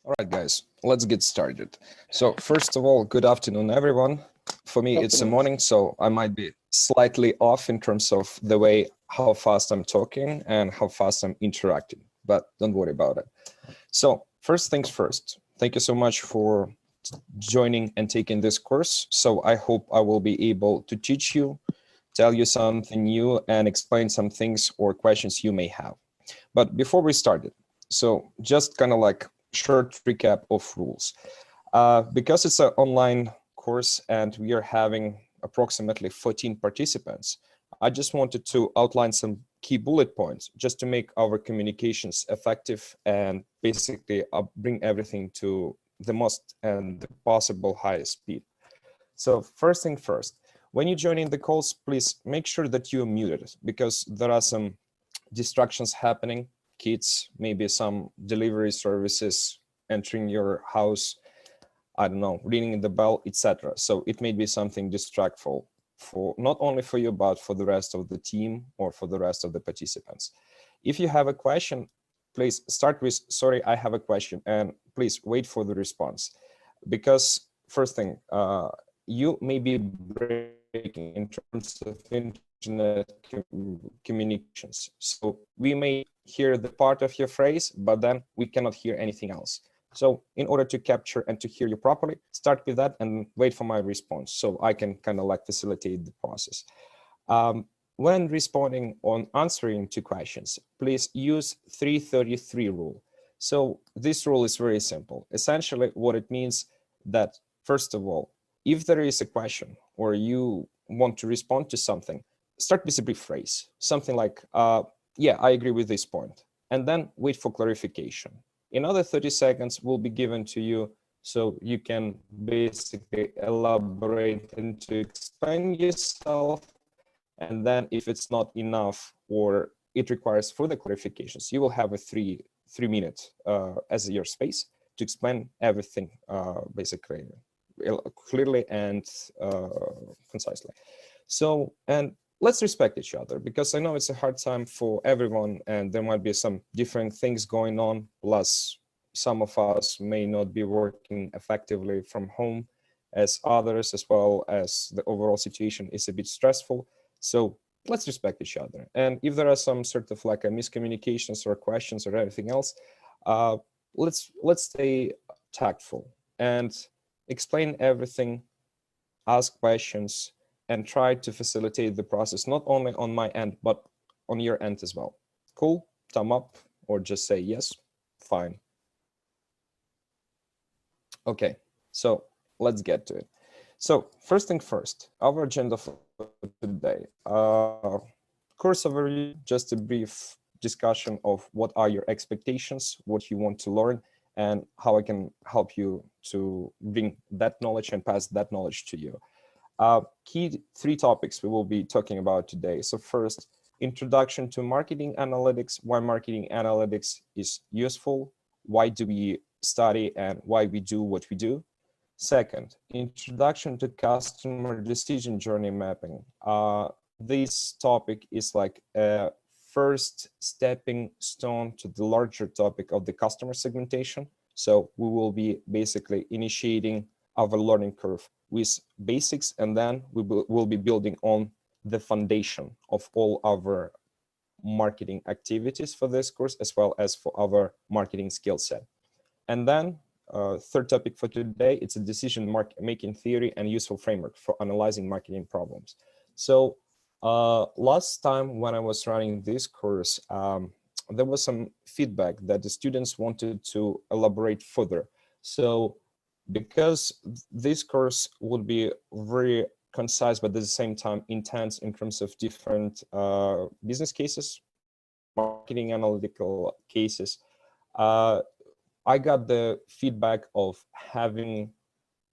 All right, guys, let's get started. So first of all, good afternoon, everyone. For me, it's a morning, so I might be slightly off in terms of the way how fast I'm talking and how fast I'm interacting, but don't worry about it. So first things first, thank you so much for joining and taking this course. So I hope I will be able to teach you, tell you something new, and explain some things or questions you may have. But before we started, so just kind of like short recap of rules. Because it's an online course and we are having approximately 14 participants, I just wanted to outline some key bullet points just to make our communications effective and basically bring everything to the most and the possible highest speed. So first thing first, when you join in the calls, please make sure that you're muted because there are some distractions happening, kids, maybe some delivery services entering your house, I don't know, ringing the bell, etc. So it may be something distractful for not only for you, but for the rest of the team or for the rest of the participants. If you have a question, please start with, sorry, I have a question, and please wait for the response. Because first thing, you may be breaking in terms of internet communications. So we may hear the part of your phrase, but then we cannot hear anything else. So in order to capture and to hear you properly, start with that and wait for my response so I can kind of like facilitate the process. When responding on answering to questions, please use 333 rule. So this rule is very simple. Essentially, what it means that, first of all, if there is a question or you want to respond to something, start with a brief phrase, something like, yeah, I agree with this point, and then wait for clarification. Another 30 seconds will be given to you so you can basically elaborate and to explain yourself. And then if it's not enough or it requires further clarifications, you will have a three minute as your space to explain everything basically clearly and concisely. So, and let's respect each other because I know it's a hard time for everyone and there might be some different things going on. Plus, some of us may not be working effectively from home as others, as well as the overall situation is a bit stressful. So let's respect each other. And if there are some sort of like a miscommunications or questions or anything else, let's stay tactful and explain everything, ask questions, and try to facilitate the process, not only on my end, but on your end as well. Cool? Thumb up or just say yes, fine. Okay, so let's get to it. So first thing first, our agenda for today. Course overview, just a brief discussion of what are your expectations, what you want to learn, and how I can help you to bring that knowledge and pass that knowledge to you. Key three topics we will be talking about today. So first, introduction to marketing analytics, why marketing analytics is useful, why do we study and why we do what we do. Second, introduction to customer decision journey mapping. This topic is like a first stepping stone to the larger topic of the customer segmentation. So we will be basically initiating our learning curve with basics, and then we will be building on the foundation of all our marketing activities for this course, as well as for our marketing skill set. And then third topic for today, it's a decision making theory and useful framework for analyzing marketing problems. So last time when I was running this course, there was some feedback that the students wanted to elaborate further. So because this course would be very concise, but at the same time intense in terms of different business cases, marketing analytical cases, I got the feedback of having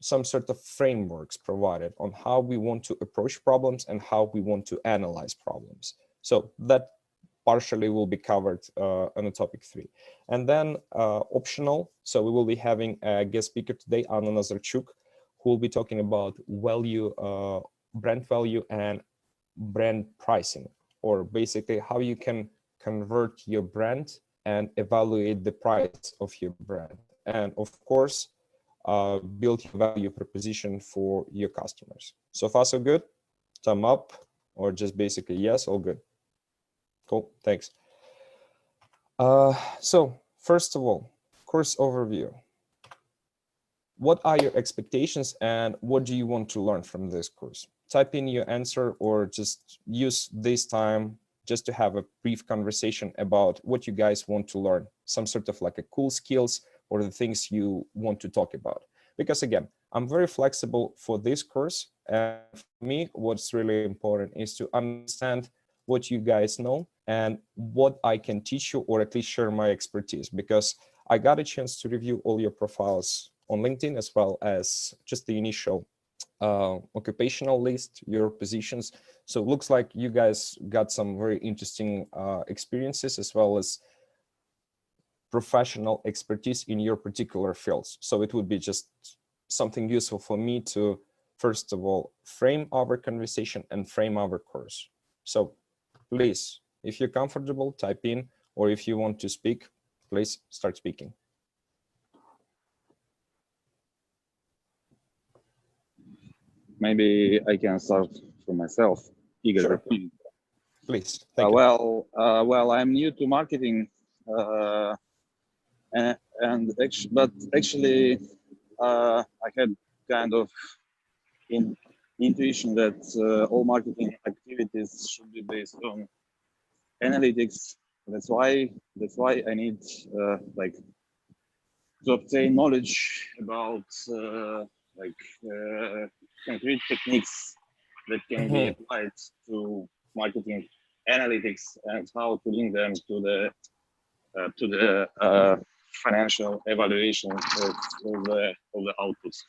some sort of frameworks provided on how we want to approach problems and how we want to analyze problems. So that partially will be covered on the topic 3. And then optional, so we will be having a guest speaker today, Anna Nazarchuk, who will be talking about value, brand value and brand pricing, or basically how you can convert your brand and evaluate the price of your brand. and of course, build your value proposition for your customers. So far, so good? Thumb up, or just basically yes, all good. Cool, thanks. So first of all, course overview. What are your expectations and what do you want to learn from this course? Type in your answer or just use this time just to have a brief conversation about what you guys want to learn, some sort of like a cool skills or the things you want to talk about. Because again, I'm very flexible for this course. And for me, what's really important is to understand what you guys know and what I can teach you, or at least share my expertise, because I got a chance to review all your profiles on LinkedIn, as well as just the initial occupational list, your positions. So it looks like you guys got some very interesting experiences, as well as professional expertise in your particular fields. So it would be just something useful for me to, first of all, frame our conversation and frame our course. So please, if you're comfortable, type in, or if you want to speak, please start speaking. Maybe I can start for myself. Igor. Sure. Please. Thank you. Well, I'm new to marketing, but actually, I had kind of intuition that all marketing activities should be based on analytics. That's why I need like to obtain knowledge about concrete techniques that can be applied to marketing analytics and how to link them to the financial evaluation of the outputs.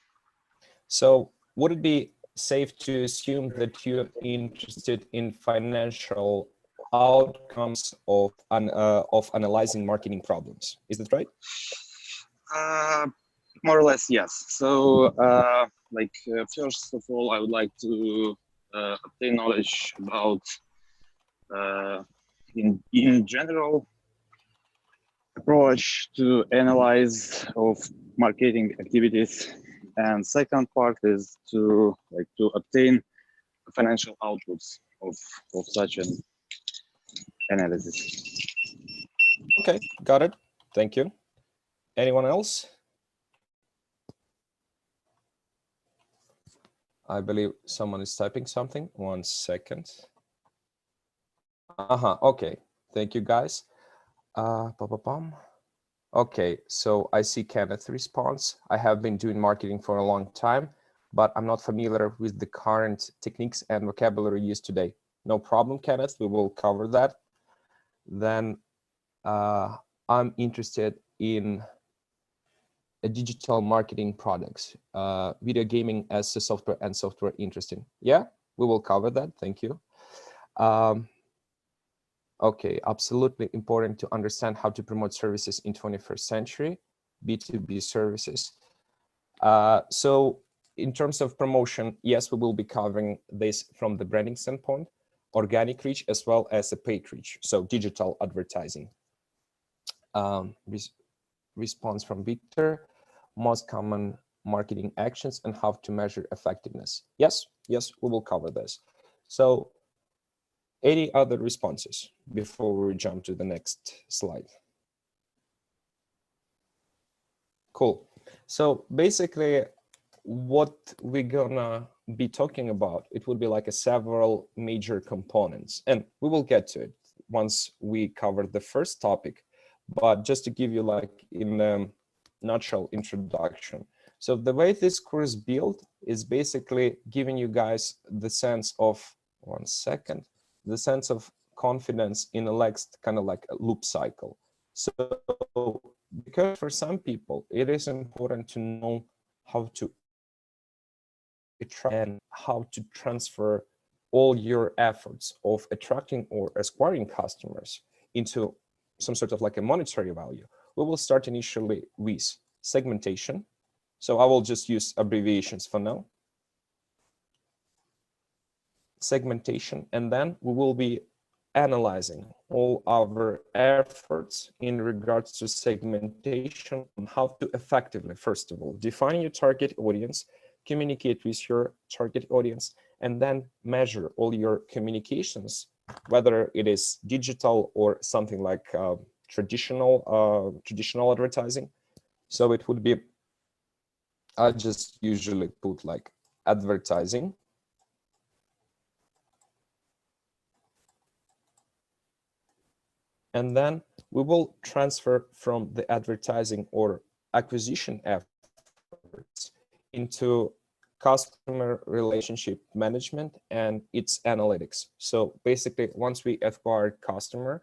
So would it be safe to assume that you're interested in financial outcomes of analyzing marketing problems? Is that right? More or less, yes. So, first of all, I would like to obtain knowledge about, in general, approach to analyze of marketing activities, and second part is to obtain financial outputs of such an analysis. Okay, got it. Thank you. Anyone else? I believe someone is typing something. 1 second. Okay, thank you guys. Okay, so I see Kenneth response. I have been doing marketing for a long time, but I'm not familiar with the current techniques and vocabulary used today. No problem, Kenneth, we will cover that. Then I'm interested in digital marketing products, video gaming as a software and software interesting. Yeah, we will cover that, thank you. Okay, absolutely important to understand how to promote services in 21st century, B2B services. So in terms of promotion, yes, we will be covering this from the branding standpoint, organic reach, as well as a paid reach, so digital advertising. Response from Victor, most common marketing actions and how to measure effectiveness. Yes, we will cover this. So any other responses before we jump to the next slide? Cool. So basically what we're gonna be talking about, it will be like a several major components, and we will get to it once we cover the first topic. But just to give you like in a nutshell introduction. So the way this course built is basically giving you guys the sense of, 1 second, the sense of confidence in a next kind of like a loop cycle. So because for some people, it is important to know how to attract and how to transfer all your efforts of attracting or acquiring customers into some sort of like a monetary value. We will start initially with segmentation. So I will just use abbreviations for now. Segmentation, and then we will be analyzing all our efforts in regards to segmentation on how to effectively, first of all, define your target audience, communicate with your target audience, and then measure all your communications, whether it is digital or something like traditional advertising. So it would be, I just usually put like advertising. And then we will transfer from the advertising or acquisition efforts into customer relationship management and its analytics. So basically, once we acquire customer,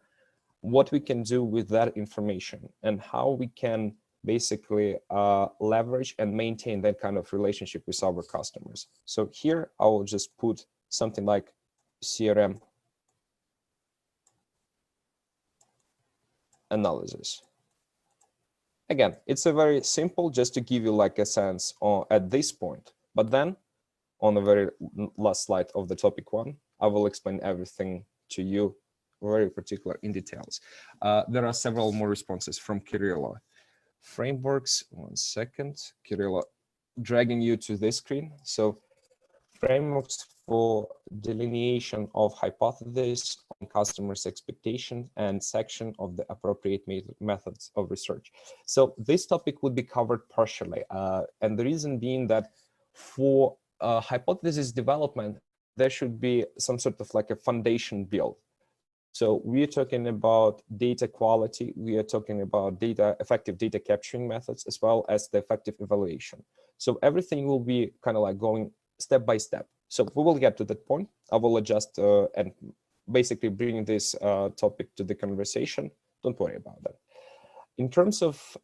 what we can do with that information and how we can basically leverage and maintain that kind of relationship with our customers. So here I will just put something like CRM analysis. Again, it's a very simple, just to give you like a sense at this point. But then on the very last slide of the topic 1, I will explain everything to you very particular in details. There are several more responses from Kirilla. Frameworks, 1 second, Kirilla, dragging you to this screen. So frameworks for delineation of hypotheses on customers' expectations and section of the appropriate methods of research. So this topic would be covered partially. And the reason being that for hypothesis development, there should be some sort of like a foundation built. So we are talking about data quality, we are talking about effective data capturing methods, as well as the effective evaluation. So everything will be kind of like going step by step. So we will get to that point. I will adjust and basically bring this topic to the conversation. Don't worry about that. In terms of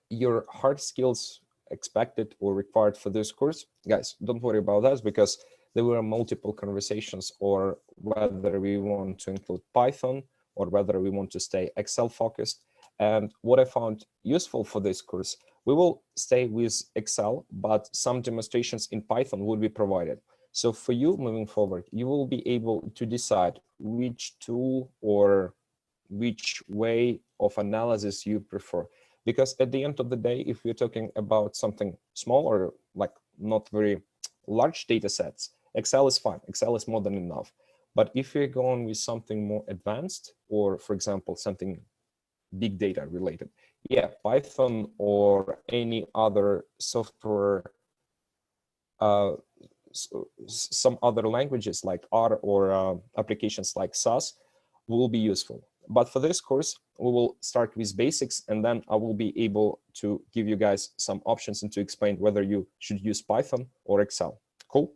your hard skills expected or required for this course, guys, don't worry about that, because there were multiple conversations, or whether we want to include Python or whether we want to stay Excel focused. And what I found useful for this course, we will stay with Excel, but some demonstrations in Python will be provided. So for you moving forward, you will be able to decide which tool or which way of analysis you prefer. Because at the end of the day, if we're talking about something small or like not very large data sets, Excel is fine. Excel is more than enough. But if you're going with something more advanced, or for example, something big data related, yeah, Python or any other software, some other languages like R or applications like SAS will be useful. But for this course, we will start with basics, and then I will be able to give you guys some options and to explain whether you should use Python or Excel. Cool?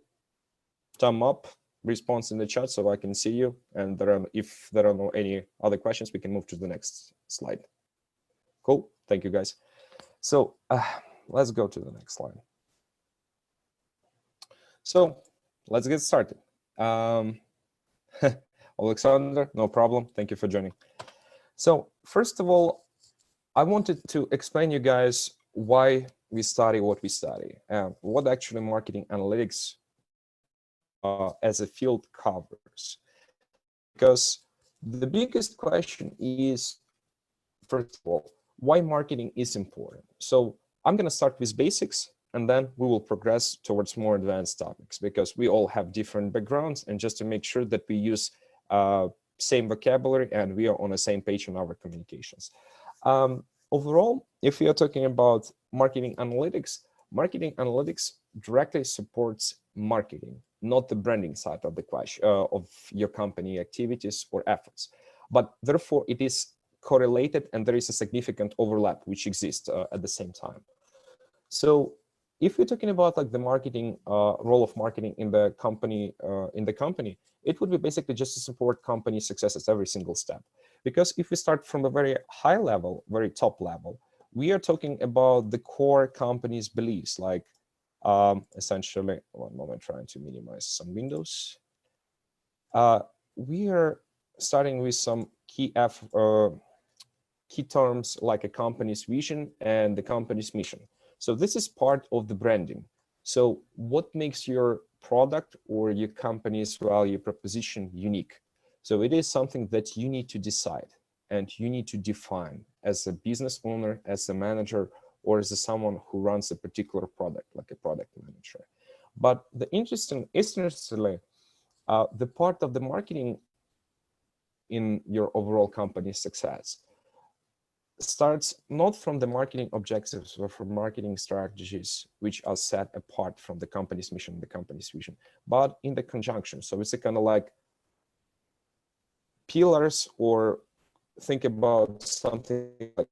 Thumb up, response in the chat so I can see you. And if there are no any other questions, we can move to the next slide. Cool. Thank you, guys. So let's go to the next slide. So let's get started. Alexander, no problem. Thank you for joining. So first of all, I wanted to explain you guys why we study what we study and what actually marketing analytics as a field covers. Because the biggest question is, first of all, why marketing is important. So I'm going to start with basics, and then we will progress towards more advanced topics, because we all have different backgrounds, and just to make sure that we use same vocabulary and we are on the same page in our communications. Overall, if we are talking about marketing analytics directly supports marketing, not the branding side of the question of your company activities or efforts. But therefore, it is correlated, and there is a significant overlap which exists at the same time. So if we're talking about like the marketing role of marketing in the company, it would be basically just to support company successes every single step. Because if we start from a very high level, very top level, we are talking about the core company's beliefs, like essentially, one moment, trying to minimize some windows. We are starting with some key terms like a company's vision and the company's mission. So this is part of the branding. So what makes your product or your company's value proposition unique? So it is something that you need to decide and you need to define as a business owner, as a manager, or as someone who runs a particular product, like a product manager. But the interestingly, the part of the marketing in your overall company success starts not from the marketing objectives or from marketing strategies, which are set apart from the company's mission, the company's vision, but in the conjunction. So it's a kind of like pillars, or think about something like,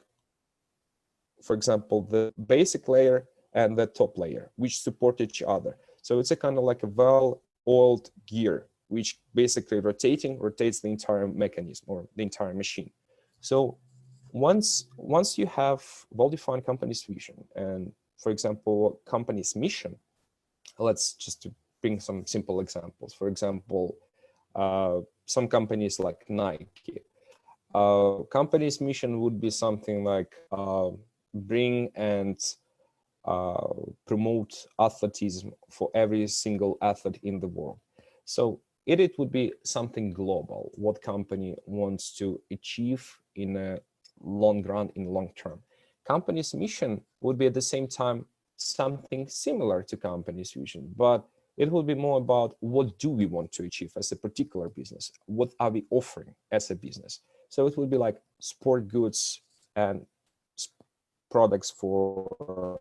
for example, the basic layer and the top layer, which support each other. So it's a kind of like a well-oiled gear, which basically rotates the entire mechanism or the entire machine. So once you have well-defined company's vision and, for example, company's mission, let's just to bring some simple examples. For example, some companies like Nike, company's mission would be something like bring and promote athleticism for every single athlete in the world. So it would be something global, what company wants to achieve in a long run, in long term. Company's mission would be at the same time something similar to company's vision, but it will be more about what do we want to achieve as a particular business? What are we offering as a business? So it will be like sport goods and products for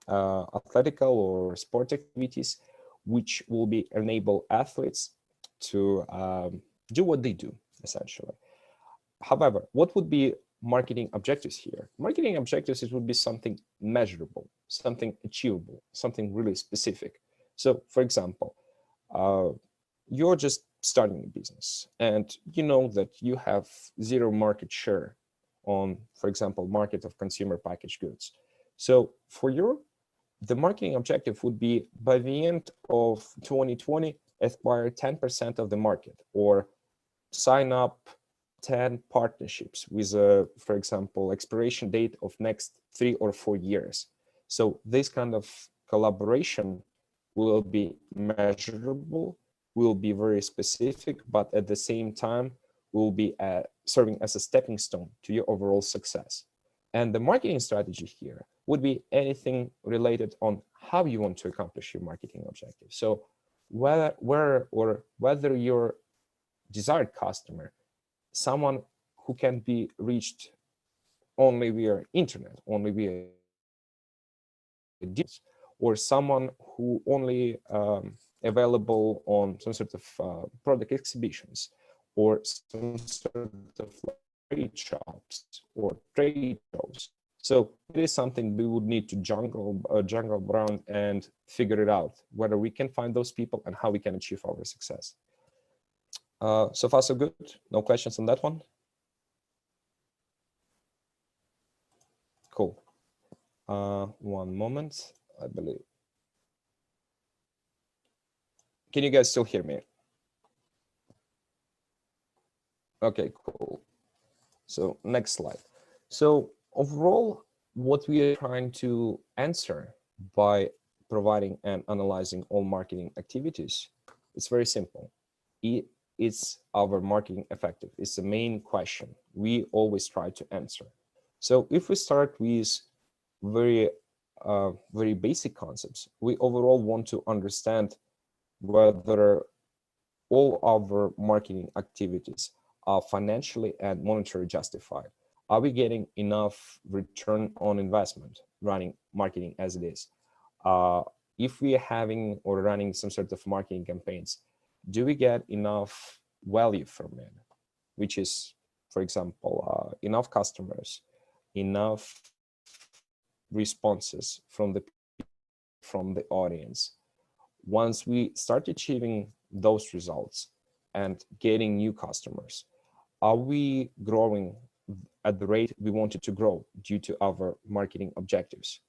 athletical or sport activities, which will be enable athletes to do what they do, essentially. However, what would be marketing objectives here? Marketing objectives, it would be something measurable, something achievable, something really specific. So, for example, you're just starting a business and you know that you have zero market share on, for example, market of consumer packaged goods. So for the marketing objective would be by the end of 2020, acquire 10% of the market or sign up 10 partnerships with a, for example, expiration date of next 3 or 4 years. So this kind of collaboration will be measurable, will be very specific, but at the same time will be serving as a stepping stone to your overall success. And the marketing strategy here would be anything related on how you want to accomplish your marketing objective. So whether your desired customer, someone who can be reached only via internet, only via deals, or someone who only available on some sort of product exhibitions or some sort of trade shops or trade shows. So it is something we would need to jungle around and figure it out, whether we can find those people and how we can achieve our success. So far, so good. No questions on that one? Cool. One moment, I believe. Can you guys still hear me? Okay, cool. So next slide. So overall, what we are trying to answer by providing and analyzing all marketing activities, it's very simple. It's our marketing effective? It's the main question we always try to answer. So if we start with very basic concepts, we overall want to understand whether all our marketing activities are financially and monetarily justified. Are we getting enough return on investment running marketing as it is? If we are having or running some sort of marketing campaigns, do we get enough value from it? Which is, for example, enough customers, enough responses from the audience. Once we start achieving those results and getting new customers, are we growing at the rate we wanted to grow due to our marketing objectives?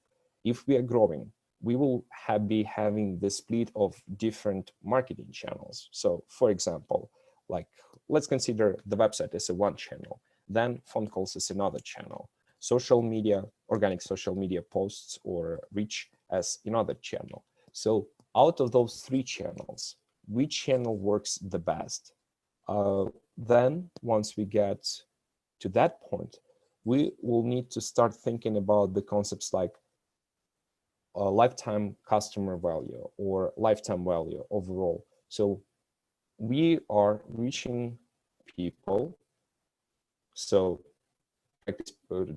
If we are growing, we will be having the split of different marketing channels. So for example, like let's consider the website as a one channel, then phone calls as another channel, social media, organic social media posts or reach as another channel. So out of those three channels, which channel works the best? Then once we get to that point, we will need to start thinking about the concepts like lifetime customer value or lifetime value overall. So we are reaching people, so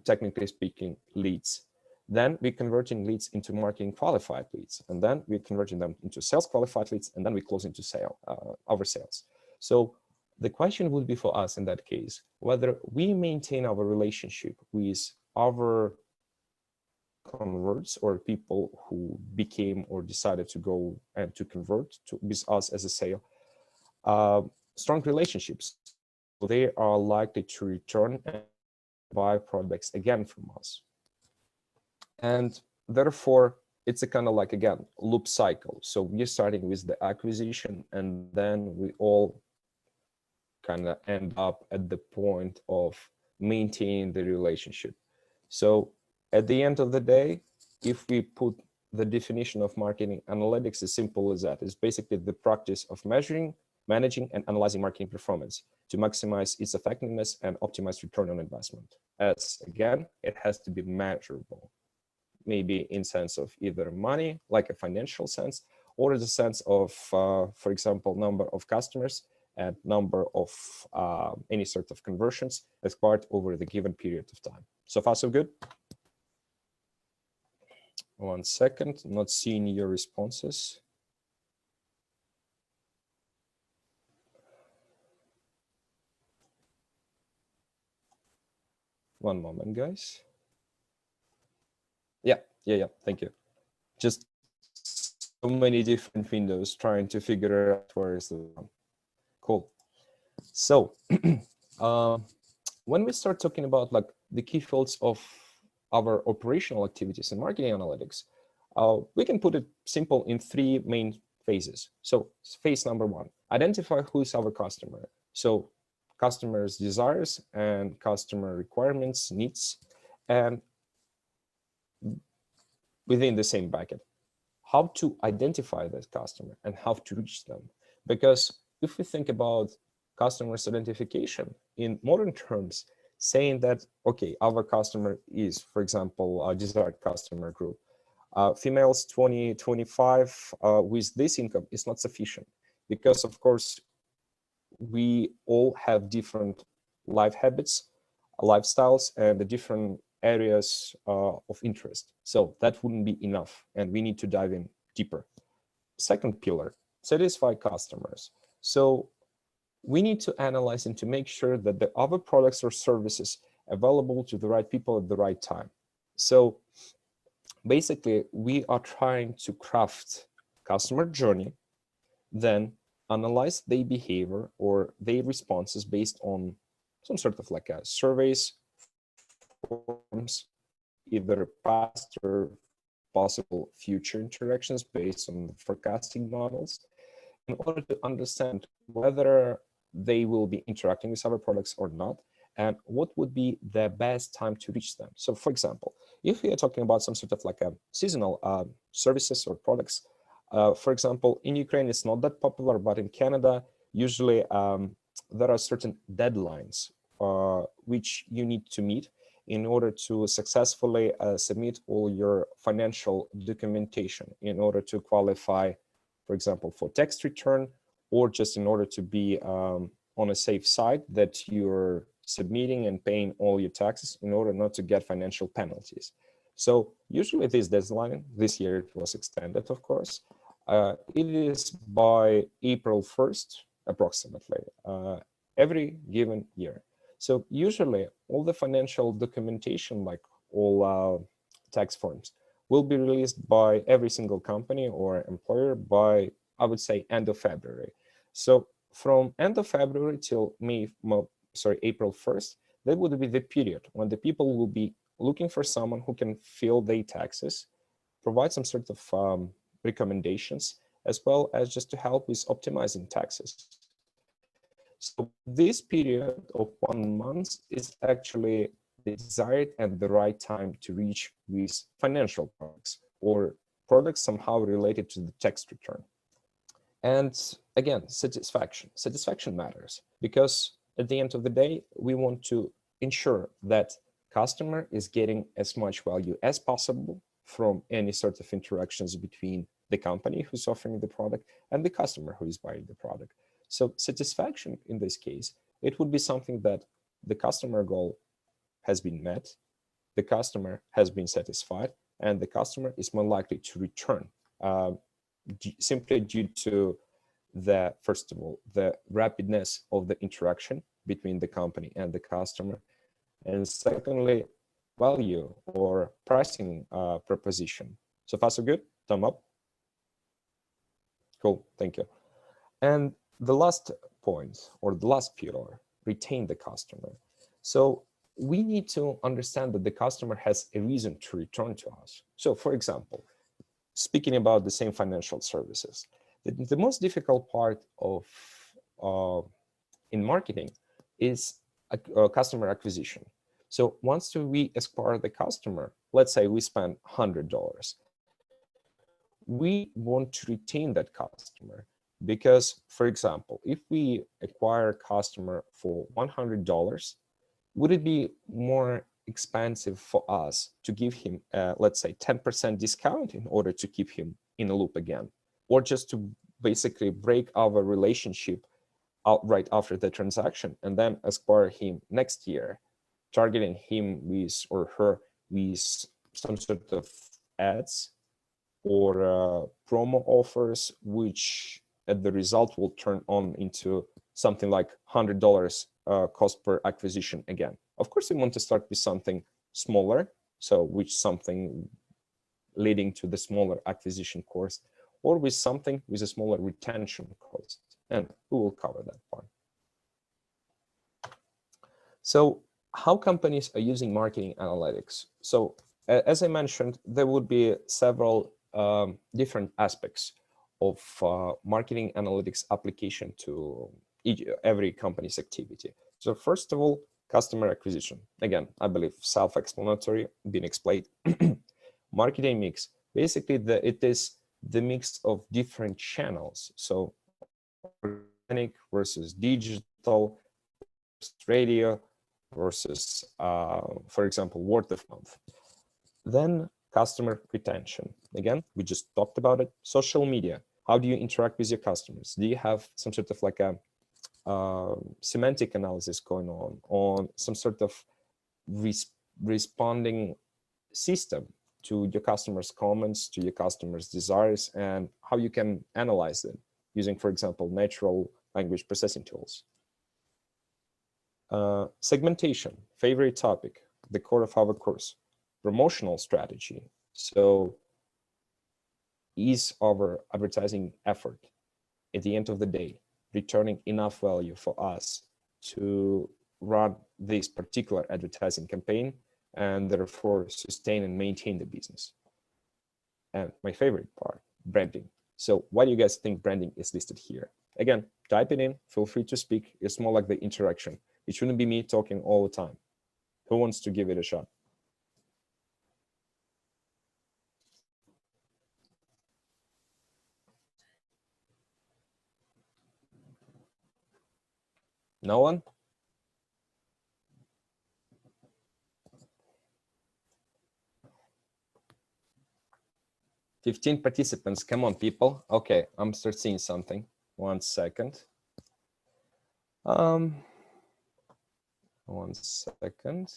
technically speaking, leads. Then we're converting leads into marketing qualified leads, and then we're converting them into sales qualified leads, and then we close into our sales. So the question would be for us in that case, whether we maintain our relationship with our converts or people who became or decided to go and to convert with us as a sale, strong relationships. They are likely to return and buy products again from us. And therefore, it's a kind of like, again, loop cycle. So we're starting with the acquisition, and then we all kind of end up at the point of maintaining the relationship. So at the end of the day, if we put the definition of marketing analytics as simple as that, it's basically the practice of measuring, managing, and analyzing marketing performance to maximize its effectiveness and optimize return on investment. As again, it has to be measurable, maybe in sense of either money, like a financial sense, or the sense of, for example, number of customers and number of any sort of conversions acquired over the given period of time. So far, so good? 1 second, not seeing your responses. One moment, guys. Yeah, thank you. Just so many different windows trying to figure out where is the one. Cool. So when we start talking about like the key fields of our operational activities in marketing analytics, we can put it simple in 3 main phases. So phase number 1, identify who is our customer. So customers' desires and customer requirements, needs, and within the same bucket, how to identify that customer and how to reach them. Because if we think about customers identification in modern terms, saying that, okay, our customer is, for example, a desired customer group, females 20-25 with this income is not sufficient, because of course we all have different life habits, lifestyles, and the different areas of interest. So that wouldn't be enough, and we need to dive in deeper. Second pillar, satisfy customers. So we need to analyze and to make sure that the other products or services available to the right people at the right time. So basically, we are trying to craft customer journey, then analyze their behavior or their responses based on some sort of like a surveys, forms, either past or possible future interactions based on the forecasting models, in order to understand whether they will be interacting with our products or not, and what would be the best time to reach them. So for example, if we are talking about some sort of like a seasonal services or products, for example, in Ukraine, it's not that popular, but in Canada, usually there are certain deadlines which you need to meet in order to successfully submit all your financial documentation in order to qualify, for example, for tax return, or just in order to be on a safe side that you're submitting and paying all your taxes in order not to get financial penalties. So usually this deadline, this year it was extended, of course, it is by April 1st, approximately, every given year. So usually all the financial documentation, like all tax forms, will be released by every single company or employer by, I would say, end of February. So from end of February till April 1st, that would be the period when the people will be looking for someone who can fill their taxes, provide some sort of recommendations, as well as just to help with optimizing taxes. So this period of 1 month is actually the desired and the right time to reach with financial products or products somehow related to the tax return. And again, satisfaction matters, because at the end of the day, we want to ensure that customer is getting as much value as possible from any sort of interactions between the company who's offering the product and the customer who is buying the product. So satisfaction in this case, it would be something that the customer goal has been met, the customer has been satisfied, and the customer is more likely to return, simply due to the, first of all, the rapidness of the interaction between the company and the customer, and secondly, value or pricing proposition. So far, so good? Thumb up. Cool, thank you. And the last point, or the last pillar, retain the customer. So we need to understand that the customer has a reason to return to us. So for example, speaking about the same financial services, the most difficult part of in marketing is customer acquisition. So once we acquire the customer, let's say we spend $100, we want to retain that customer, because, for example, if we acquire a customer for $100, would it be more expensive for us to give him, let's say, 10% discount in order to keep him in a loop again, or just to basically break our relationship right after the transaction and then acquire him next year, targeting him with or her with some sort of ads or promo offers, which at the result will turn on into something like $100 cost per acquisition again. Of course, we want to start with something smaller, so which something leading to the smaller acquisition cost, or with something with a smaller retention cost, and we will cover that part. So how companies are using marketing analytics? So as I mentioned, there would be several different aspects of marketing analytics application to every company's activity. So first of all, customer acquisition. Again, I believe self-explanatory, being explained. Marketing mix, basically it is the mix of different channels. So organic versus digital, versus radio, versus, for example, word of mouth. Then customer retention. Again, we just talked about it. Social media. How do you interact with your customers? Do you have some sort of like a semantic analysis going on some sort of responding system to your customers' comments, to your customers' desires, and how you can analyze them using, for example, natural language processing tools. Segmentation, favorite topic, the core of our course. Promotional strategy. So is our advertising effort at the end of the day returning enough value for us to run this particular advertising campaign and therefore sustain and maintain the business? And my favorite part, branding. So why do you guys think branding is listed here? Again, type it in, feel free to speak. It's more like the interaction. It shouldn't be me talking all the time. Who wants to give it a shot? No one? "15 participants, come on, people." Okay, I'm start seeing something. 1 second. 1 second.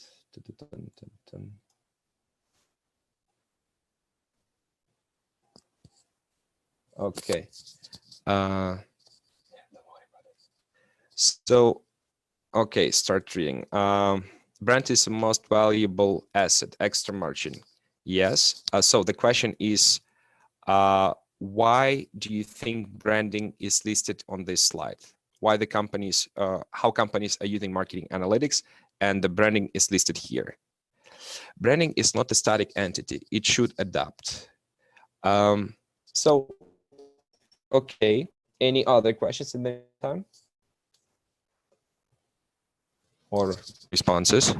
Okay. So, okay, start reading. Brand is the most valuable asset, extra margin. Yes. So the question is, why do you think branding is listed on this slide? Why the companies, how companies are using marketing analytics, and the branding is listed here? Branding is not a static entity. It should adapt. So, okay. Any other questions in the time? Or responses?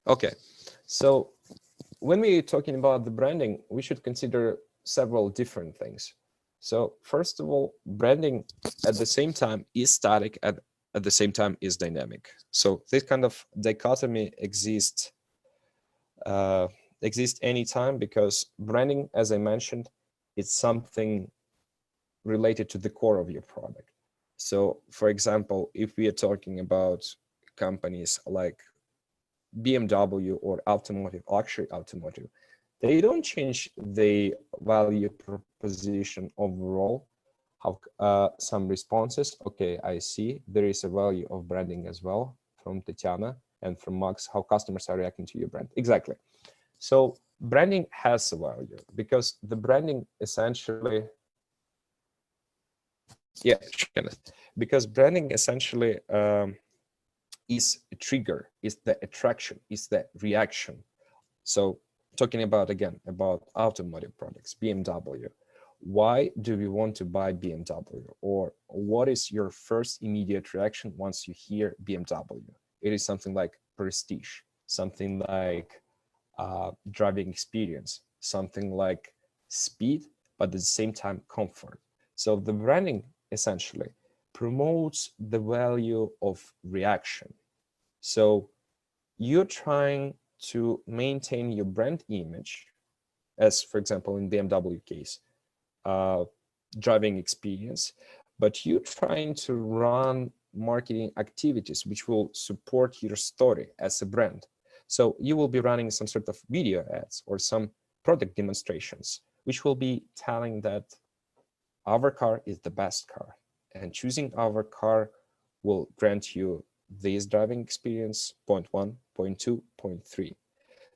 Okay, so when we're talking about the branding, we should consider several different things. So first of all, branding at the same time is static, at the same time is dynamic. So this kind of dichotomy exists anytime, because branding, as I mentioned, it's something related to the core of your product. So for example, if we are talking about companies like BMW or automotive, luxury automotive, they don't change the value proposition overall. How some responses, okay, I see there is a value of branding as well from Tatiana and from Max, how customers are reacting to your brand. Exactly. So branding has a value, because the branding essentially, yeah, because branding essentially is a trigger, is the attraction, is the reaction. So talking about, again, about automotive products, BMW, why do we want to buy BMW? Or what is your first immediate reaction once you hear BMW? It is something like prestige, something like driving experience, something like speed, but at the same time comfort. So the branding essentially promotes the value of reaction. So you're trying to maintain your brand image, as for example in BMW case, driving experience, but you're trying to run marketing activities which will support your story as a brand. So you will be running some sort of video ads or some product demonstrations, which will be telling that our car is the best car, and choosing our car will grant you this driving experience, point 1, point 2, point 3.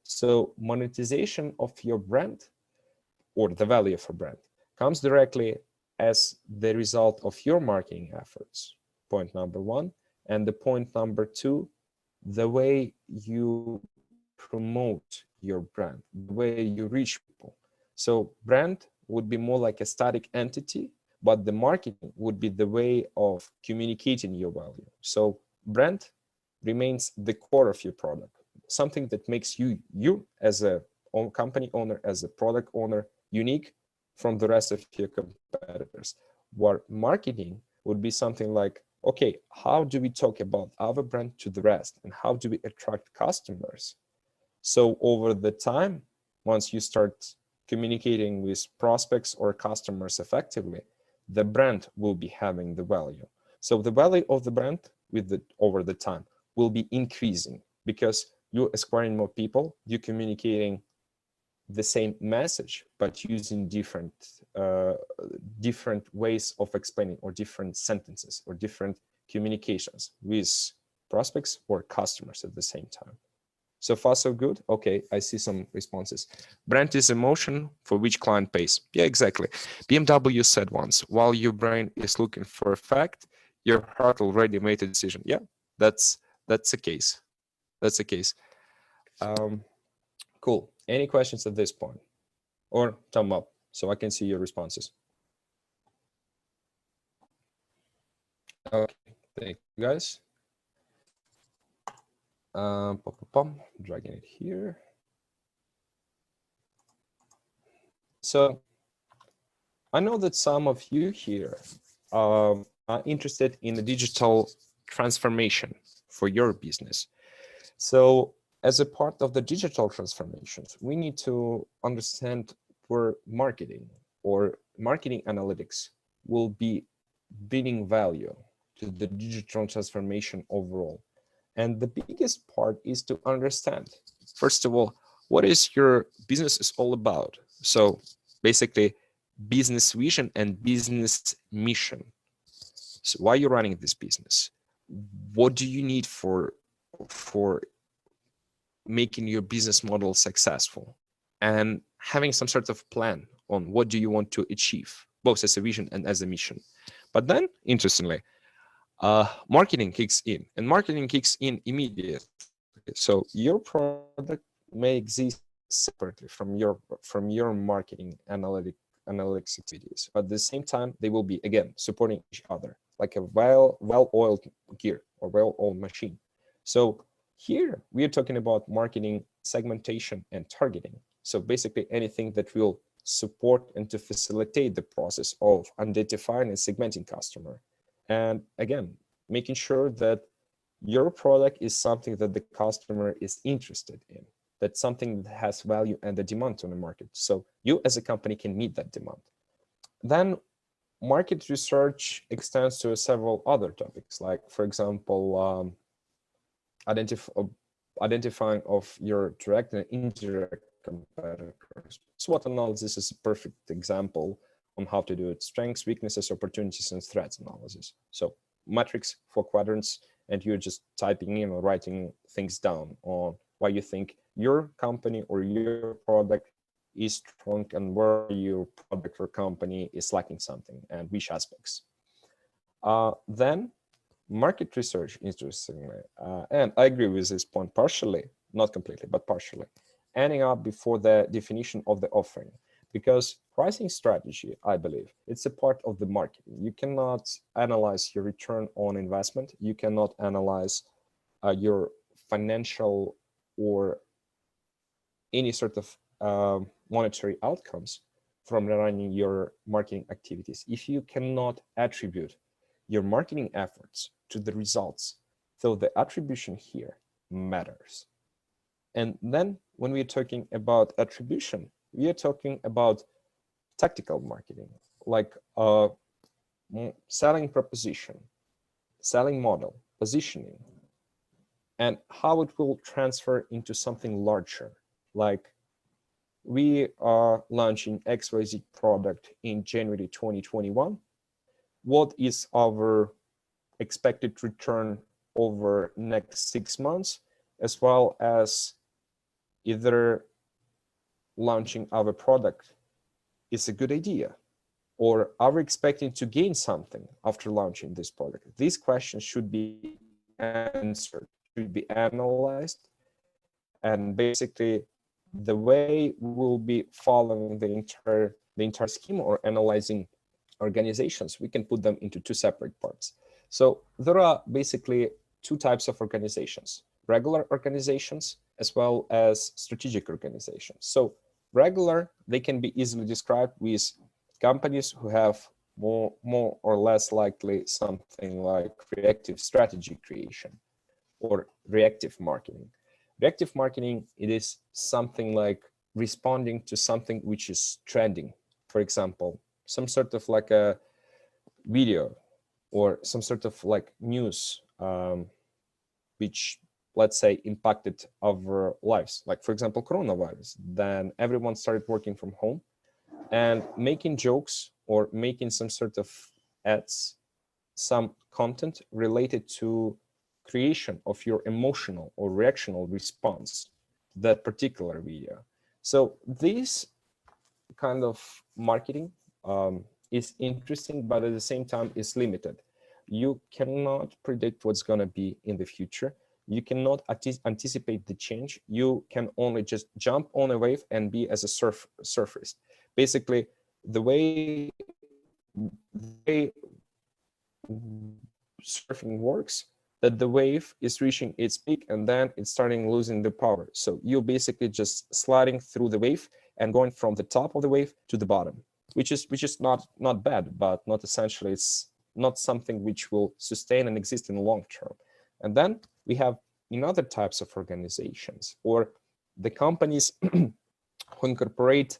So monetization of your brand, or the value of a brand, comes directly as the result of your marketing efforts, point number 1. And the point number 2, the way you promote your brand, the way you reach people. So brand would be more like a static entity, but the marketing would be the way of communicating your value. So brand remains the core of your product, something that makes you as a company owner, as a product owner, unique from the rest of your competitors. Where marketing would be something like, okay, how do we talk about our brand to the rest, and how do we attract customers? So over the time, once you start communicating with prospects or customers effectively, the brand will be having the value. So the value of the brand over the time will be increasing, because you're acquiring more people, you're communicating the same message, but using different ways of explaining, or different sentences, or different communications with prospects or customers at the same time. So far, so good. Okay, I see some responses. Brand is emotion for which client pays. Yeah, exactly. BMW said once, while your brain is looking for a fact, your heart already made a decision. Yeah, that's the case. That's the case. Cool. Any questions at this point? Or thumb up so I can see your responses. Okay, thank you guys. Dragging it here. So I know that some of you here are interested in the digital transformation for your business. So as a part of the digital transformations, we need to understand where marketing or marketing analytics will be bringing value to the digital transformation overall. And the biggest part is to understand, first of all, what is your business is all about. So basically, business vision and business mission. So why you're running this business? What do you need for making your business model successful? And having some sort of plan on what do you want to achieve, both as a vision and as a mission. But then, interestingly, marketing kicks in, and marketing kicks in immediately. So your product may exist separately from your marketing analytics activities, but at the same time they will be, again, supporting each other like a well-oiled gear or well-oiled machine. So here we are talking about marketing segmentation and targeting. So basically anything that will support and to facilitate the process of identifying and segmenting customer. And again, making sure that your product is something that the customer is interested in, that's something that has value and the demand on the market. So you as a company can meet that demand. Then market research extends to several other topics, like, for example, identifying of your direct and indirect competitors. SWOT analysis is a perfect example on how to do it. Strengths, weaknesses, opportunities, and threats analysis. So metrics for quadrants, and you're just typing in or writing things down on why you think your company or your product is strong and where your product or company is lacking something and which aspects. Then market research, interestingly, and I agree with this point partially, not completely, but partially, ending up before the definition of the offering. Because pricing strategy, I believe, it's a part of the marketing. You cannot analyze your return on investment. You cannot analyze your financial or any sort of monetary outcomes from running your marketing activities if you cannot attribute your marketing efforts to the results. So the attribution here matters. And then when we're talking about attribution, we are talking about tactical marketing, like selling proposition, selling model, positioning, and how it will transfer into something larger. Like we are launching XYZ product in January 2021. What is our expected return over next 6 months, as well as either launching our product is a good idea, or are we expecting to gain something after launching this product? These questions should be answered, should be analyzed, and basically the way we'll be following the entire scheme or analyzing organizations, we can put them into two separate parts. So there are basically two types of organizations: regular organizations as well as strategic organizations. So regular, they can be easily described with companies who have more or less likely something like reactive strategy creation or reactive marketing. Reactive marketing, it is something like responding to something which is trending. For example, some sort of like a video or some sort of like news which, let's say, impacted our lives, like for example coronavirus. Then everyone started working from home and making jokes or making some sort of ads, some content related to creation of your emotional or reactional response to that particular video. So this kind of marketing is interesting, but at the same time is limited. You cannot predict what's going to be in the future. You cannot anticipate the change. You can only just jump on a wave and be as a surfist. Basically, the way surfing works, that the wave is reaching its peak and then it's starting losing the power. So you're basically just sliding through the wave and going from the top of the wave to the bottom, which is not bad, but not essentially, it's not something which will sustain and exist in the long term. And then we have in other types of organizations or the companies who incorporate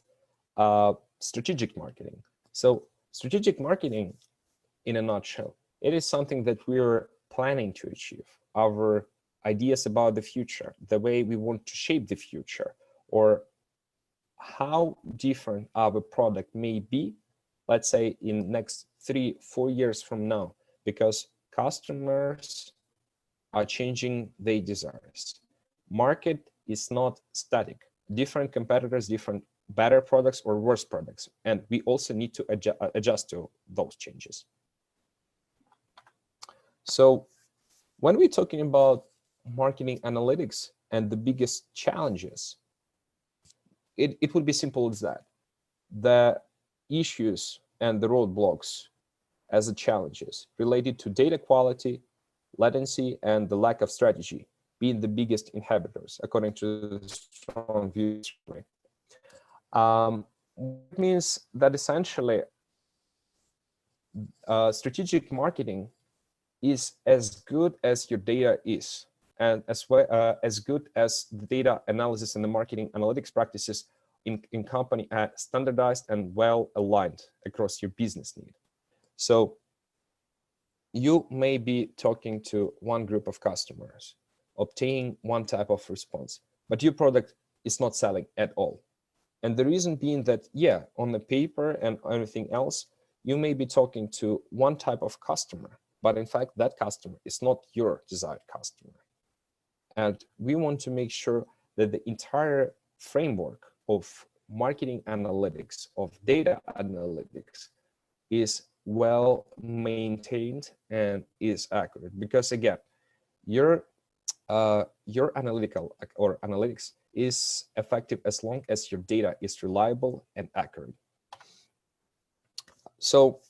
strategic marketing. So strategic marketing, in a nutshell, it is something that we're planning to achieve, our ideas about the future, the way we want to shape the future, or how different our product may be, let's say in next 3-4 years from now, because customers are changing their desires. Market is not static. Different competitors, different better products or worse products, and we also need to adjust to those changes. So when we're talking about marketing analytics and the biggest challenges, it would be simple as that. The issues and the roadblocks as the challenges related to data quality, latency, and the lack of strategy being the biggest inhibitors, according to the strong view survey. It means that essentially strategic marketing is as good as your data is, and as well as good as the data analysis and the marketing analytics practices in company are standardized and well aligned across your business need. So you may be talking to one group of customers, obtaining one type of response, but your product is not selling at all. And the reason being that, yeah, on the paper and everything else, you may be talking to one type of customer, but in fact, that customer is not your desired customer. And we want to make sure that the entire framework of marketing analytics, of data analytics, is well maintained and is accurate. Because again, your analytical or analytics is effective as long as your data is reliable and accurate. So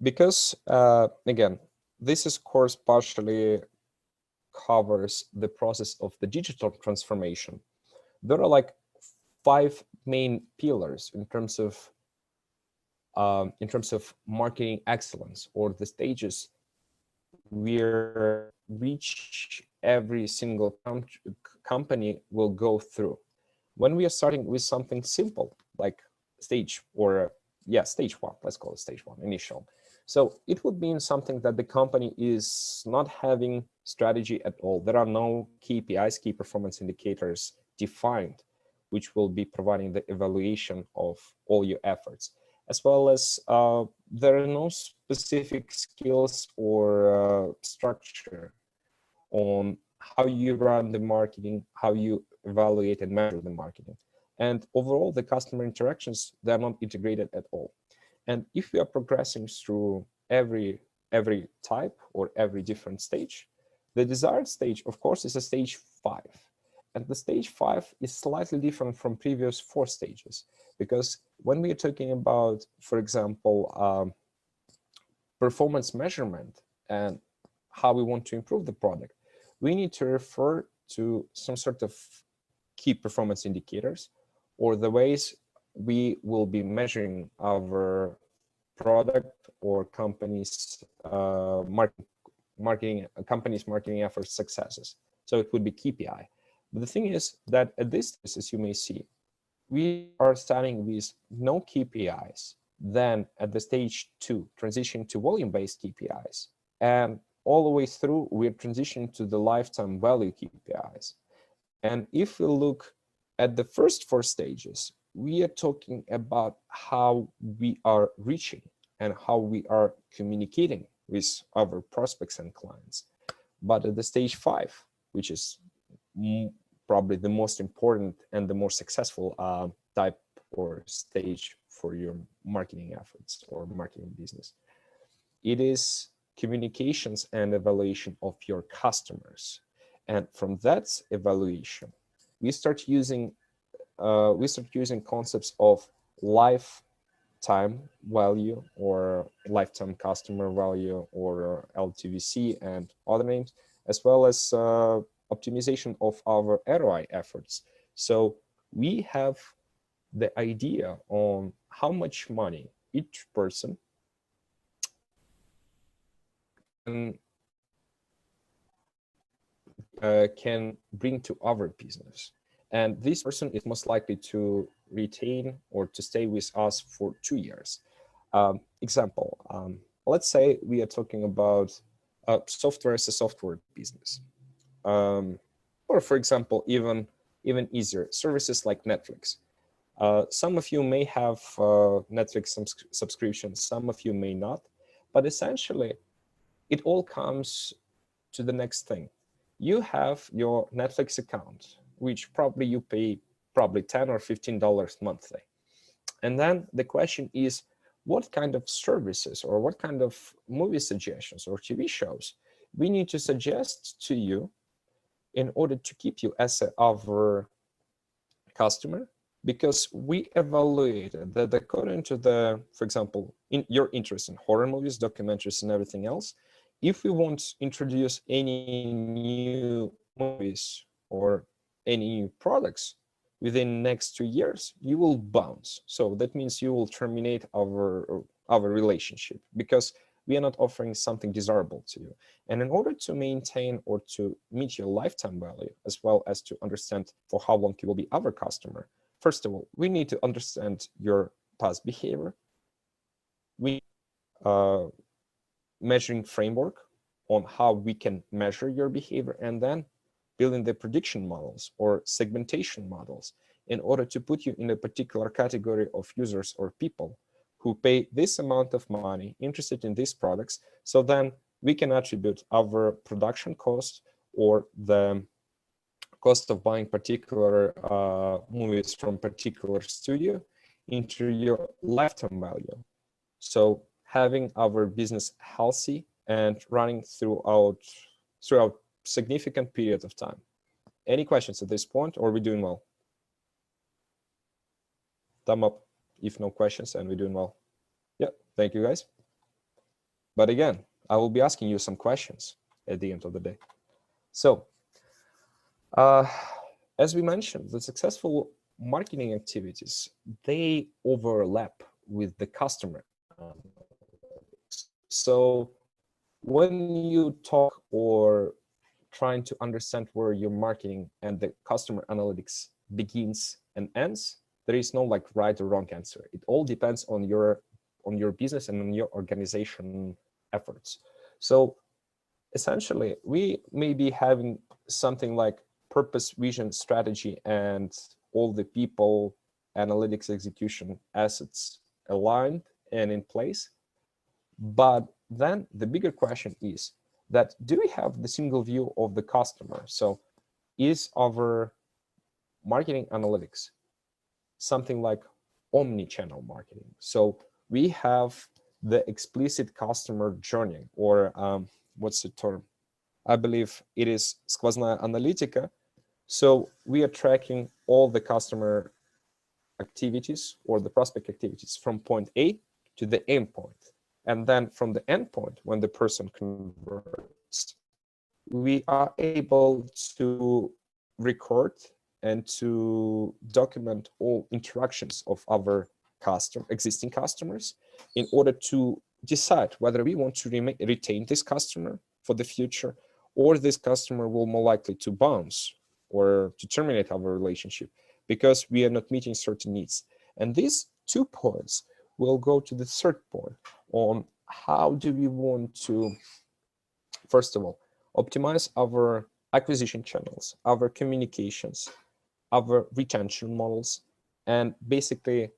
because again, this is course partially covers the process of the digital transformation. There are like 5 main pillars in terms of marketing excellence, or the stages where which every single company will go through. When we are starting with something simple like stage, or stage 1, let's call it stage 1, initial. So it would mean something that the company is not having strategy at all. There are no KPIs, key performance indicators defined, which will be providing the evaluation of all your efforts, as well as there are no specific skills or structure on how you run the marketing, how you evaluate and measure the marketing. And overall, the customer interactions, they're not integrated at all. And if we are progressing through every type or every different stage, the desired stage, of course, is a stage 5. And the stage 5 is slightly different from previous 4 stages, because when we are talking about, for example, performance measurement and how we want to improve the product, we need to refer to some sort of key performance indicators, or the ways we will be measuring our product or company's marketing efforts successes. So it would be KPI. But the thing is that at this, as you may see, we are starting with no KPIs. Then at the stage 2, transition to volume-based KPIs. And all the way through, we're transitioning to the lifetime value KPIs. And if we look at the first 4 stages, we are talking about how we are reaching and how we are communicating with our prospects and clients. But at the stage 5, which is probably the most important and the more successful type or stage for your marketing efforts or marketing business, it is communications and evaluation of your customers. And from that evaluation, we start using concepts of lifetime value or lifetime customer value or LTVC and other names, as well as optimization of our ROI efforts. So we have the idea on how much money each person can bring to our business. And this person is most likely to retain or to stay with us for 2 years. Example, let's say we are talking about software as a software business. Or for example, even easier, services like Netflix. Some of you may have Netflix subscriptions, some of you may not, but essentially it all comes to the next thing. You have your Netflix account, which probably you pay $10 or $15 monthly. And then the question is, what kind of services or what kind of movie suggestions or TV shows we need to suggest to you in order to keep you as our customer? Because we evaluated that according to the, for example, in your interest in horror movies, documentaries, and everything else, if we want to introduce any new movies or any new products within next 2 years, you will bounce. So that means you will terminate our relationship because we are not offering something desirable to you. And in order to maintain or to meet your lifetime value, as well as to understand for how long you will be our customer, first of all, we need to understand your past behavior. We measuring framework on how we can measure your behavior, and then building the prediction models or segmentation models in order to put you in a particular category of users or people who pay this amount of money interested in these products. So then we can attribute our production cost or the cost of buying particular movies from particular studio into your lifetime value. So having our business healthy and running throughout significant period of time. Any questions at this point, or are we doing well? Thumb up if no questions, and we're doing well. Yeah, thank you guys. But again, I will be asking you some questions at the end of the day. So as we mentioned, the successful marketing activities, they overlap with the customer. So when you talk or trying to understand where your marketing and the customer analytics begins and ends, there is no like right or wrong answer. It all depends on your business and on your organization efforts. So essentially, we may be having something like purpose, vision, strategy, and all the people, analytics, execution assets aligned and in place. But then the bigger question is that, do we have the single view of the customer? So is our marketing analytics something like omni-channel marketing? So we have the explicit customer journey, or what's the term? I believe it is сквозная аналитика. So we are tracking all the customer activities or the prospect activities from point A to the end point. And then from the end point, when the person converts, we are able to record and to document all interactions of our existing customers in order to decide whether we want to retain this customer for the future, or this customer will more likely to bounce or to terminate our relationship because we are not meeting certain needs. And these 2 points will go to the third point on how do we want to, first of all, optimize our acquisition channels, our communications, our retention models, and basically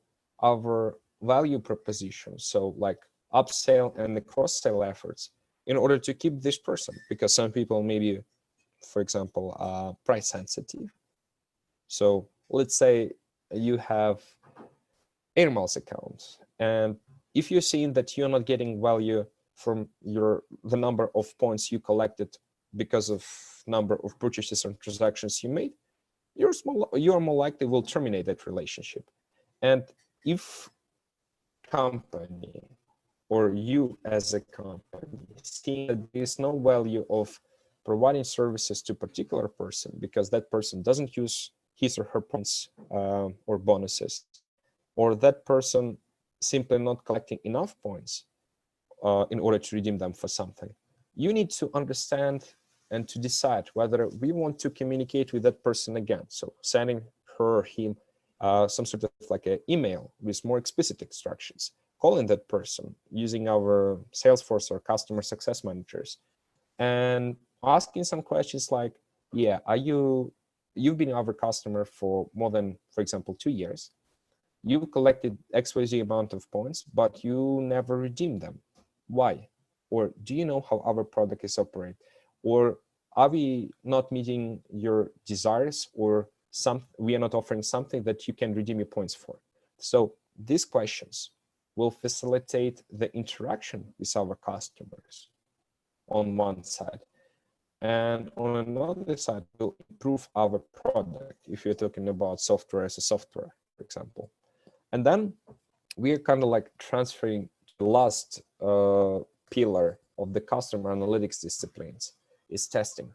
our value proposition. So like upsell and the cross-sell efforts in order to keep this person, because some people maybe, for example, price sensitive. So let's say you have air miles account, and if you're seeing that you're not getting value from the number of points you collected because of number of purchases and transactions you made, you are more likely will terminate that relationship. And if company or you as a company see that there is no value of providing services to a particular person because that person doesn't use his or her points or bonuses, or that person simply not collecting enough points in order to redeem them for something, you need to understand and to decide whether we want to communicate with that person again. So sending her or him some sort of like an email with more explicit instructions, calling that person using our Salesforce or customer success managers, and asking some questions like, yeah, you've been our customer for more than, for example, 2 years. You collected XYZ amount of points, but you never redeemed them. Why? Or do you know how our product is operated? Or are we not meeting your desires, or we are not offering something that you can redeem your points for? So these questions will facilitate the interaction with our customers on one side. And on another side, will improve our product if you're talking about software as a software, for example. And then we are kind of like transferring to the last pillar of the customer analytics disciplines is testing.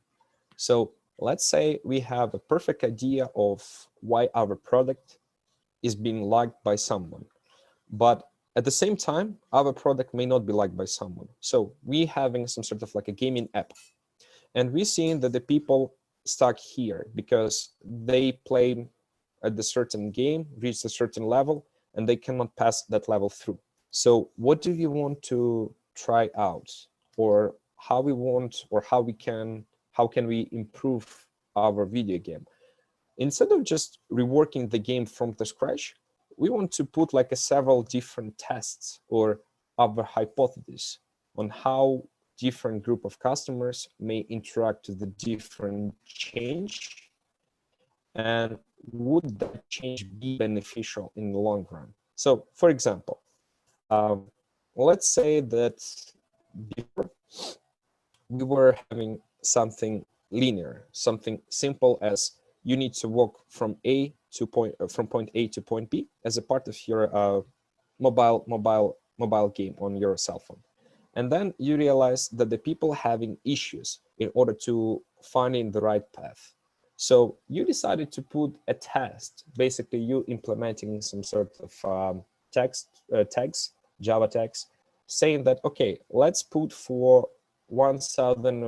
So Let's say we have a perfect idea of why our product is being liked by someone, but at the same time, our product may not be liked by someone. So we having some sort of like a gaming app, and we're seeing that the people stuck here because they play at the certain game, reach a certain level, and they cannot pass that level through. So what do you want to try out, or how we want, or how can we improve our video game? Instead of just reworking the game from the scratch, we want to put like a several different tests or other hypotheses on how different group of customers may interact with the different change, and would that change be beneficial in the long run? So for example, let's say that before we were having something linear, something simple as you need to walk from from point A to point B as a part of your mobile game on your cell phone. And then you realize that the people having issues in order to finding the right path. So you decided to put a test, basically you implementing some sort of tags, Java tags, saying that, okay, let's put for 1,000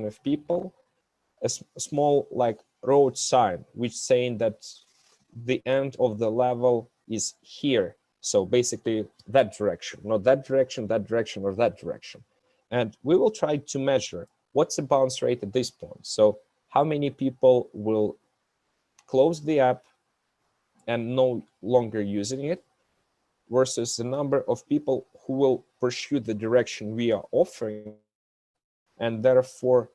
of people a small like road sign, which saying that the end of the level is here. So basically that direction, not that direction, or that direction. And we will try to measure what's the bounce rate at this point. So how many people will close the app and no longer using it versus the number of people who will pursue the direction we are offering and therefore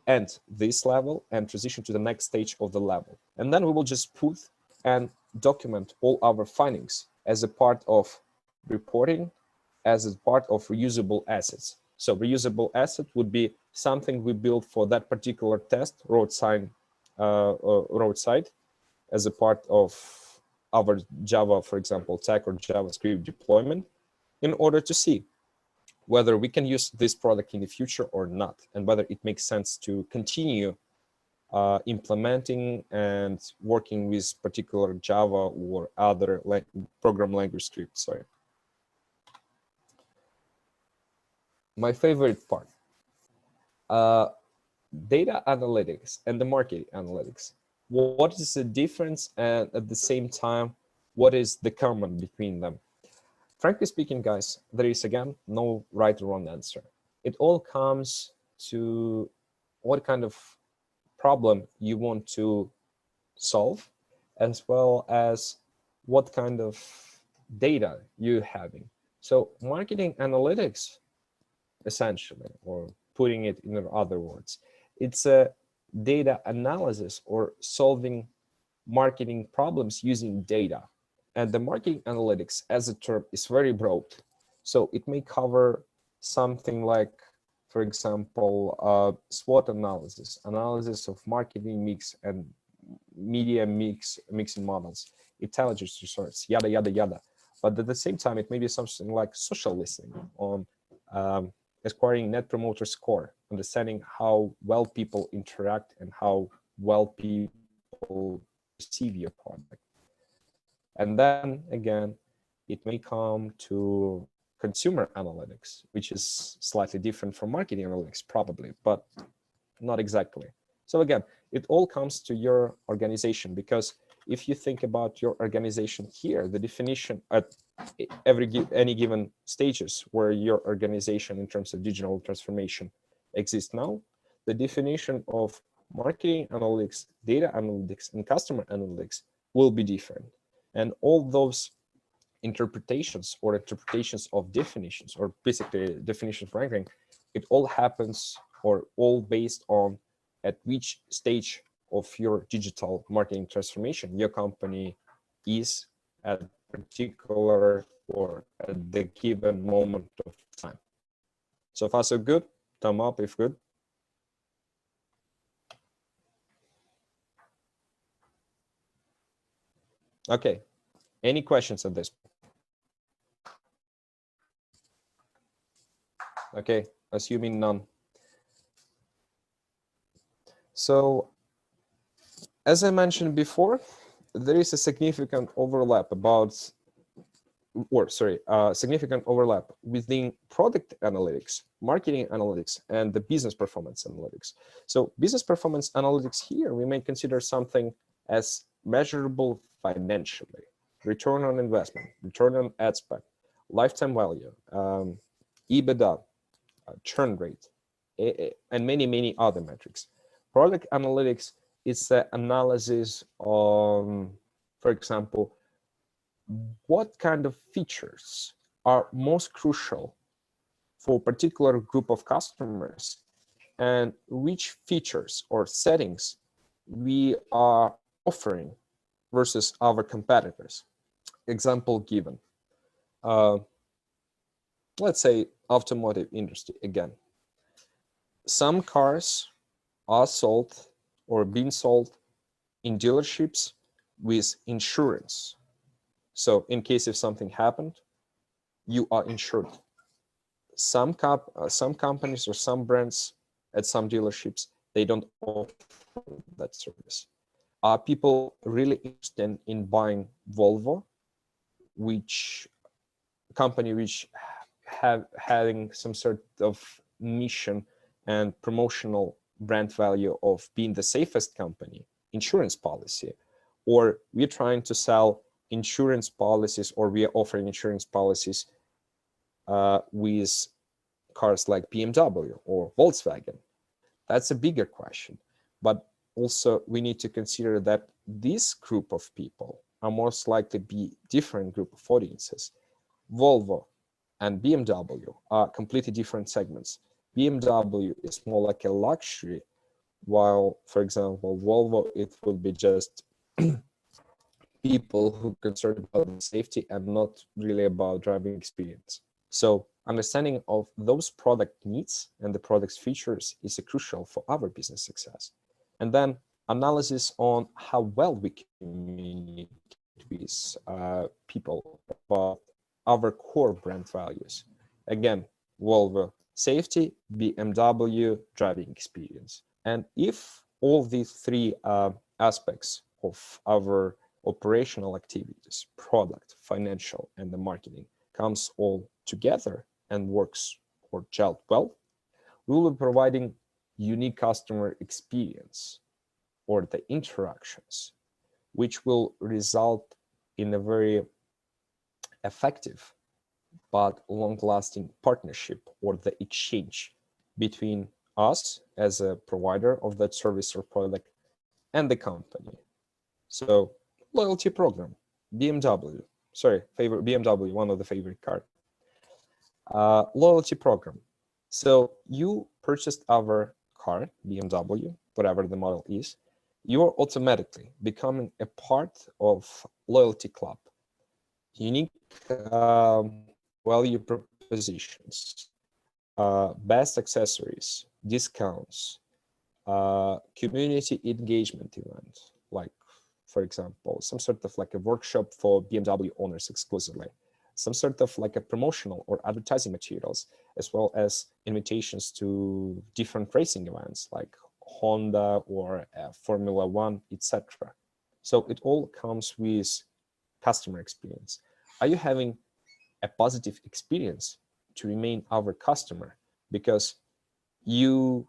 end this level and transition to the next stage of the level. And then we will just put and document all our findings as a part of reporting, as a part of reusable assets. So reusable asset would be something we build for that particular test, roadside, as a part of our Java, for example, tag or JavaScript deployment, in order to see whether we can use this product in the future or not, and whether it makes sense to continue implementing and working with particular Java or other program language scripts. Sorry. My favorite part, data analytics and the market analytics. What is the difference, and at the same time, what is the common between them? Frankly speaking, guys, there is again no right or wrong answer. It all comes to what kind of problem you want to solve, as well as what kind of data you're having. So marketing analytics, essentially, or putting it in other words, it's a data analysis or solving marketing problems using data. And the marketing analytics as a term is very broad. So it may cover something like, for example, SWOT analysis of marketing mix and media mixing models, intelligence research, yada, yada, yada. But at the same time, it may be something like social listening on acquiring net promoter score, understanding how well people interact and how well people perceive your product. And then again, it may come to consumer analytics, which is slightly different from marketing analytics, probably, but not exactly. So again, it all comes to your organization, because if you think about your organization here, the definition at any given stages where your organization in terms of digital transformation exists now, the definition of marketing analytics, data analytics, and customer analytics will be different. And all those interpretations of definitions, or basically definitions of ranking, it all happens or all based on at which stage of your digital marketing transformation your company is at particular or at the given moment of time. So far so good. Thumb up if good. Okay, any questions on this? Okay, assuming none. So as I mentioned before, there is a significant overlap significant overlap within product analytics, marketing analytics, and the business performance analytics. So business performance analytics here, we may consider something as measurable financially: return on investment, return on ad spend, lifetime value, EBITDA, churn rate, and many other metrics. Product analytics is the analysis on, for example, what kind of features are most crucial for a particular group of customers, and which features or settings we are offering versus our competitors. Example given. Let's say automotive industry again. Some cars are sold or being sold in dealerships with insurance. So in case if something happened, you are insured. Some companies or some brands at some dealerships, they don't offer that service. Are people really interested in buying Volvo, which company which having some sort of mission and promotional brand value of being the safest company, insurance policy, or we're trying to sell insurance policies, or we are offering insurance policies with cars like BMW or Volkswagen? That's a bigger question. But also we need to consider that this group of people are most likely be different group of audiences. Volvo and BMW are completely different segments. BMW is more like a luxury, while, for example, Volvo, it will be just people who concerned about safety and not really about driving experience. So understanding of those product needs and the product's features is crucial for our business success. And then analysis on how well we communicate with people about our core brand values. Again, Volvo, safety; BMW, driving experience. And if all these three aspects of our operational activities, product, financial, and the marketing, comes all together and works or gelled well, we will be providing unique customer experience or the interactions, which will result in a very effective but long-lasting partnership or the exchange between us as a provider of that service or product and the company. So loyalty program, BMW, one of the favorite car. Loyalty program. So you purchased our car, BMW, whatever the model is, you're automatically becoming a part of loyalty club. Unique value propositions, best accessories, discounts, community engagement event, like, for example, some sort of like a workshop for BMW owners exclusively, some sort of like a promotional or advertising materials, as well as invitations to different racing events like Honda or Formula One, etc. So it all comes with customer experience. Are you having a positive experience to remain our customer because you,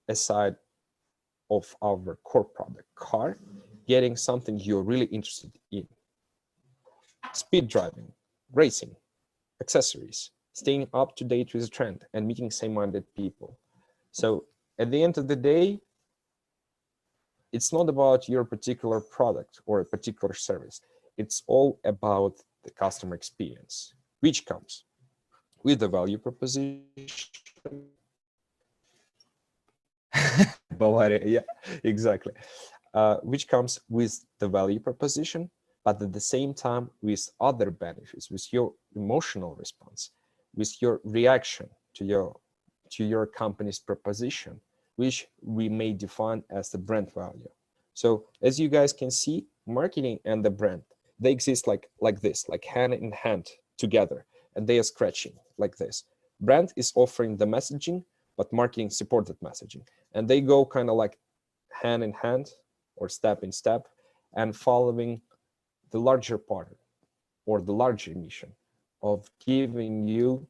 aside of our core product, car, getting something you're really interested in? Speed driving, racing, accessories, staying up to date with the trend, and meeting same-minded people. So at the end of the day, it's not about your particular product or a particular service. It's all about the customer experience, which comes with the value proposition. Bavaria, yeah, exactly. Which comes with the value proposition, but at the same time with other benefits, with your emotional response, with your reaction to your company's proposition, which we may define as the brand value. So as you guys can see, marketing and the brand, they exist like this, like hand in hand together, and they are scratching like this. Brand is offering the messaging, but marketing support that messaging, and they go kind of like hand in hand or step in step and following the larger part or the larger mission of giving you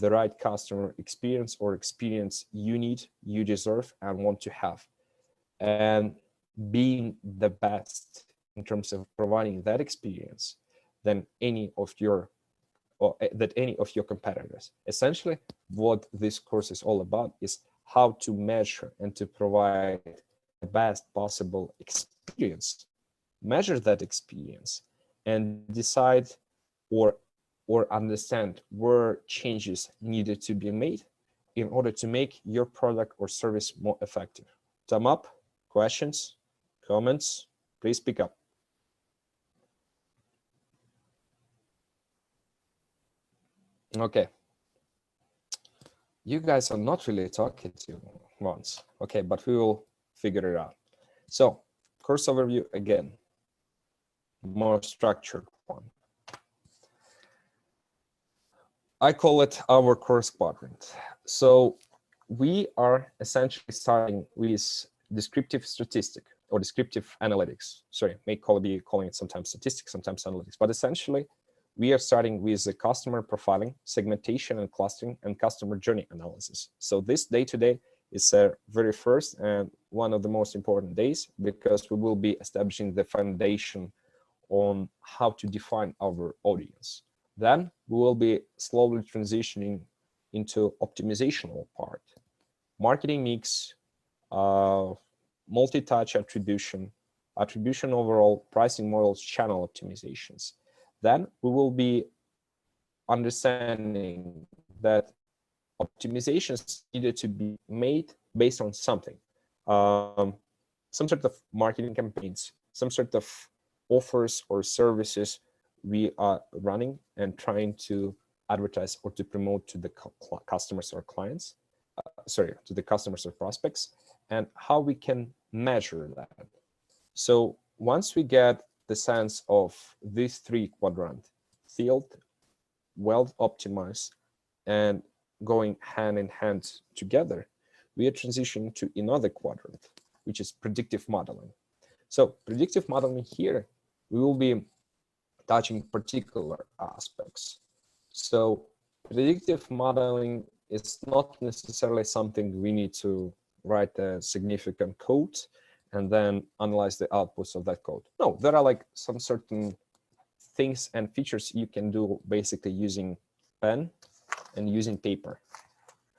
the right customer experience or experience you need, you deserve, and want to have. And being the best in terms of providing that experience than any of your competitors. Essentially, what this course is all about is how to measure and to provide the best possible experience, measure that experience, and decide or understand where changes needed to be made in order to make your product or service more effective. Thumb up, questions, comments, please speak up. Okay. You guys are not really talking to once. Okay, but we will figure it out. So, course overview again, more structured one. I call it our course quadrant. So we are essentially starting with descriptive statistic or descriptive analytics. Sorry, may be calling it sometimes statistics, sometimes analytics, but essentially we are starting with the customer profiling, segmentation and clustering, and customer journey analysis. So this day-to-day is our very first and one of the most important days, because we will be establishing the foundation on how to define our audience. Then we will be slowly transitioning into optimizational part, marketing mix, multi-touch attribution overall, pricing models, channel optimizations. Then we will be understanding that optimizations needed to be made based on something, some sort of marketing campaigns, some sort of offers or services we are running and trying to advertise or to promote to the customers or clients, to the customers or prospects, and how we can measure that. So once we get the sense of these three quadrants, field, well optimized, and going hand in hand together, we are transitioning to another quadrant, which is predictive modeling. So predictive modeling here, we will be touching particular aspects. So predictive modeling is not necessarily something we need to write a significant code and then analyze the outputs of that code. No, there are like some certain things and features you can do basically using pen and using paper.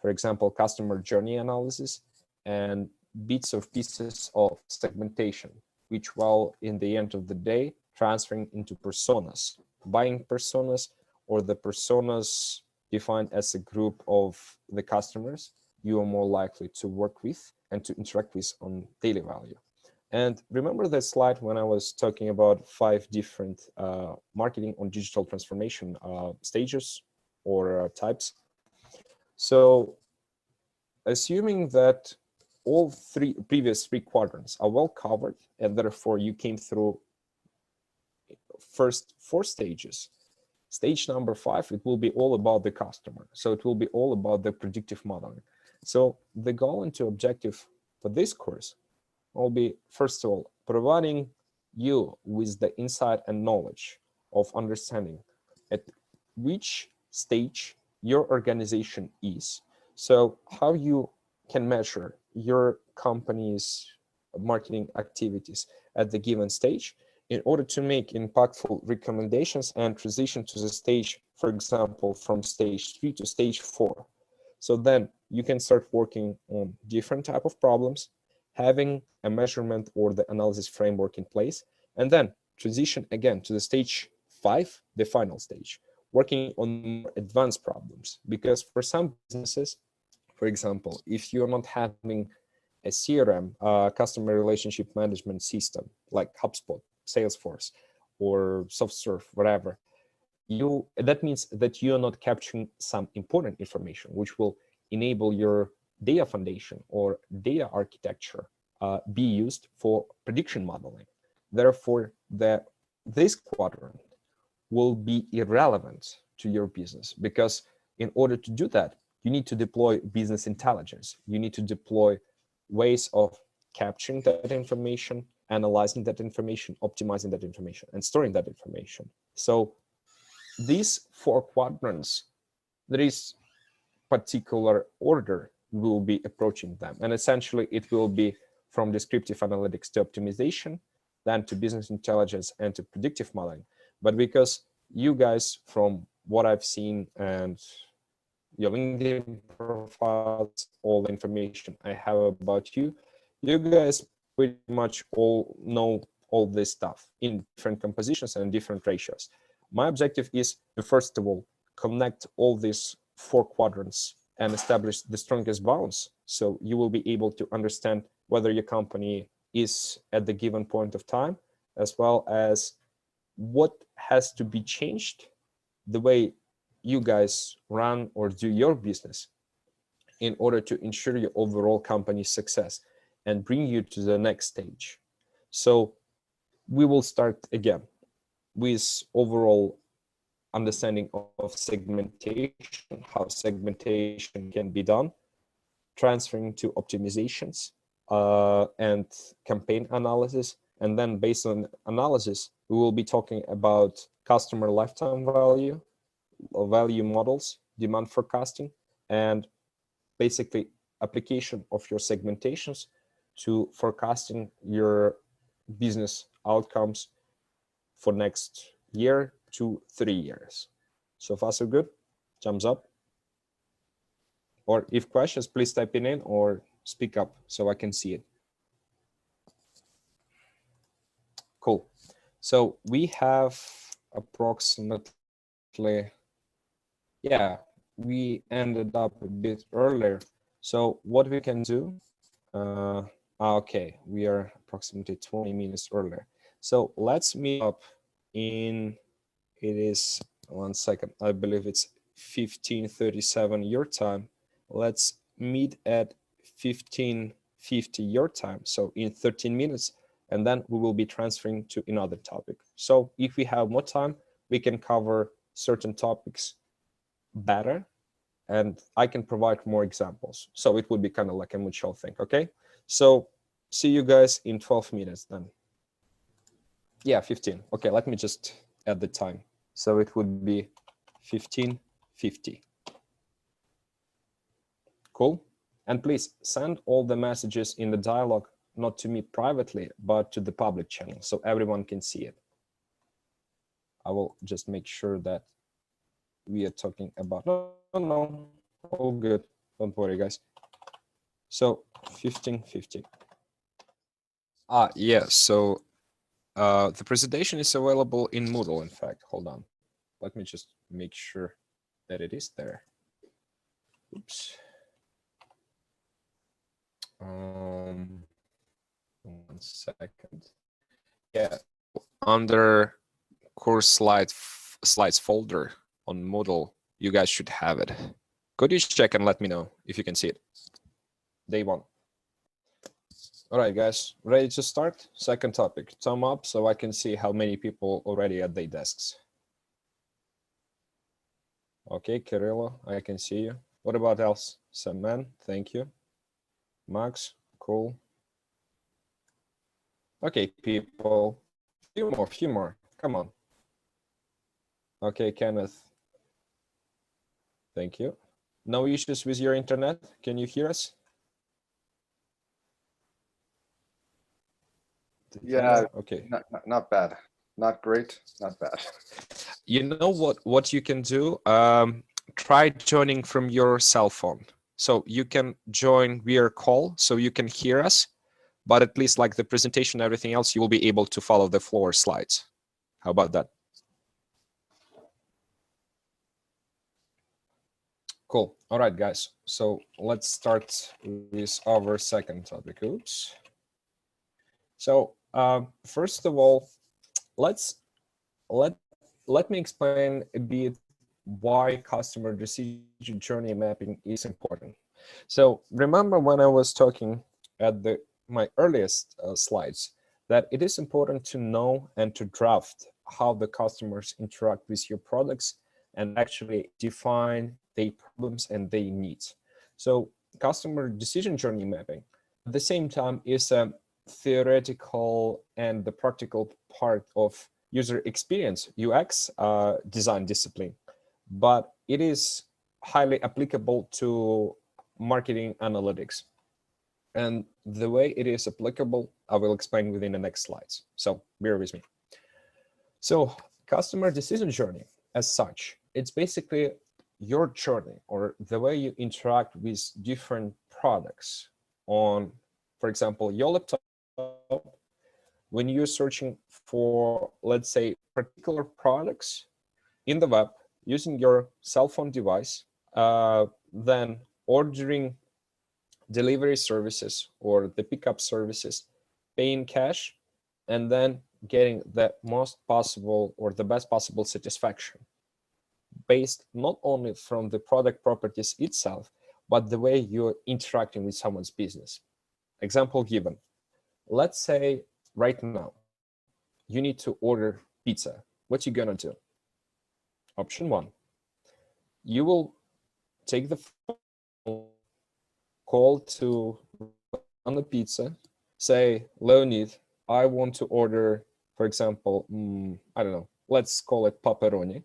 For example, customer journey analysis and bits of pieces of segmentation, which will, in the end of the day, transferring into personas, buying personas, or the personas defined as a group of the customers you are more likely to work with and to interact with on daily value. And remember that slide when I was talking about 5 different marketing on digital transformation stages or types? So assuming that all previous three quadrants are well covered, and therefore you came through first 4 stages, stage number 5, it will be all about the customer. So it will be all about the predictive modeling. So the goal and objective for this course will be, first of all, providing you with the insight and knowledge of understanding at which stage your organization is. So how you can measure your company's marketing activities at the given stage in order to make impactful recommendations and transition to the stage, for example, from stage 3 to stage 4. So then you can start working on different type of problems, having a measurement or the analysis framework in place, and then transition again to the stage 5, the final stage, working on more advanced problems. Because for some businesses, for example, if you're not having a CRM, customer relationship management system like HubSpot, Salesforce, or SoftServe, whatever, that means that you're not capturing some important information which will enable your data foundation or data architecture be used for prediction modeling. Therefore, this quadrant will be irrelevant to your business, because in order to do that, you need to deploy business intelligence. You need to deploy ways of capturing that information, analyzing that information, optimizing that information, and storing that information. So these 4 quadrants, there is particular order we will be approaching them. And essentially, it will be from descriptive analytics to optimization, then to business intelligence and to predictive modeling. But because you guys, from what I've seen and your LinkedIn profiles, all the information I have about you, you guys pretty much all know all this stuff in different compositions and different ratios. My objective is to, first of all, connect all these 4 quadrants and establish the strongest balance. So you will be able to understand whether your company is at the given point of time, as well as what has to be changed, the way you guys run or do your business in order to ensure your overall company success and bring you to the next stage. So we will start again with overall understanding of segmentation, how segmentation can be done, transferring to optimizations and campaign analysis. And then based on analysis, we will be talking about customer lifetime value, value models, demand forecasting, and basically application of your segmentations to forecasting your business outcomes for next year to 3 years. So far, so good? Thumbs up. Or if questions, please type it in or speak up so I can see it. Cool. So we have approximately, yeah, we ended up a bit earlier. So what we can do, okay, we are approximately 20 minutes earlier. So let's meet up in, it is, 1 second, I believe it's 15:37 your time. Let's meet at 15:50 your time, so in 13 minutes, and then we will be transferring to another topic. So if we have more time, we can cover certain topics better, and I can provide more examples. So it would be kind of like a mutual thing, okay? So see you guys in 12 minutes then. Yeah, 15. Okay, let me just add the time. So it would be 15:50. Cool. And please send all the messages in the dialogue, not to me privately, but to the public channel so everyone can see it. I will just make sure that we are talking about, no, all good. Don't worry, guys. So 15:50. Yeah, so the presentation is available in Moodle, in fact. Hold on. Let me just make sure that it is there. Oops. 1 second. Yeah, under course slides folder on Moodle, you guys should have it. Could you check and let me know if you can see it? Day 1. All right, guys, ready to start? Second topic, thumb up so I can see how many people already at their desks. Okay, Kirilo, I can see you. What about else? Saman, thank you. Max, cool. Okay, people, few more, come on. Okay, Kenneth, thank you. No issues with your internet? Can you hear us? Yeah, okay. Not bad. Not great, not bad. You know what you can do? Try joining from your cell phone. So you can join via call, so you can hear us, but at least like the presentation and everything else, you will be able to follow the floor slides. How about that? Cool. All right, guys. So let's start with our second topic. Oops. So first of all, let me explain a bit why customer decision journey mapping is important. So remember when I was talking at my earliest slides that it is important to know and to draft how the customers interact with your products and actually define their problems and their needs. So customer decision journey mapping at the same time is a theoretical and the practical part of user experience, UX design discipline, but it is highly applicable to marketing analytics. And the way it is applicable, I will explain within the next slides. So bear with me. So customer decision journey as such, it's basically your journey or the way you interact with different products on, for example, your laptop, when you're searching for, let's say, particular products in the web using your cell phone device, then ordering delivery services or the pickup services, paying cash, and then getting the most possible or the best possible satisfaction based not only from the product properties itself, but the way you're interacting with someone's business. Example given. Let's say right now, you need to order pizza. What you gonna do? Option one, you will take the phone, call to on the pizza, say, Leonid, I want to order, for example, I don't know, let's call it pepperoni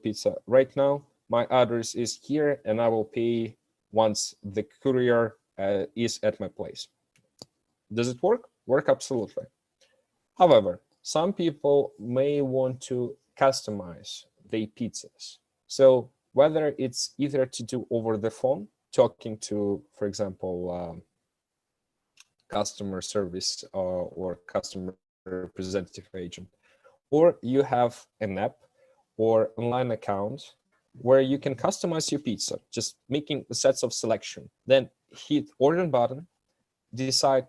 pizza. Right now, my address is here and I will pay once the courier is at my place. Does it work? Work absolutely. However, some people may want to customize their pizzas. So whether it's either to do over the phone, talking to, for example, customer service or customer representative agent, or you have an app or online account where you can customize your pizza, just making the sets of selection, then hit order button, decide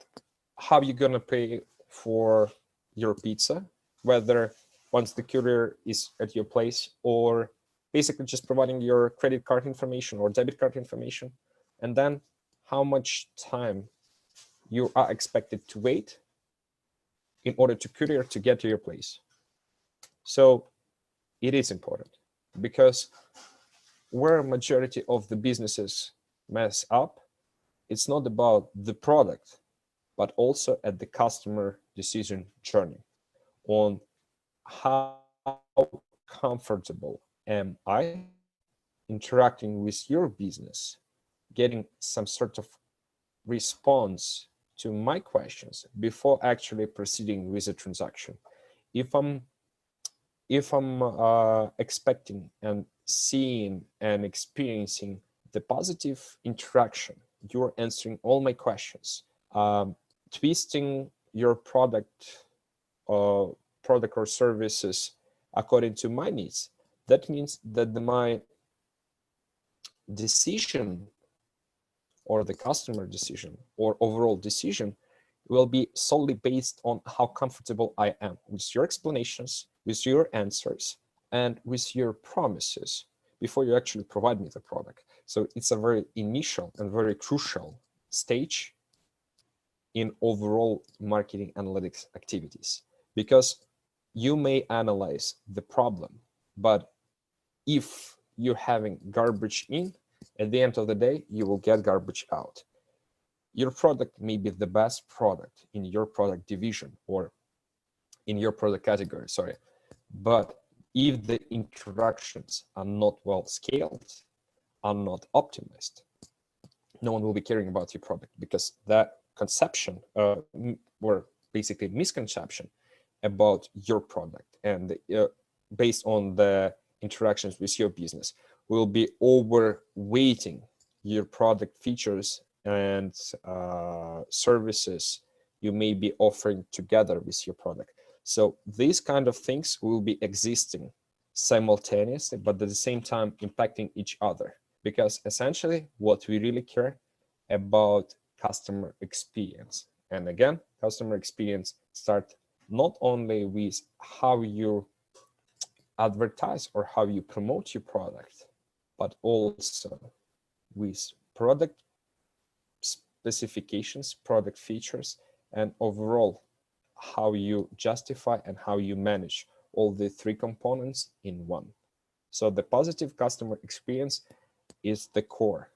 how you're gonna pay for your pizza, whether once the courier is at your place or basically just providing your credit card information or debit card information, and then how much time you are expected to wait in order to courier to get to your place. So it is important because where majority of the businesses mess up, it's not about the product, but also at the customer decision journey on how comfortable am I interacting with your business, getting some sort of response to my questions before actually proceeding with a transaction. If I'm expecting and seeing and experiencing the positive interaction, you're answering all my questions, twisting your product or services according to my needs, that means that my decision or the customer decision or overall decision will be solely based on how comfortable I am with your explanations, with your answers, and with your promises before you actually provide me the product. So it's a very initial and very crucial stage in overall marketing analytics activities, because you may analyze the problem, but if you're having garbage in, at the end of the day, you will get garbage out. Your product may be the best product in your product division or in your product category, sorry. But if the interactions are not well scaled, are not optimized, no one will be caring about your product, because that conception or basically misconception about your product and based on the interactions with your business will be overweighting your product features and services you may be offering together with your product. So these kind of things will be existing simultaneously, but at the same time impacting each other, because essentially what we really care about customer experience. And again, customer experience starts not only with how you advertise or how you promote your product, but also with product specifications, product features, and overall how you justify and how you manage all the three components in one. So the positive customer experience is the core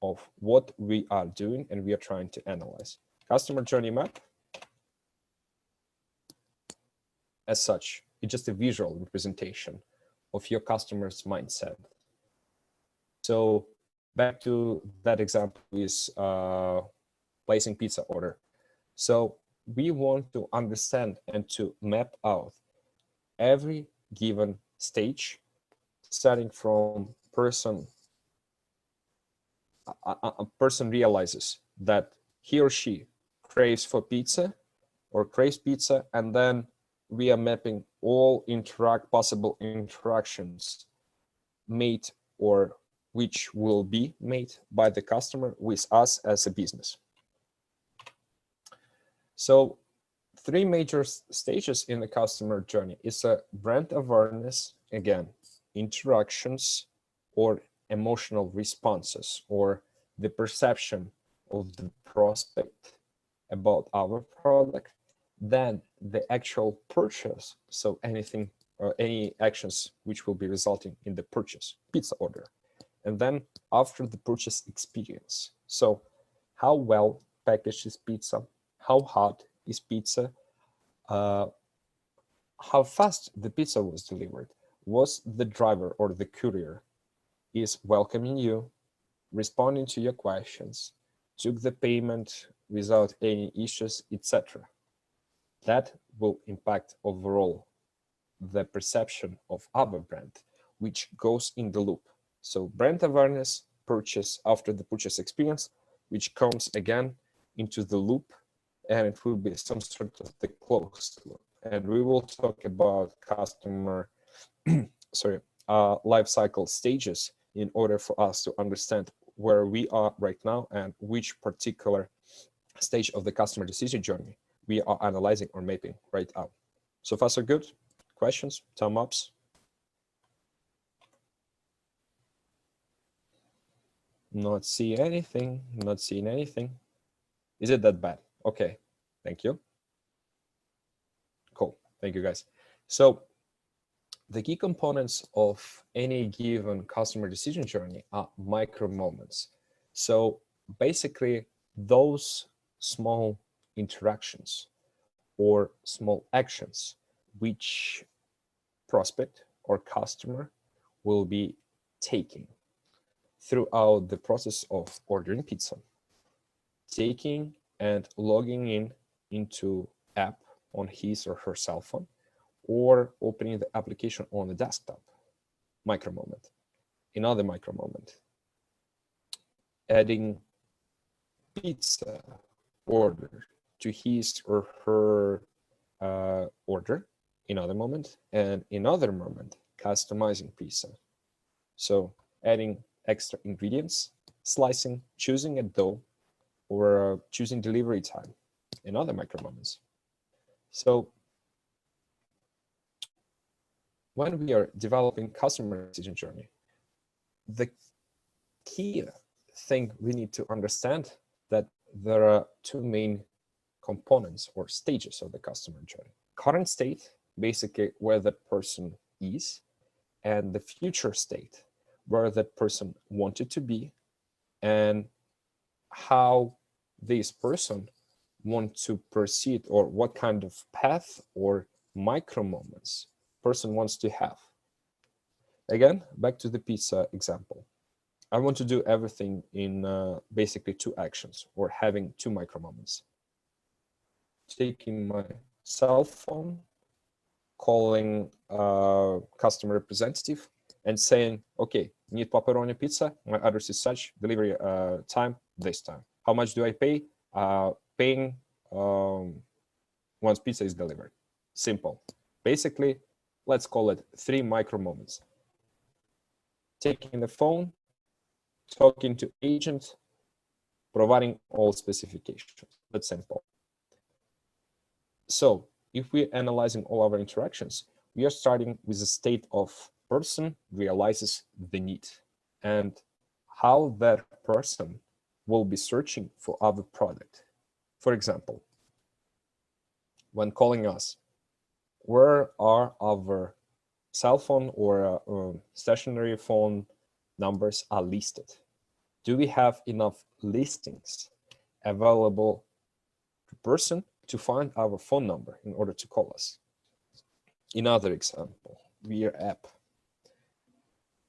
of what we are doing and we are trying to analyze. Customer journey map, as such, it's just a visual representation of your customer's mindset. So back to that example is placing pizza order. So we want to understand and to map out every given stage, starting from a person realizes that he or she craves for pizza or craves pizza, and then we are mapping all possible interactions made or which will be made by the customer with us as a business. So 3 major stages in the customer journey is a brand awareness, again, interactions or emotional responses, or the perception of the prospect about our product, then the actual purchase, so anything or any actions which will be resulting in the purchase, pizza order, and then after the purchase experience. So how well packaged is pizza, how hot is pizza, how fast the pizza was delivered, was the driver or the courier is welcoming you, responding to your questions, took the payment without any issues, etc. That will impact overall the perception of our brand, which goes in the loop. So brand awareness, purchase after the purchase experience, which comes again into the loop, and it will be some sort of the closed loop. And we will talk about customer life cycle stages in order for us to understand where we are right now and which particular stage of the customer decision journey we are analyzing or mapping right now. So far, so good? Questions, thumb ups? Not seeing anything, not seeing anything. Is it that bad? Okay, thank you. Cool, thank you guys. So the key components of any given customer decision journey are micro moments. So basically those small interactions or small actions which prospect or customer will be taking throughout the process of ordering pizza, taking and logging into app on his or her cell phone, or opening the application on the desktop. Micro moment. Another micro moment. Adding pizza order to his or her order. Another moment. And another moment, customizing pizza. So adding extra ingredients, slicing, choosing a dough, or choosing delivery time. Another micro moments. So when we are developing customer decision journey, the key thing we need to understand that there are 2 main components or stages of the customer journey. Current state, basically where that person is, and the future state, where that person wanted to be, and how this person wants to proceed, or what kind of path or micro moments person wants to have. Again, back to the pizza example. I want to do everything in basically 2 actions, or having 2 micro moments. Taking my cell phone, calling a customer representative and saying, okay, need pepperoni pizza, my address is such, delivery time, this time. How much do I pay? Paying once pizza is delivered. Simple. Basically, let's call it 3 micro moments. Taking the phone, talking to agent, providing all specifications. That's simple. So if we're analyzing all our interactions, we are starting with a state of person realizes the need and how that person will be searching for our product. For example, when calling us, where are our cell phone or stationary phone numbers are listed? Do we have enough listings available to person to find our phone number in order to call us? Another example, via app.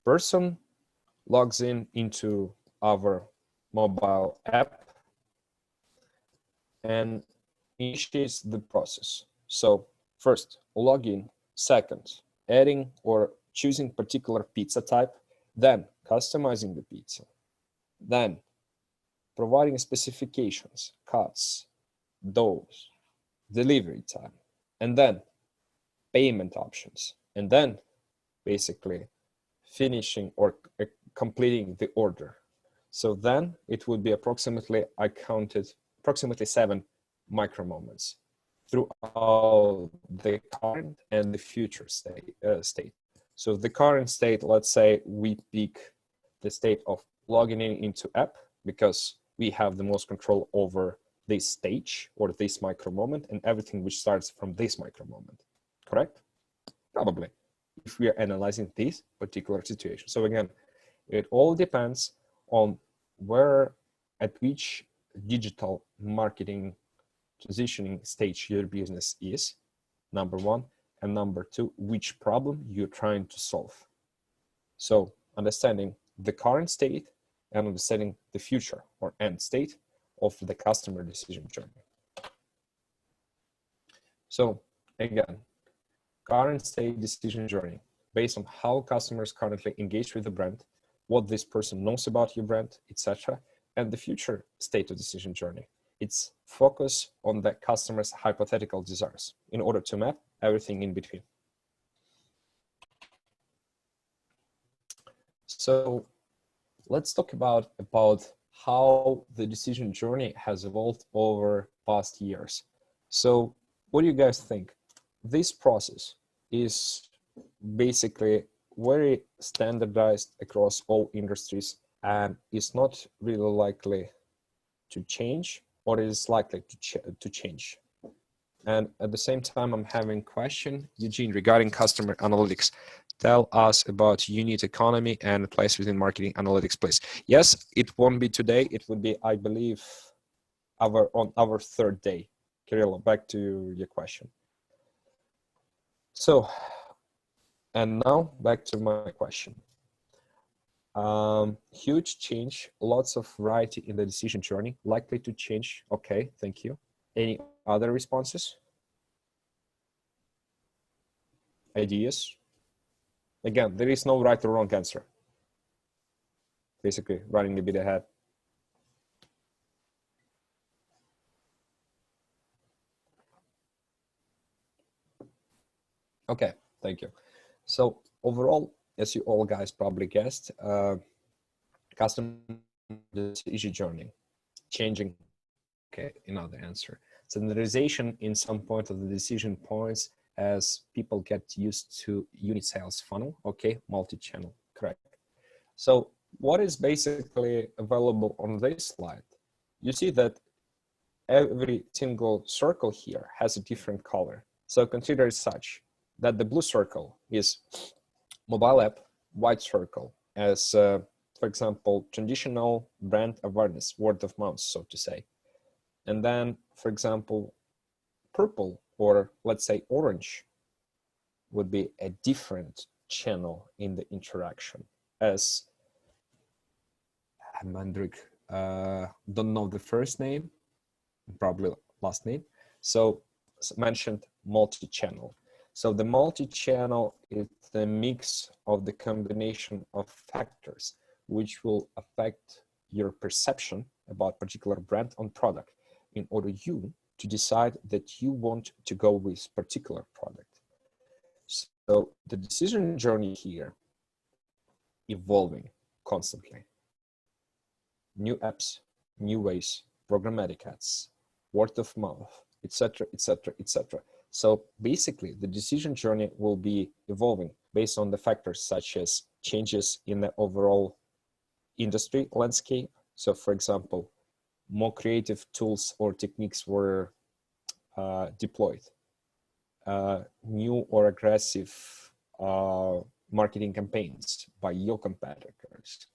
Person logs in into our mobile app and initiates the process. So first, login. Second, adding or choosing particular pizza type. Then customizing the pizza. Then providing specifications, cuts, doughs, delivery time, and then payment options, and then basically finishing or completing the order. So then it would be approximately, I counted approximately 7 micro moments throughout the current and the future state. So the current state, let's say we pick the state of logging in into app because we have the most control over this stage or this micro moment and everything which starts from this micro moment, correct? Probably, if we are analyzing this particular situation. So again, it all depends on where, at which digital marketing positioning stage your business is, number one, and number two, which problem you're trying to solve. So understanding the current state and understanding the future or end state of the customer decision journey. So again, current state decision journey based on how customers currently engage with the brand, what this person knows about your brand, etc., and the future state of decision journey. It's focus on the customer's hypothetical desires in order to map everything in between. So let's talk about how the decision journey has evolved over past years. So what do you guys think? This process is basically very standardized across all industries and is not really likely to change, or is likely to change. And at the same time, I'm having a question, Eugene, regarding customer analytics. Tell us about unit economy and place within marketing analytics, please. Yes, it won't be today. It would be, I believe, on our third day. Kirill, back to your question. So, and now back to my question. Huge change, lots of variety in the decision journey, likely to change. Okay, thank you. Any other responses? Ideas? Again, there is no right or wrong answer. Basically, running a bit ahead. Okay, thank you. So overall, as you all guys probably guessed, customer decision journey changing. Okay, another answer. Standardization in some point of the decision points as people get used to unit sales funnel. Okay, multi-channel, correct. So what is basically available on this slide? You see that every single circle here has a different color. So consider it such that the blue circle is mobile app, white circle as, for example, traditional brand awareness, word of mouth, so to say. And then, for example, purple, or let's say orange, would be a different channel in the interaction. As Mandrik, don't know the first name, probably last name. So mentioned multi-channel. So the multi-channel is the mix of the combination of factors which will affect your perception about particular brand on product in order you to decide that you want to go with particular product. So the decision journey here evolving constantly. New apps, new ways, programmatic ads, word of mouth, etc., etc., etc. So basically, the decision journey will be evolving based on the factors such as changes in the overall industry landscape. So for example, more creative tools or techniques were deployed. New or aggressive marketing campaigns by your competitors.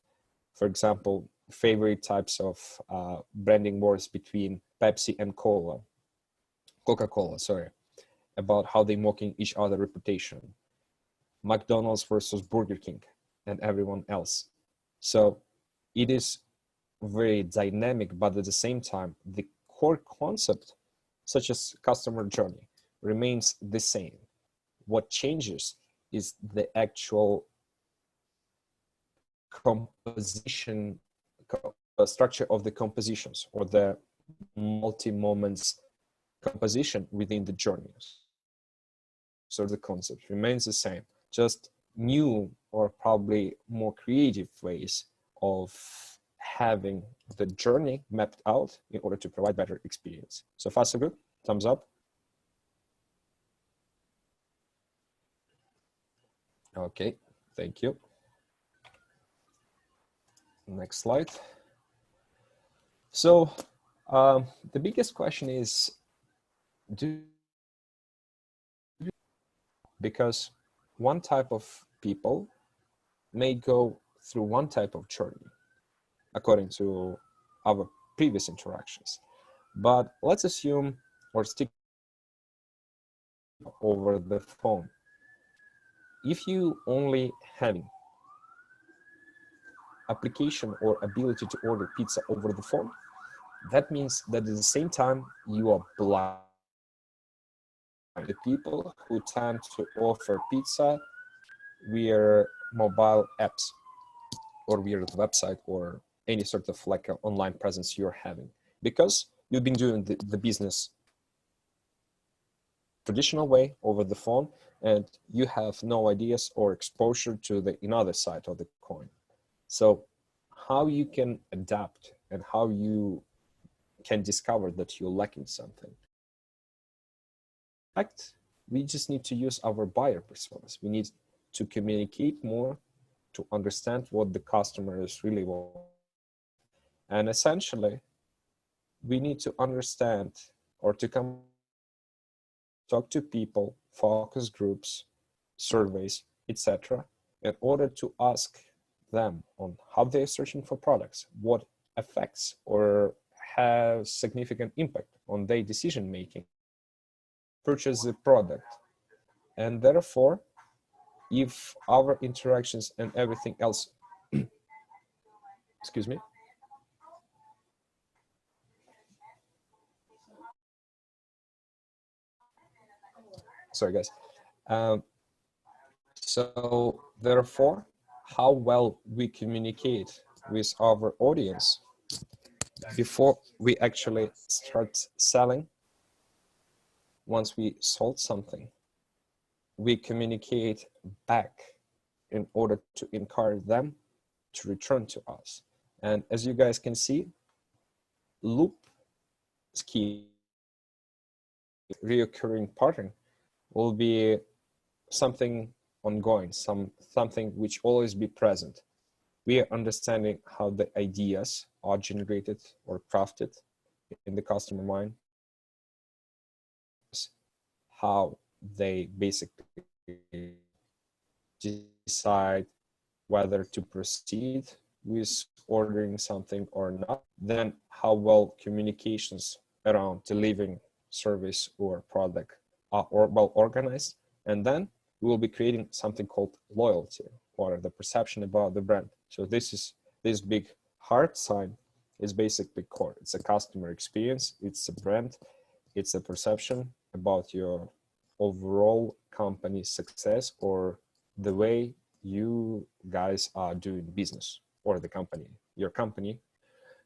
For example, favorite types of branding wars between Pepsi and Coca-Cola, sorry, about how they mocking each other reputation. McDonald's versus Burger King and everyone else. So it is very dynamic, but at the same time, the core concept, such as customer journey, remains the same. What changes is the actual composition, structure of the compositions, or the multi-moments composition within the journeys. So the concept remains the same, just new or probably more creative ways of having the journey mapped out in order to provide better experience. So far, so good? Thumbs up. Okay, thank you. Next slide. So the biggest question is, because one type of people may go through one type of journey according to our previous interactions. But let's assume or stick over the phone. If you only having application or ability to order pizza over the phone, that means that at the same time you are blind. The people who tend to offer pizza via mobile apps or via the website or any sort of like an online presence you're having, because you've been doing the business traditional way over the phone and you have no ideas or exposure to the another side of the coin. So how you can adapt and how you can discover that you're lacking something. In fact, we just need to use our buyer personas. We need to communicate more to understand what the customer is really wanting. And essentially, we need to understand or to talk to people, focus groups, surveys, etc., in order to ask them on how they're searching for products, what affects or has significant impact on their decision making, purchase the product. And therefore, if our interactions and everything else, excuse me, sorry guys. So therefore, how well we communicate with our audience before we actually start selling. Once we sold something, we communicate back in order to encourage them to return to us. And as you guys can see, loop scheme, reoccurring pattern will be something ongoing, something which always be present. We are understanding how the ideas are generated or crafted in the customer mind, how they basically decide whether to proceed with ordering something or not, then how well communications around delivering service or product are well organized, and then we will be creating something called loyalty or the perception about the brand. So this big heart sign is basically core. It's a customer experience, it's a brand, it's a perception about your overall company success or the way you guys are doing business, or the company, your company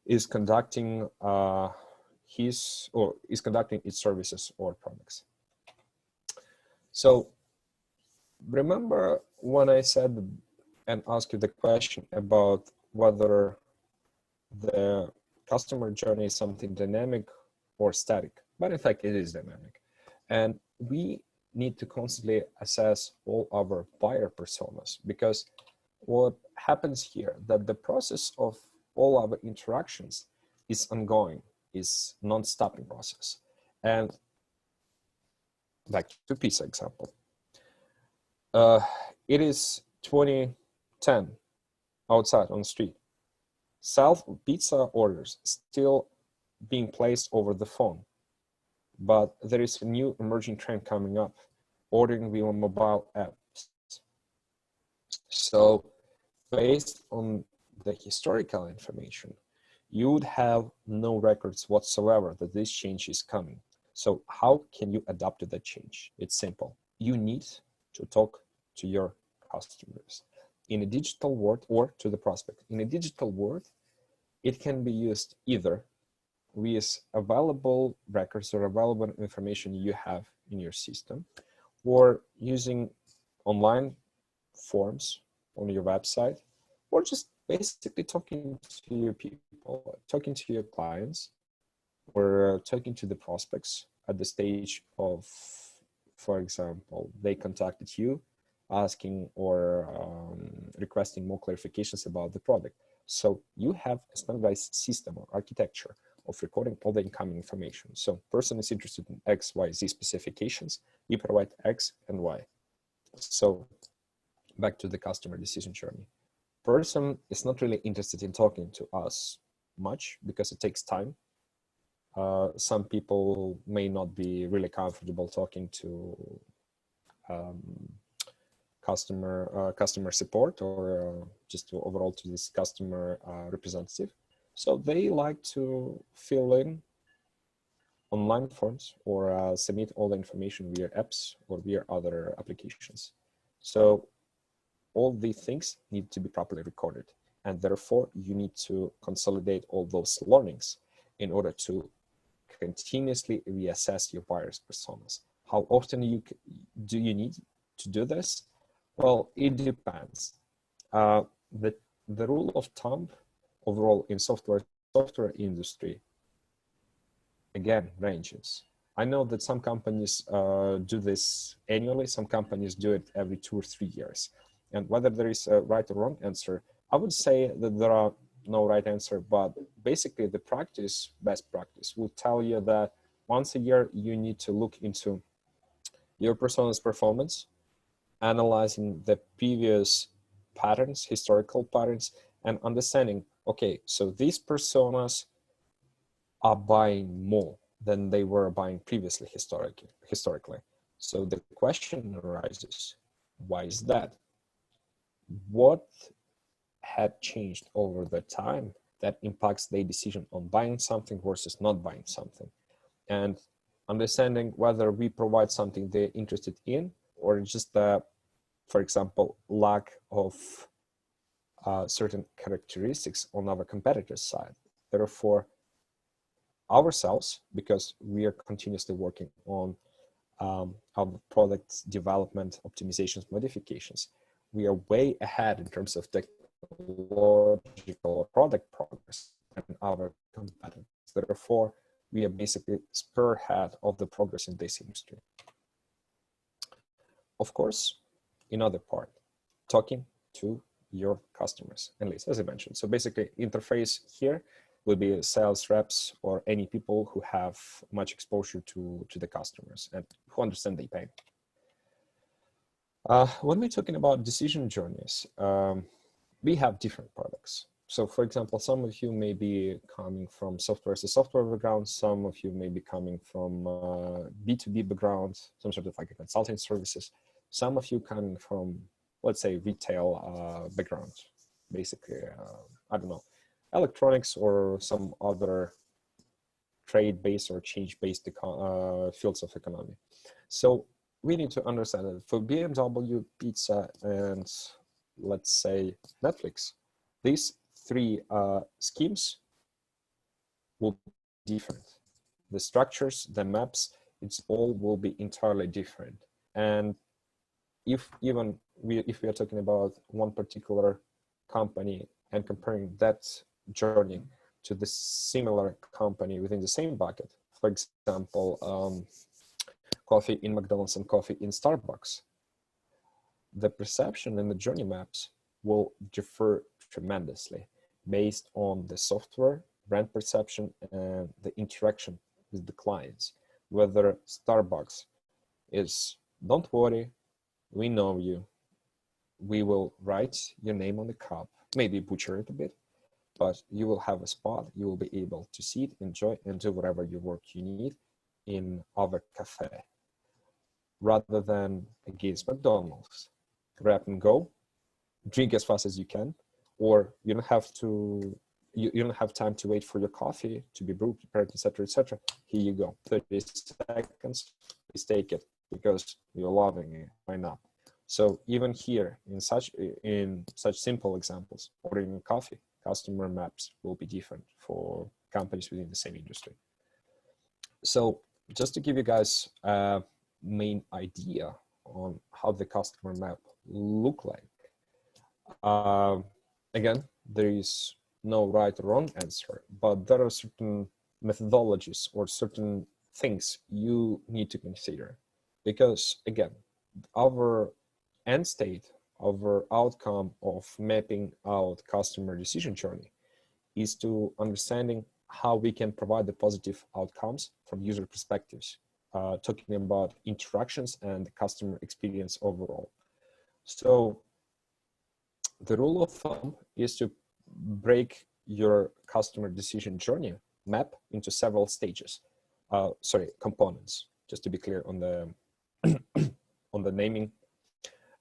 is conducting its services or products. So remember when I said and asked you the question about whether the customer journey is something dynamic or static, but in fact it is dynamic. And we need to constantly assess all our buyer personas, because what happens here, that the process of all our interactions is ongoing, is non-stopping process. And back to pizza example. It is 2010 outside on the street. pizza orders still being placed over the phone, but there is a new emerging trend coming up, ordering via mobile apps. So based on the historical information, you would have no records whatsoever that this change is coming. So how can you adapt to that change? It's simple. You need to talk to your customers in a digital world or to the prospect. In a digital world, it can be used either with available records or available information you have in your system, or using online forms on your website, or just basically talking to your people, talking to your clients, or talking to the prospects at the stage of, for example, they contacted you asking or requesting more clarifications about the product. So you have a standardized system or architecture of recording all the incoming information. So person is interested in X, Y, Z specifications, you provide X and Y. So back to the customer decision journey. Person is not really interested in talking to us much because it takes time. Some people may not be really comfortable talking to customer support or just overall to this customer representative. So they like to fill in online forms or submit all the information via apps or via other applications. So all these things need to be properly recorded. And therefore, you need to consolidate all those learnings in order to continuously reassess your buyers' personas. How often do you need to do this? Well, it depends. The rule of thumb overall in software industry, again, ranges. I know that some companies do this annually, some companies do it every 2 or 3 years. And whether there is a right or wrong answer, I would say that there are no right answer, but basically the practice, best practice, will tell you that once a year you need to look into your persona's performance, analyzing the previous patterns, historical patterns, and understanding, okay, so these personas are buying more than they were buying previously historically. So the question arises, why is that? What had changed over the time that impacts their decision on buying something versus not buying something? And understanding whether we provide something they're interested in or just for example, lack of certain characteristics on our competitors' side. Therefore, ourselves, because we are continuously working on our product development, optimizations, modifications, we are way ahead in terms of technological product progress than our competitors. Therefore, we are basically spearhead of the progress in this industry. Of course, another part, talking to your customers and leads, as I mentioned. So basically, interface here will be sales reps or any people who have much exposure to the customers and who understand their pain. When we're talking about decision journeys, we have different products. So for example, some of you may be coming from software as a software background, some of you may be coming from B2B background, some sort of like a consulting services, some of you coming from, let's say, retail background, basically, I don't know, electronics or some other trade-based or change-based fields of economy. So we need to understand that for BMW, pizza, and let's say Netflix, these three schemes will be different. The structures, the maps, it's all will be entirely different. And if we are talking about one particular company and comparing that journey to the similar company within the same bucket, for example, coffee in McDonald's and coffee in Starbucks, the perception and the journey maps will differ tremendously based on the software, brand perception, and the interaction with the clients. Whether Starbucks is, don't worry, we know you, we will write your name on the cup, maybe butcher it a bit, but you will have a spot. You will be able to sit, enjoy, and do whatever your work you need in our cafe, rather than against McDonald's. Grab and go, drink as fast as you can, or you don't have to. You don't have time to wait for your coffee to be brewed, prepared, etc., etc. Here you go, 30 seconds. Please take it because you're loving it. Why not? So even here, in such simple examples, ordering coffee, customer maps will be different for companies within the same industry. So just to give you guys a main idea on how the customer map look like. Again, there is no right or wrong answer, but there are certain methodologies or certain things you need to consider. Because again, our end state, our outcome of mapping out customer decision journey is to understanding how we can provide the positive outcomes from user perspectives, talking about interactions and the customer experience overall. So the rule of thumb is to break your customer decision journey map into several stages, components, just to be clear on the on the naming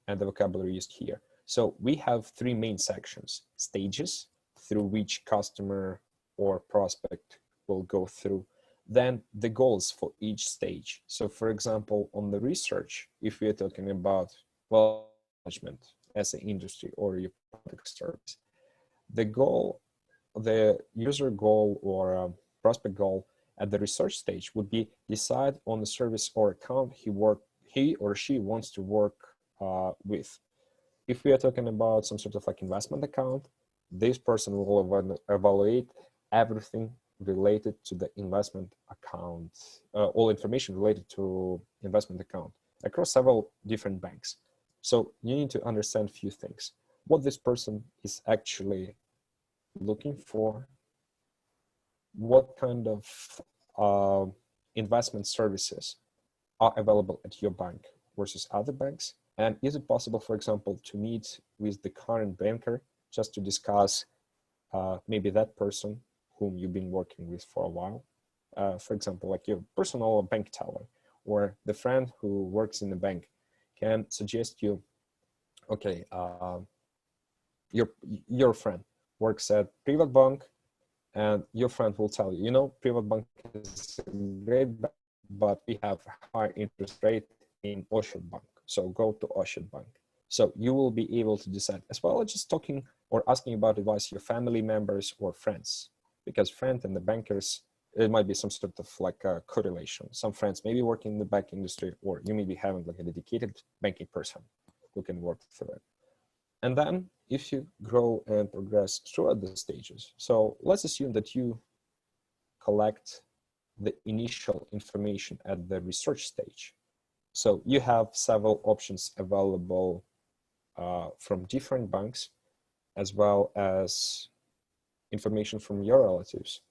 and the vocabulary used here. So we have three main sections: stages through which customer or prospect will go through, then the goals for each stage. So for example, on the research, if we're talking about well management as an industry or your product service, the goal, the user goal or prospect goal at the research stage would be decide on the service or account he or she wants to work with. If we are talking about some sort of like investment account, this person will evaluate everything related to the investment account, all information related to investment account across several different banks. So you need to understand a few things: what this person is actually looking for, what kind of investment services are available at your bank versus other banks, and is it possible, for example, to meet with the current banker just to discuss maybe that person whom you've been working with for a while, for example, like your personal bank teller or the friend who works in the bank can suggest you, okay, your friend works at private bank, and your friend will tell you, you know, private bank is a great bank, but we have high interest rate in Ocean Bank, so go to Ocean Bank. So you will be able to decide, as well as just talking or asking about advice your family members or friends, because friend and the bankers, it might be some sort of like a correlation. Some friends may be working in the bank industry, or you may be having like a dedicated banking person who can work through it. And then if you grow and progress throughout the stages, so let's assume that you collect the initial information at the research stage. So you have several options available from different banks, as well as information from your relatives.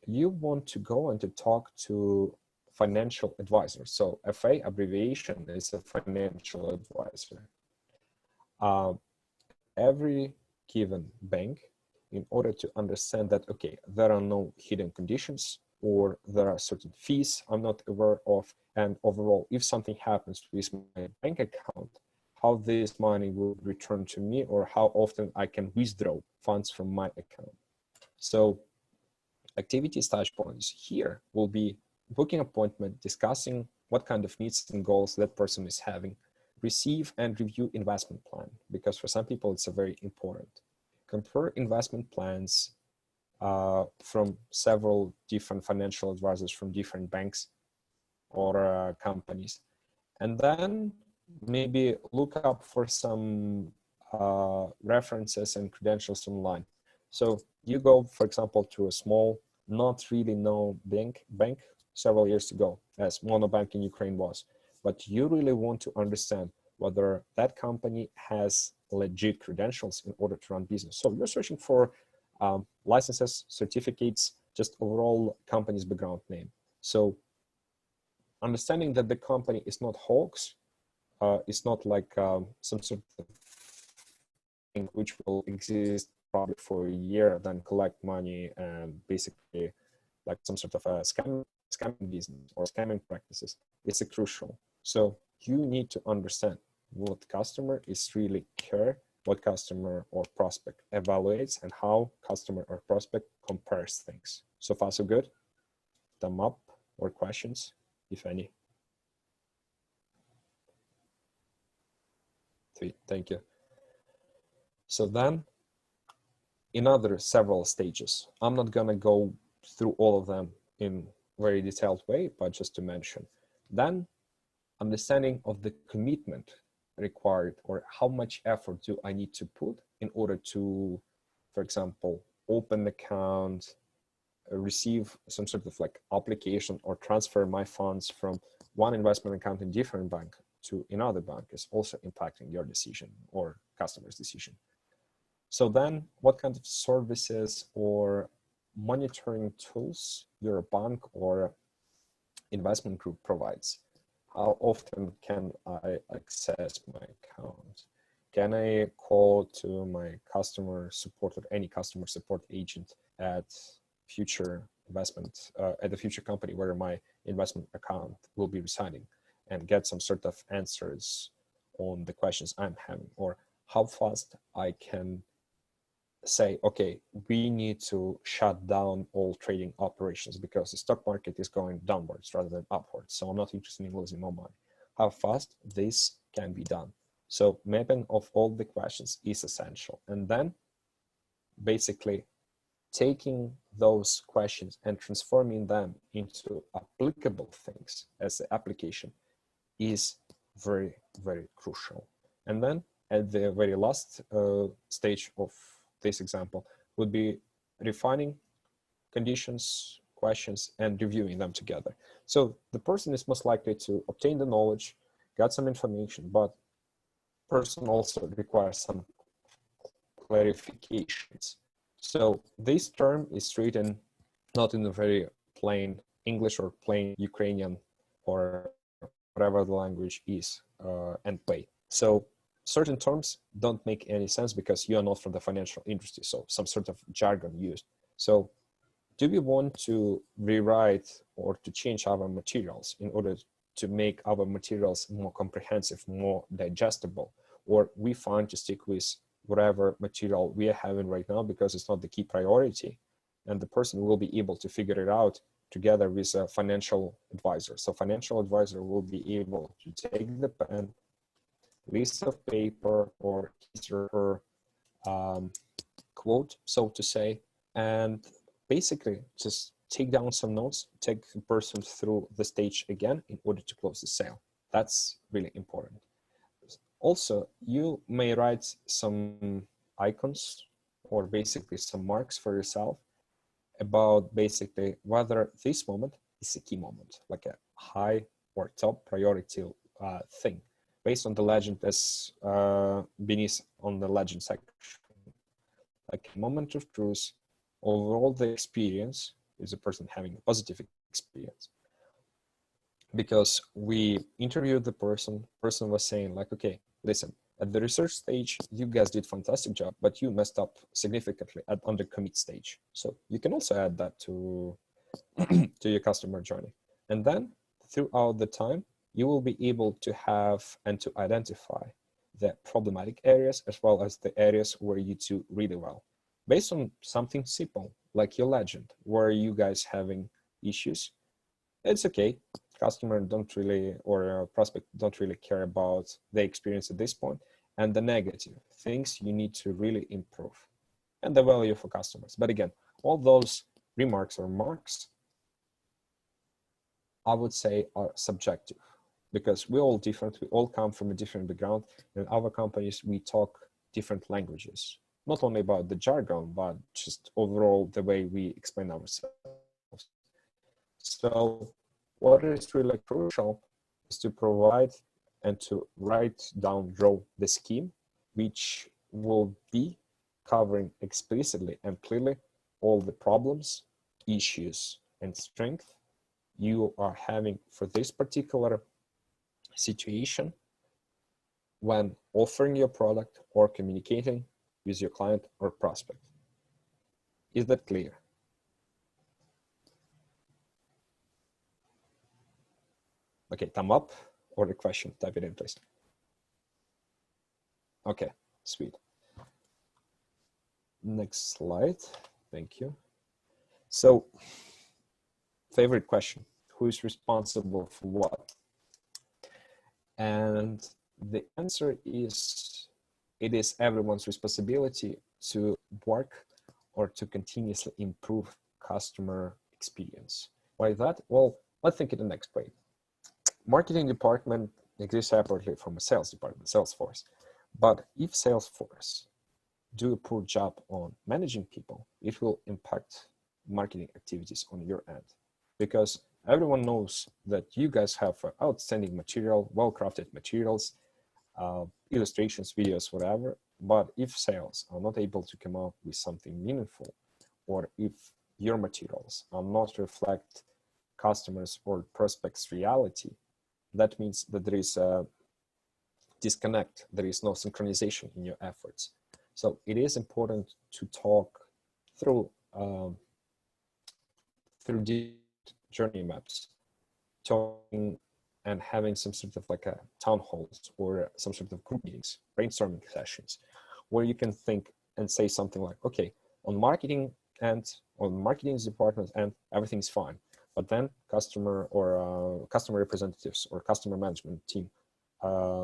You want to go and to talk to financial advisors. So FA abbreviation is a financial advisor. Every given bank, in order to understand that, okay, there are no hidden conditions or there are certain fees I'm not aware of, and overall, if something happens with my bank account, how this money will return to me or how often I can withdraw funds from my account. So activities touch points here will be booking appointment, discussing what kind of needs and goals that person is having, receive and review investment plan, because for some people it's a very important. Compare investment plans from several different financial advisors from different banks or companies. And then maybe look up for some references and credentials online. So you go, for example, to a small, not really known bank several years ago, as Monobank in Ukraine was, but you really want to understand whether that company has legit credentials in order to run business. So you're searching for licenses, certificates, just overall company's background name. So understanding that the company is not hoax, it's not like some sort of thing which will exist probably for a year, then collect money and basically like some sort of a scamming business or scamming practices. It's a crucial. So you need to understand what customer is really care, what customer or prospect evaluates, and how customer or prospect compares things. So far, so good? Thumb up or questions, if any? Sweet, thank you. So then, in other several stages, I'm not gonna go through all of them in very detailed way, but just to mention. Then, understanding of the commitment required, or how much effort do I need to put in order to, for example, open the account, receive some sort of like application, or transfer my funds from one investment account in different bank to another bank is also impacting your decision or customer's decision. So then what kind of services or monitoring tools your bank or investment group provides? How often can I access my account? Can I call to my customer support or any customer support agent at future investment, at the future company where my investment account will be residing, and get some sort of answers on the questions I'm having? Or how fast I can say, okay, we need to shut down all trading operations because the stock market is going downwards rather than upwards. So I'm not interested in losing more money. How fast this can be done. So mapping of all the questions is essential. And then basically taking those questions and transforming them into applicable things as the application is very, very crucial. And then at the very last stage of this example would be refining conditions, questions, and reviewing them together. So the person is most likely to obtain the knowledge, got some information, but person also requires some clarifications. So this term is written not in a very plain English or plain Ukrainian or whatever the language is and way. So certain terms don't make any sense because you are not from the financial industry, so some sort of jargon used. So do we want to rewrite or to change our materials in order to make our materials more comprehensive, more digestible, or we find to stick with whatever material we are having right now because it's not the key priority, and the person will be able to figure it out together with a financial advisor. So financial advisor will be able to take the pen, list of paper, or his or her quote, so to say, and basically just take down some notes, take the person through the stage again in order to close the sale. That's really important. Also, you may write some icons or basically some marks for yourself about basically whether this moment is a key moment, like a high or top priority thing, based on the legend as beneath on the legend section. Like a moment of truth, overall the experience is a person having a positive experience. Because we interviewed the person was saying like, okay, listen, at the research stage, you guys did fantastic job, but you messed up significantly at under commit stage. So you can also add that to, to your customer journey. And then throughout the time, you will be able to have and to identify the problematic areas as well as the areas where you do really well. Based on something simple, like your legend, where you guys having issues, it's okay. Customer don't really, or prospect don't really care about the experience at this point, and the negative things you need to really improve, and the value for customers. But again, all those remarks or marks, I would say, are subjective because we're all different. We all come from a different background. In our companies, we talk different languages, not only about the jargon, but just overall the way we explain ourselves. So what is really crucial is to provide and to write down, draw the scheme, which will be covering explicitly and clearly all the problems, issues, and strength you are having for this particular situation when offering your product or communicating with your client or prospect. Is that clear? Okay, thumb up or the question, type it in, please. Okay, sweet. Next slide, thank you. So, favorite question, who is responsible for what? And the answer is, it is everyone's responsibility to work or to continuously improve customer experience. Why that? Well, let's think it the next way. Marketing department exists separately from a sales department, sales force. But if sales force do a poor job on managing people, it will impact marketing activities on your end. Because everyone knows that you guys have outstanding material, well-crafted materials, illustrations, videos, whatever. But if sales are not able to come up with something meaningful, or if your materials are not reflect customers or prospects' reality, that means that there is a disconnect, there is no synchronization in your efforts. So it is important to talk through the journey maps, talking and having some sort of like a town halls or some sort of group meetings, brainstorming sessions, where you can think and say something like, okay, on marketing and on marketing department and everything's fine. But then customer or customer representatives or customer management team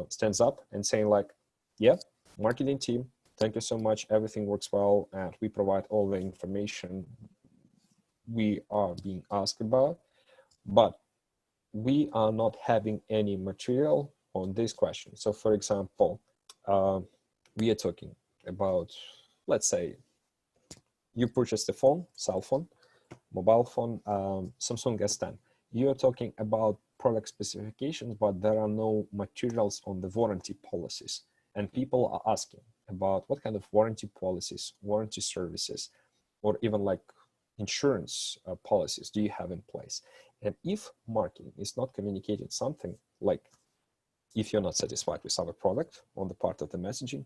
stands up and saying like, yeah, marketing team, thank you so much. Everything works well. And we provide all the information we are being asked about, but we are not having any material on this question. So for example, we are talking about, let's say you purchased a phone, cell phone, mobile phone, Samsung S10. You're talking about product specifications, but there are no materials on the warranty policies. And people are asking about what kind of warranty policies, warranty services, or even like insurance policies do you have in place? And if marketing is not communicating something like, if you're not satisfied with our product on the part of the messaging,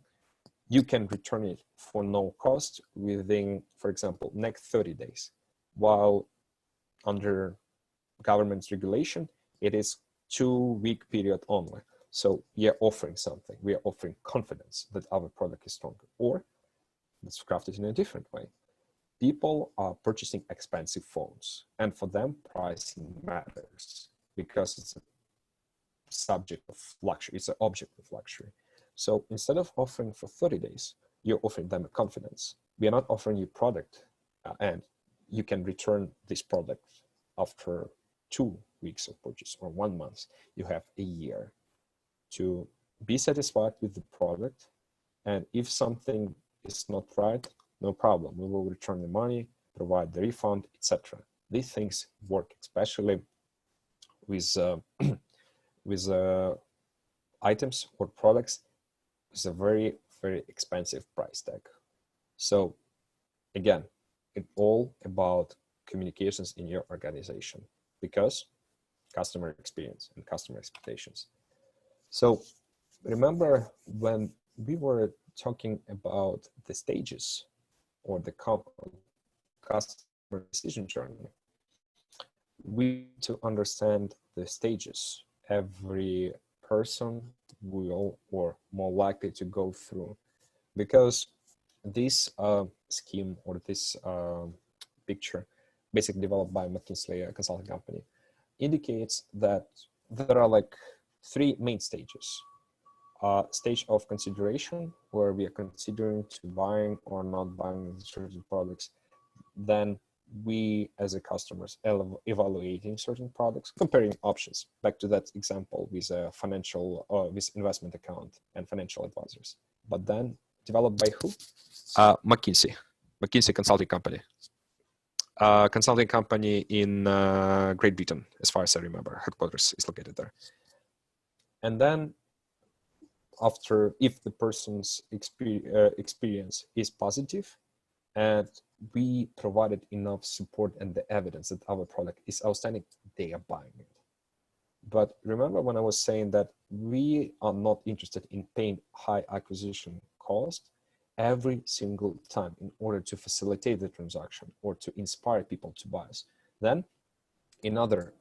you can return it for no cost within, for example, next 30 days. While under government's regulation, it is 2-week period only. So we are offering something. We are offering confidence that our product is stronger. Or let's craft it in a different way. People are purchasing expensive phones, and for them, pricing matters because it's a subject of luxury. It's an object of luxury. So instead of offering for 30 days, you're offering them a confidence. We are not offering you product, and you can return this product after 2 weeks of purchase or 1 month. You have a year to be satisfied with the product, and if something is not right, no problem. We will return the money, provide the refund, etc. These things work, especially with items or products with a very, very expensive price tag. So again, it's all about communications in your organization because customer experience and customer expectations. So remember when we were talking about the stages or the customer decision journey, we need to understand the stages every person will or more likely to go through, because this scheme or this picture, basically developed by McKinsey, a consulting company, indicates that there are like 3 main stages. Stage of consideration, where we are considering to buying or not buying certain products. Then we, as a customers, evaluating certain products, comparing options. Back to that example with a financial, with investment account and financial advisors. But then developed by who? McKinsey consulting company. Consulting company in Great Britain, as far as I remember. Headquarters is located there. And then after, if the person's experience is positive and we provided enough support and the evidence that our product is outstanding, they are buying it. But remember when I was saying that we are not interested in paying high acquisition cost every single time in order to facilitate the transaction or to inspire people to buy us. Then another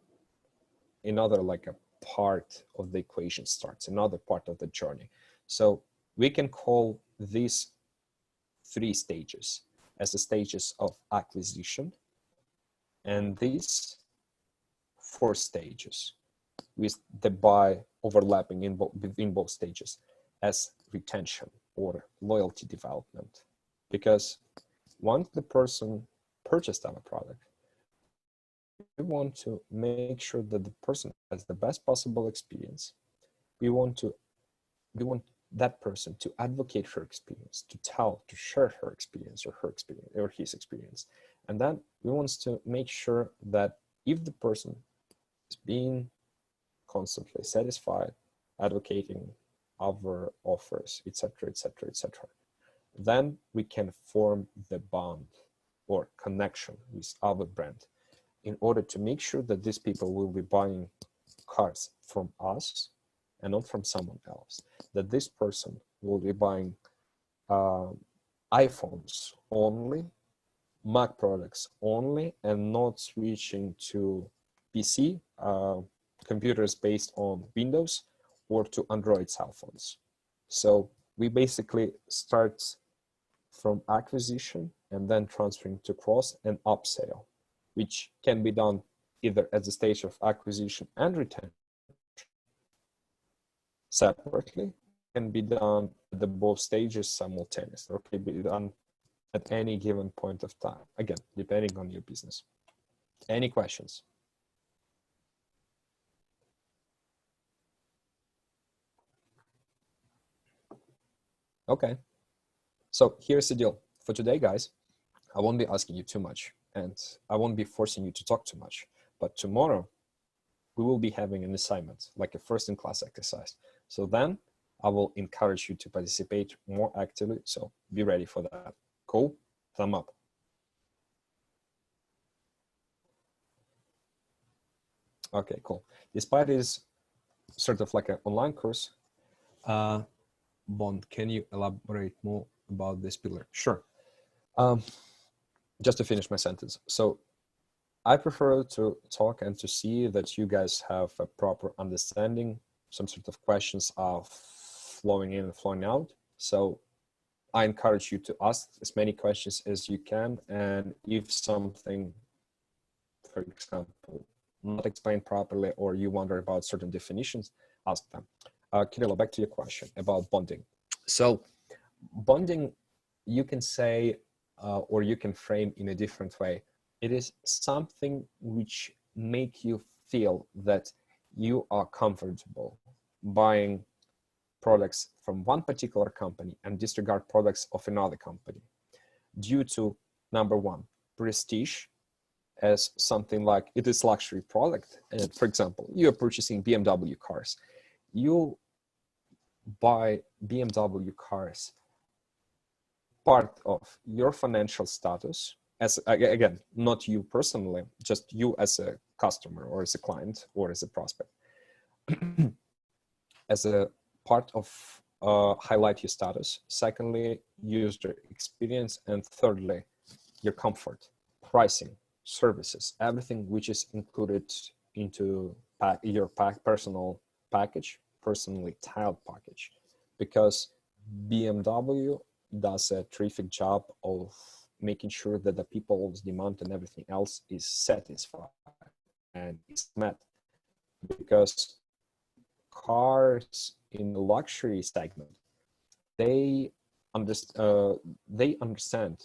like a part of the equation starts, another part of the journey. So we can call these 3 stages as the stages of acquisition, and these 4 stages with the buy overlapping in both stages as retention or loyalty development. Because once the person purchased our product, we want to make sure that the person has the best possible experience. We want that person to advocate her experience, to share her experience or his experience. And then we want to make sure that if the person is being constantly satisfied, advocating our offers, etc., etc., etc., then we can form the bond or connection with our brand in order to make sure that these people will be buying cars from us and not from someone else, that this person will be buying iPhones only, Mac products only, and not switching to PC, computers based on Windows, or to Android cell phones. So we basically start from acquisition and then transferring to cross and upsell, which can be done either at the stage of acquisition and retention separately, can be done at the both stages simultaneously, or can be done at any given point of time, again, depending on your business. Any questions? Okay, so here's the deal. For today, guys, I won't be asking you too much, and I won't be forcing you to talk too much, but tomorrow we will be having an assignment, like a first-in-class exercise. So then I will encourage you to participate more actively, so be ready for that. Cool? Thumb up. Okay, cool. Despite it is sort of like an online course, Bond, can you elaborate more about this pillar? Sure. Just to finish my sentence. So I prefer to talk and to see that you guys have a proper understanding. Some sort of questions are flowing in and flowing out. So I encourage you to ask as many questions as you can. And if something, for example, not explained properly, or you wonder about certain definitions, ask them. Kirilo, back to your question about bonding. So bonding, you can say, or you can frame in a different way. It is something which make you feel that you are comfortable buying products from one particular company and disregard products of another company due to, number one, prestige, as something like it is luxury product. And for example, you're purchasing BMW cars. You buy BMW cars part of your financial status, as again, not you personally, just you as a customer or as a client or as a prospect, as a part of highlight your status. Secondly, user experience. And thirdly, your comfort, pricing, services, everything which is included into your personal package, personally tiled package, because BMW does a terrific job of making sure that the people's demand and everything else is satisfied and is met. Because cars in the luxury segment, they understand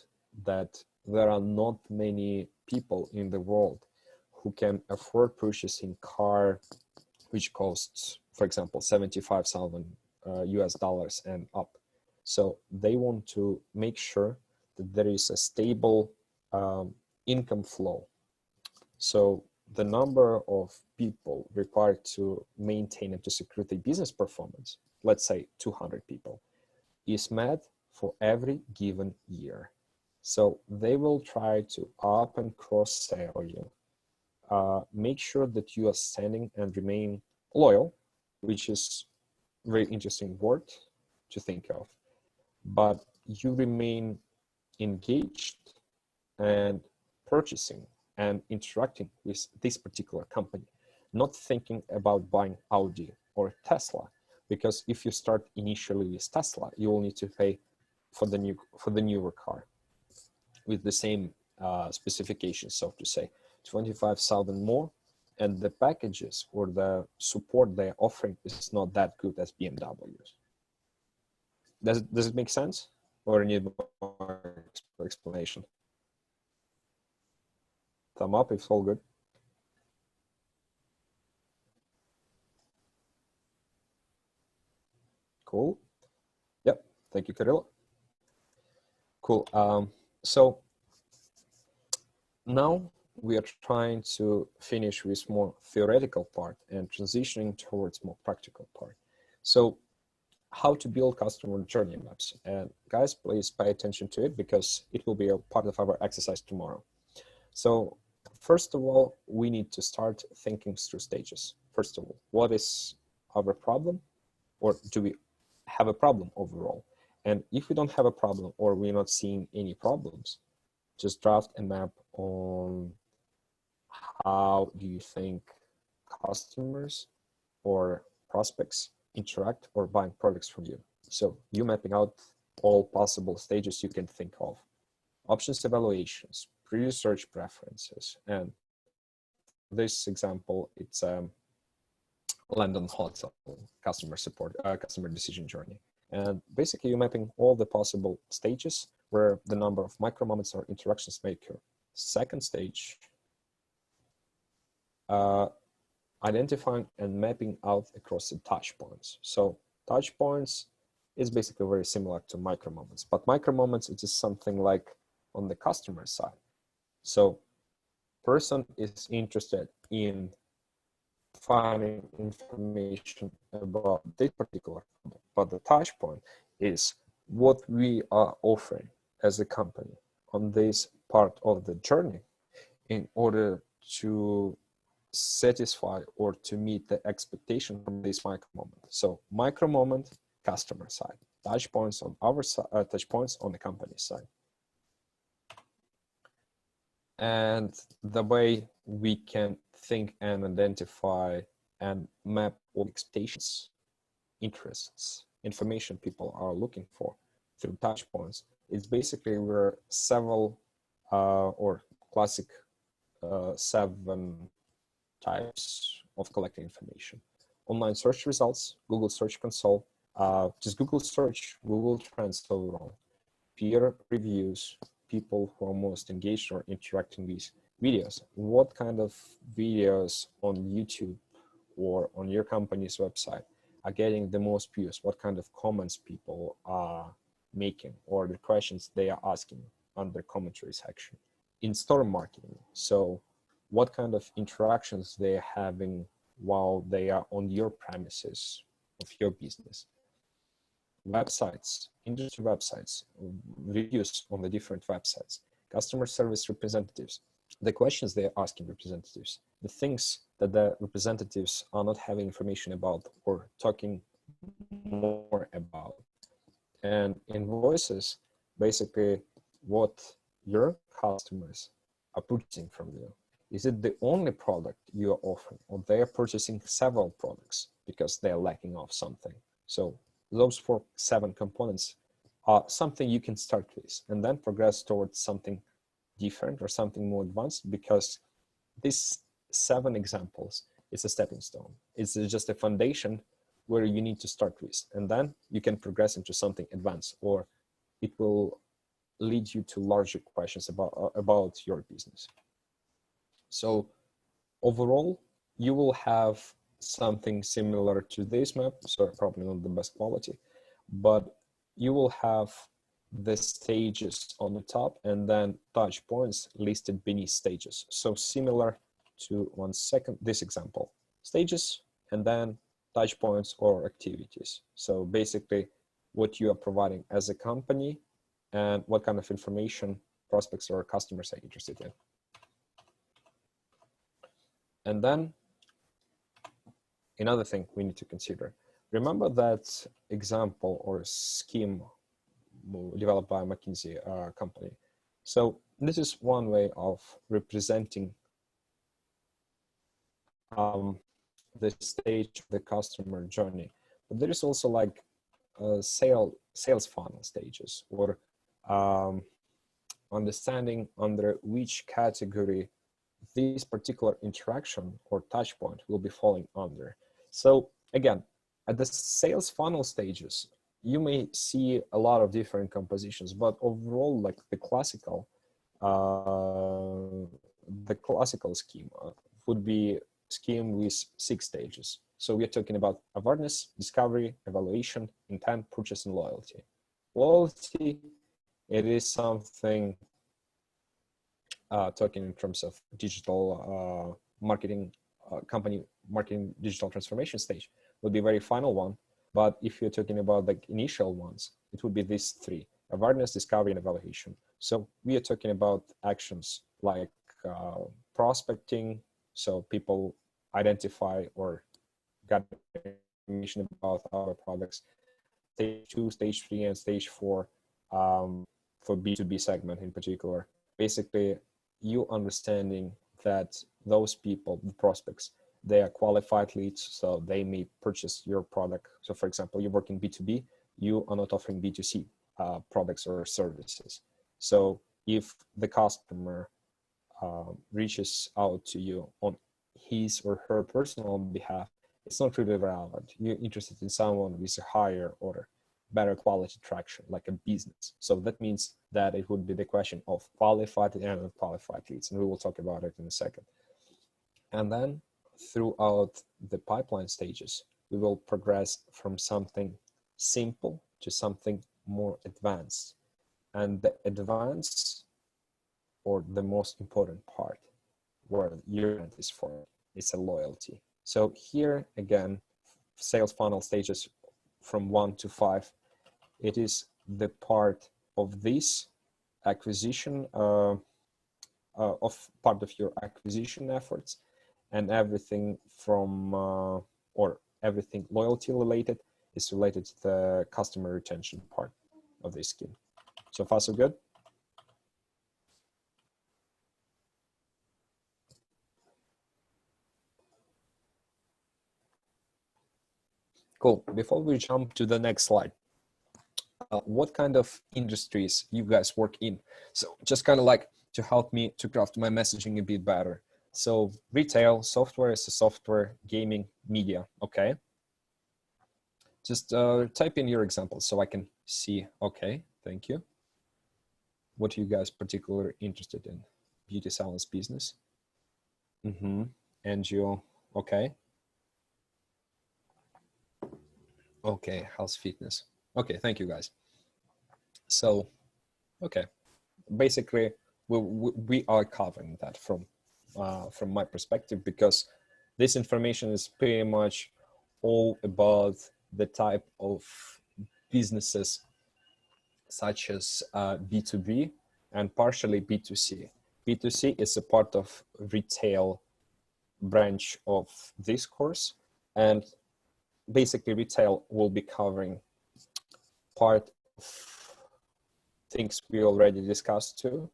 that there are not many people in the world who can afford purchasing car which costs, for example, 75,000 US dollars and up. So they want to make sure that there is a stable income flow. So the number of people required to maintain and to secure the business performance, let's say 200 people, is met for every given year. So they will try to up and cross sell you, make sure that you are standing and remain loyal, which is a very interesting word to think of. But you remain engaged and purchasing and interacting with this particular company, not thinking about buying Audi or Tesla, because if you start initially with Tesla, you will need to pay for the newer car with the same specifications, so to say, 25,000 more, and the packages or the support they're offering is not that good as BMW's. Does it make sense, or need more explanation? Thumb up if it's all good. Cool. Yep. Thank you, Kirill. Cool. So now we are trying to finish with more theoretical part and transitioning towards more practical part. So how to build customer journey maps. And guys, please pay attention to it because it will be a part of our exercise tomorrow. So first of all, we need to start thinking through stages. First of all, what is our problem, or do we have a problem overall? And if we don't have a problem or we're not seeing any problems, just draft a map on how do you think customers or prospects interact or buying products from you. So you mapping out all possible stages you can think of. Options evaluations, pre-research preferences, and this example, it's London hotel customer support, customer decision journey. And basically you're mapping all the possible stages where the number of micro moments or interactions may occur. Second stage, identifying and mapping out across the touch points. So touch points is basically very similar to micro moments, but micro moments, it is something like on the customer side. So person is interested in finding information about this particular problem, but the touch point is what we are offering as a company on this part of the journey in order to satisfy or to meet the expectation from this micro moment. So micro moment, customer side, touch points on our side, touch points on the company side. And the way we can think and identify and map all expectations, interests, information people are looking for through touch points is basically where several or classic 7 types of collecting information. Online search results, Google Search Console, just Google search, Google Trends overall, peer reviews, people who are most engaged or interacting with videos. What kind of videos on YouTube or on your company's website are getting the most views? What kind of comments people are making or the questions they are asking under commentary section? In-store marketing, so what kind of interactions they are having while they are on your premises of your business. Websites, industry websites, reviews on the different websites, customer service representatives, the questions they are asking representatives, the things that the representatives are not having information about or talking more about. And invoices, basically what your customers are purchasing from you. Is it the only product you are offering, or they are purchasing several products because they're lacking of something? So those 7 components are something you can start with and then progress towards something different or something more advanced, because these 7 examples is a stepping stone. It's just a foundation where you need to start with, and then you can progress into something advanced, or it will lead you to larger questions about your business. So overall, you will have something similar to this map, so probably not the best quality, but you will have the stages on the top and then touch points listed beneath stages. So similar to this example, stages and then touch points or activities. So basically what you are providing as a company and what kind of information prospects or customers are interested in. And then another thing we need to consider, remember that example or scheme developed by McKinsey company. So this is one way of representing the stage of the customer journey. But there is also like sales funnel stages, or understanding under which category this particular interaction or touch point will be falling under. So again, at the sales funnel stages, you may see a lot of different compositions, but overall, like the classical scheme would be scheme with 6 stages. So we're talking about awareness, discovery, evaluation, intent, purchase, and loyalty. Loyalty, it is something talking in terms of digital marketing, company marketing digital transformation stage would be very final one. But if you're talking about the initial ones, it would be these 3: awareness, discovery, and evaluation. So we are talking about actions like prospecting. So people identify or got information about our products. Stage 2, stage 3, and stage 4 for B2B segment in particular. Basically, you understanding that those people, the prospects, they are qualified leads, so they may purchase your product. So for example, you work in B2B, you are not offering B2C products or services. So if the customer reaches out to you on his or her personal behalf, it's not really relevant. You're interested in someone with a higher or better quality traction, like a business. So that means that it would be the question of qualified and unqualified leads, and we will talk about it in a second. And then throughout the pipeline stages, we will progress from something simple to something more advanced. And the advanced, or the most important part, where your brand is for, is a loyalty. So here again, sales funnel stages from 1 to 5, it is the part of this acquisition, of part of your acquisition efforts, and everything from, or everything loyalty related is related to the customer retention part of this scheme. So far, so good? Cool. Before we jump to the next slide, what kind of industries you guys work in? So just kind of like to help me to craft my messaging a bit better. So retail, software as a software, gaming, media. Okay. Just type in your examples so I can see. Okay, thank you. What are you guys particularly interested in? Beauty salons business. NGO. Okay. Okay, health fitness. Okay, thank you guys. So, okay, basically we are covering that from my perspective, because this information is pretty much all about the type of businesses such as B2B and partially B2C. B2C is a part of retail branch of this course, and basically retail will be covering part of things we already discussed too,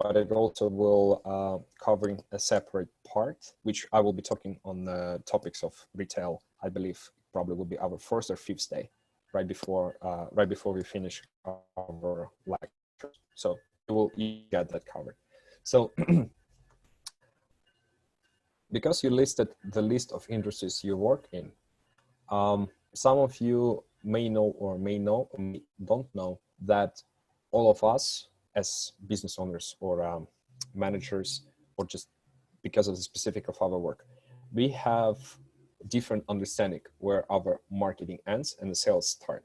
but it also will covering a separate part, which I will be talking on the topics of retail. I believe probably will be our 4th or 5th day, right before we finish our lecture. So you will get that covered. So because you listed the list of industries you work in, some of you may know or don't know that all of us as business owners or managers, or just because of the specific of our work, we have different understanding where our marketing ends and the sales start.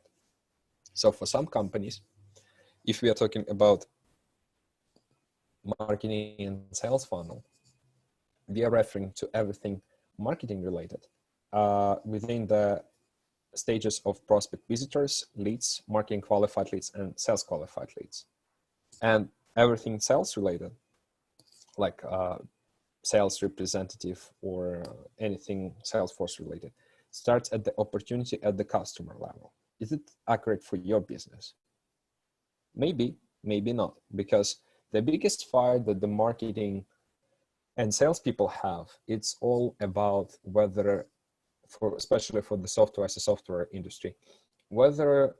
So for some companies, if we are talking about marketing and sales funnel, we are referring to everything marketing related within the stages of prospect visitors, leads, marketing qualified leads, and sales qualified leads. And everything sales related, like sales representative or anything Salesforce related, starts at the opportunity at the customer level. Is it accurate for your business? Maybe, maybe not, because the biggest fight that the marketing and salespeople have, it's all about whether, especially for the software as a software industry, whether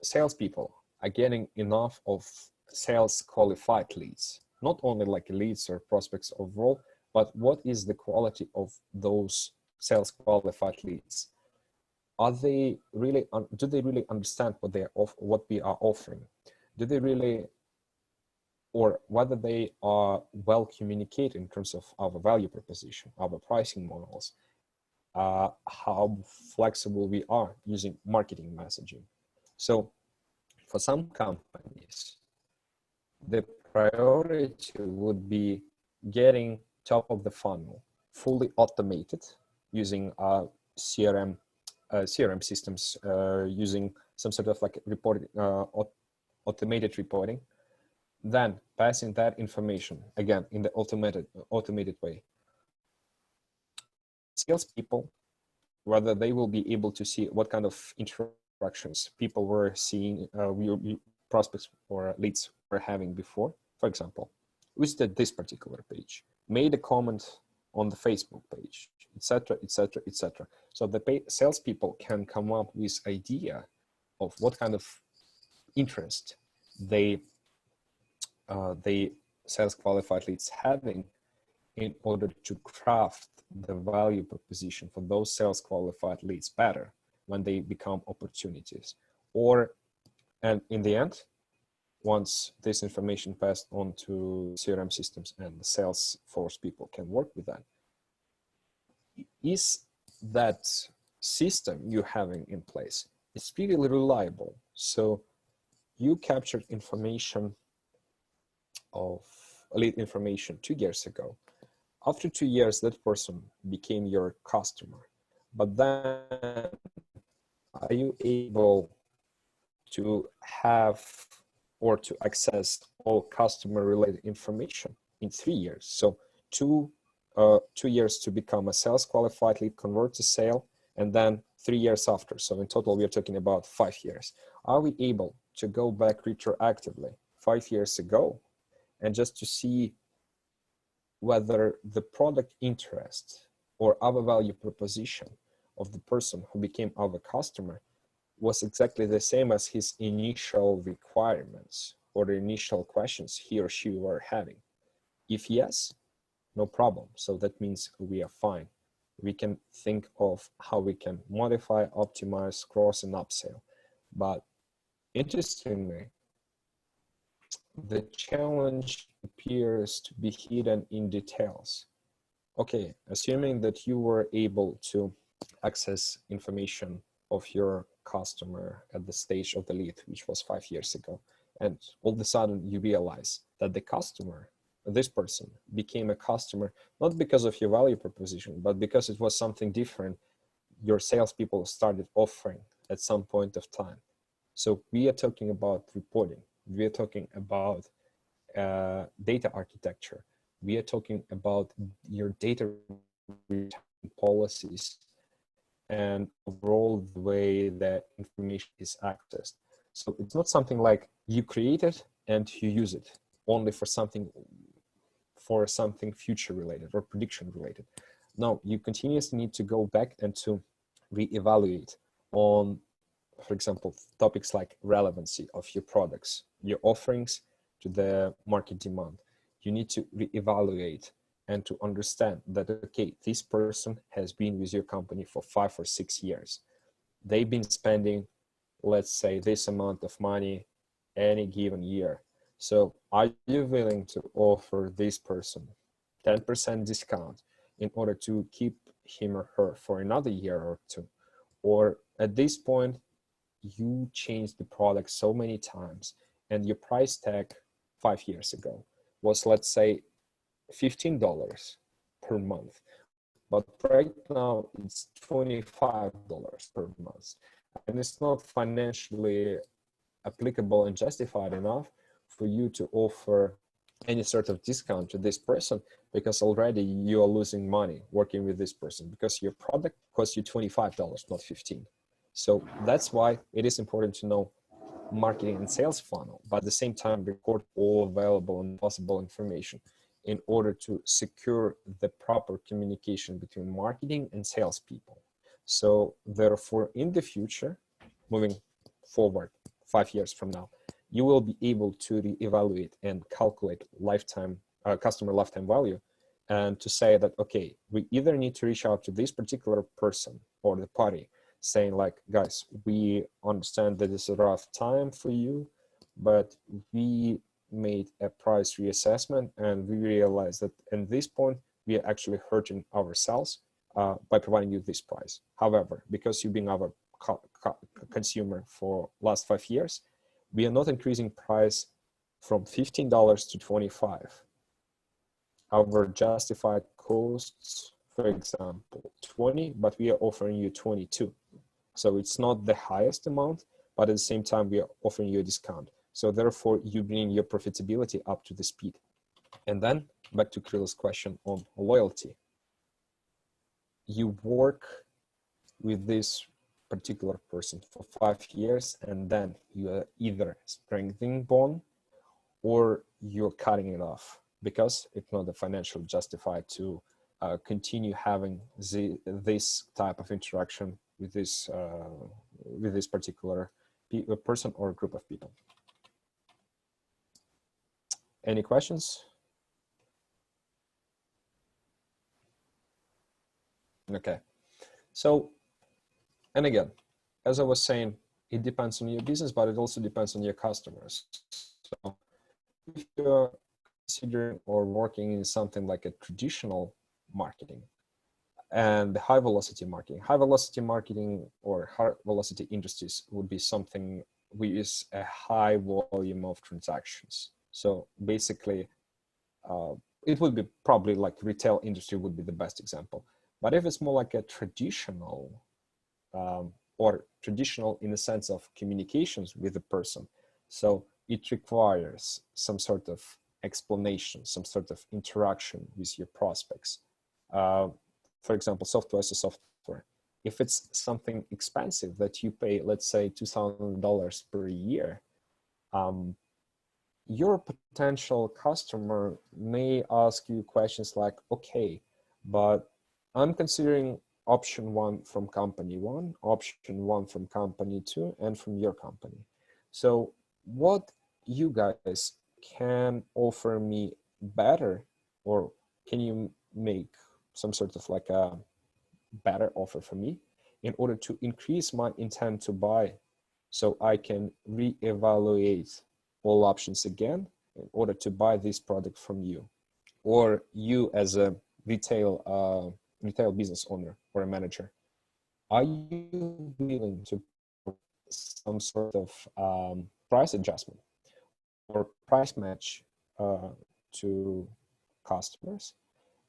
salespeople are getting enough of sales qualified leads, not only like leads or prospects overall, but what is the quality of those sales qualified leads? Are they really, do they really understand what we are offering? Do they really, or whether they are well communicated in terms of our value proposition, our pricing models, how flexible we are using marketing messaging. So for some companies, the priority would be getting top of the funnel, fully automated, using CRM systems, using some sort of like reporting, automated reporting, then passing that information again in the automated way. Salespeople, whether they will be able to see what kind of interactions people were seeing, prospects or leads were having before. For example, visited this particular page, made a comment on the Facebook page, etc., etc., etc. So the salespeople can come up with idea of what kind of interest they sales qualified leads having, in order to craft the value proposition for those sales qualified leads better when they become opportunities. And in the end, once this information passed on to CRM systems and the sales force people can work with that, is that system you having in place, it's really reliable. So you captured information of lead information 2 years ago. After 2 years, that person became your customer. But then, are you able to have or to access all customer-related information in 3 years? So 2 years to become a sales qualified lead, convert to sale, and then 3 years after. So in total, we are talking about 5 years. Are we able to go back retroactively 5 years ago and just to see whether the product interest or our value proposition of the person who became our customer was exactly the same as his initial requirements or the initial questions he or she were having? If yes, no problem. So that means we are fine. We can think of how we can modify, optimize, cross and upsell. But interestingly, the challenge appears to be hidden in details. Okay, assuming that you were able to access information of your customer at the stage of the lead, which was 5 years ago, and all of a sudden you realize that the customer, this person, became a customer not because of your value proposition, but because it was something different your salespeople started offering at some point of time. So we are talking about reporting. We are talking about data architecture. We are talking about your data policies and overall the way that information is accessed. So it's not something like you create it and you use it only for something future related or prediction related. No, you continuously need to go back and to reevaluate on, for example, topics like relevancy of your products, your offerings to the market demand. You need to reevaluate and to understand that, okay, this person has been with your company for 5 or 6 years. They've been spending, let's say, this amount of money any given year. So are you willing to offer this person 10% discount in order to keep him or her for another year or two? Or at this point, you changed the product so many times and your price tag 5 years ago was, let's say, $15 per month, but right now it's $25 per month, and it's not financially applicable and justified enough for you to offer any sort of discount to this person, because already you are losing money working with this person because your product costs you $25, not $15. So that's why it is important to know marketing and sales funnel, but at the same time record all available and possible information in order to secure the proper communication between marketing and salespeople. So therefore, in the future, moving forward 5 years from now, you will be able to reevaluate and calculate customer lifetime value, and to say that, okay, we either need to reach out to this particular person or the party, saying like, guys, we understand that it's a rough time for you, but we made a price reassessment and we realized that at this point, we are actually hurting ourselves by providing you this price. However, because you've been our consumer for last 5 years, we are not increasing price from $15 to $25. Our justified costs, for example, 20, but we are offering you 22. So it's not the highest amount, but at the same time, we are offering you a discount. So therefore, you bring your profitability up to the speed. And then back to Krill's question on loyalty. You work with this particular person for 5 years, and then you are either strengthening bond or you're cutting it off because it's not financially justified to continue having this type of interaction with this particular person or group of people. Any questions? Okay, so, and again, as I was saying, it depends on your business, but it also depends on your customers. So if you're considering or working in something like a traditional marketing and the high velocity marketing or high velocity industries would be something with a high volume of transactions. So basically, it would be probably like retail industry would be the best example. But if it's more like a traditional or traditional in the sense of communications with the person, so it requires some sort of explanation, some sort of interaction with your prospects. For example, software as a software. If it's something expensive that you pay, let's say $2,000 per year, your potential customer may ask you questions like, okay, but I'm considering option 1 from company 1, option 1 from company 2, and from your company. So what you guys can offer me better, or can you make some sort of like a better offer for me in order to increase my intent to buy, so I can reevaluate all options again in order to buy this product from you? Or you as a retail business owner or a manager, are you willing to put some sort of price adjustment or price match to customers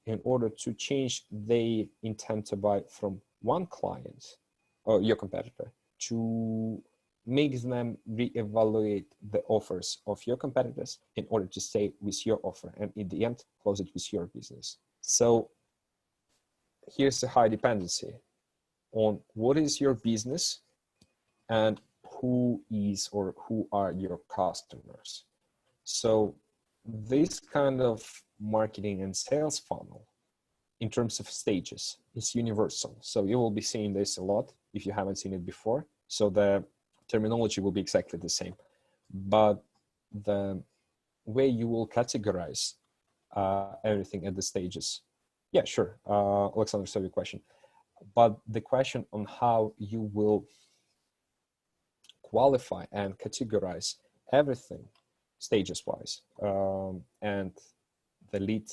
in order to change their intent to buy from one client or your competitor to make them reevaluate the offers of your competitors in order to stay with your offer and in the end close it with your business? So here's a high dependency on what is your business and who is or who are your customers. So this kind of marketing and sales funnel in terms of stages is universal. So you will be seeing this a lot if you haven't seen it before. So the terminology will be exactly the same, but the way you will categorize everything at the stages. Yeah, sure. Alexander, so your question. But the question on how you will qualify and categorize everything stages wise and the lead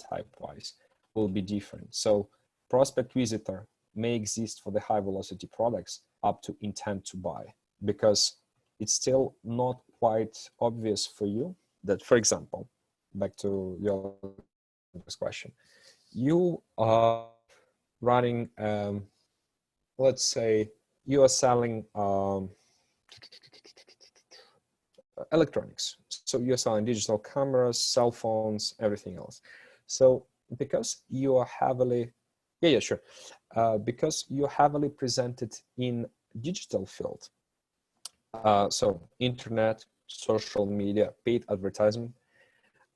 type wise will be different. So prospect visitor may exist for the high velocity products up to intent to buy, because it's still not quite obvious for you that, for example, back to your question, you are running, let's say you are selling electronics. So you're selling digital cameras, cell phones, everything else. So because you are heavily, because you're heavily presented in digital field, so internet, social media, paid advertisement,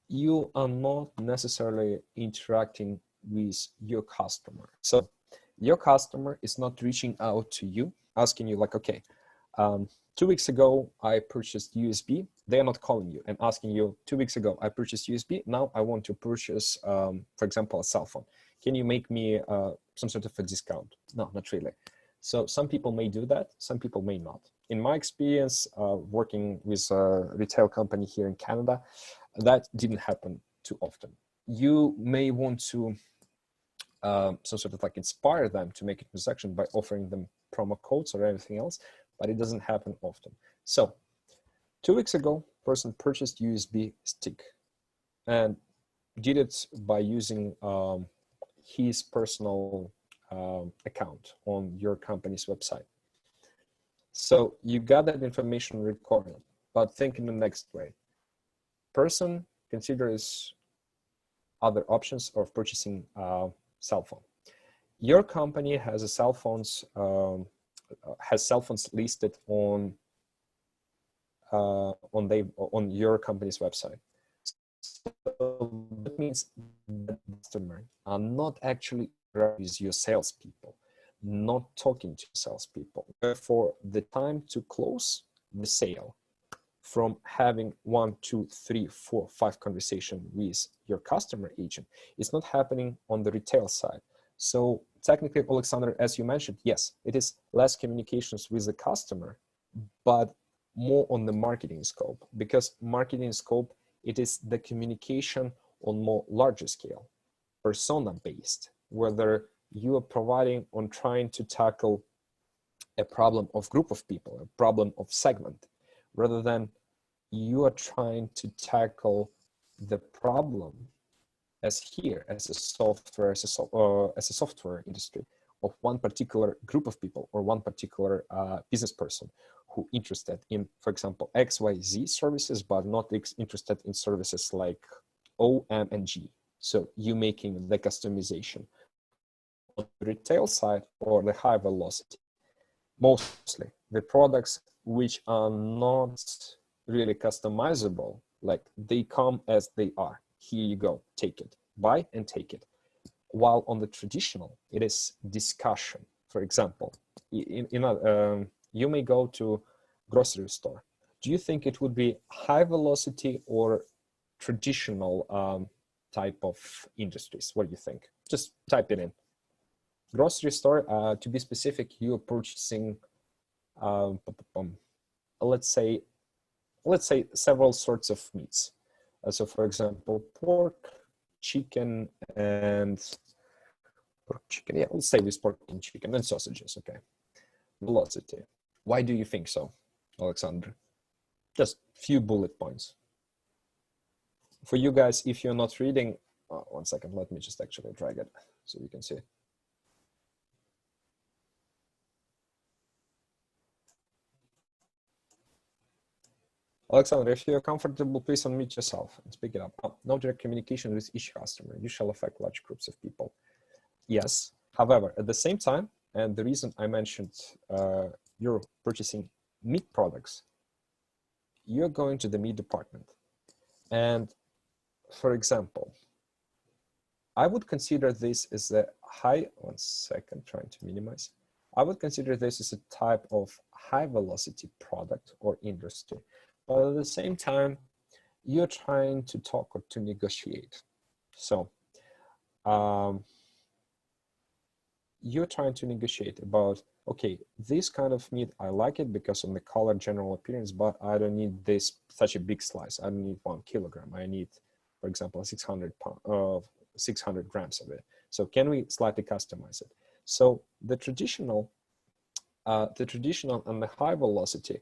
you are not necessarily interacting with your customer. So your customer is not reaching out to you, asking you like, okay, 2 weeks ago, I purchased USB. They're not calling you and asking you, 2 weeks ago, I purchased USB. Now I want to purchase, for example, a cell phone. Can you make me some sort of a discount? No, not really. So some people may do that. Some people may not. In my experience, working with a retail company here in Canada, that didn't happen too often. You may want to some sort of like inspire them to make a transaction by offering them promo codes or anything else, but it doesn't happen often. So 2 weeks ago, person purchased USB stick and did it by using his personal account on your company's website. So you got that information recorded, but think in the next way. Person considers other options of purchasing a cell phone. Your company has a cell phones listed on your company's website. So that means the customer are not actually with your salespeople, not talking to salespeople. Therefore, the time to close the sale from having 1, 2, 3, 4, 5 conversation with your customer agent is not happening on the retail side. So technically, Alexander, as you mentioned, yes, it is less communications with the customer, but more on the marketing scope, because marketing scope, it is the communication on more larger scale, persona-based, whether you are providing on trying to tackle a problem of group of people, a problem of segment, rather than you are trying to tackle the problem as here, as a software, as a software industry of one particular group of people or one particular business person who interested in, for example, XYZ services, but not interested in services like O, M, and G. So you making the customization on the retail side or the high velocity. Mostly the products which are not really customizable, like they come as they are. Here you go, take it, buy and take it. While on the traditional, it is discussion. For example, you may go to grocery store. Do you think it would be high velocity or traditional type of industries? What do you think? Just type it in. Grocery store, to be specific, you're purchasing, let's say several sorts of meats. So for example, pork, chicken, and yeah, let's say with pork and chicken and sausages, okay. Velocity. Why do you think so, Alexander? Just few bullet points. For you guys, if you're not reading, 1 second, let me just actually drag it so you can see. Alexander, if you're comfortable, please unmute yourself and speak it up. No direct communication with each customer. You shall affect large groups of people. Yes. However, at the same time, and the reason I mentioned you're purchasing meat products, you're going to the meat department. And for example, I would consider this as a high, 1 second, trying to minimize. I would consider this as a type of high velocity product or industry. But at the same time, you're trying to talk or to negotiate. So you're trying to negotiate about, okay, this kind of meat, I like it because of the color, general appearance, but I don't need this such a big slice. I don't need 1 kilogram. I need, for example, 600 grams of it. So can we slightly customize it? So the traditional and the high velocity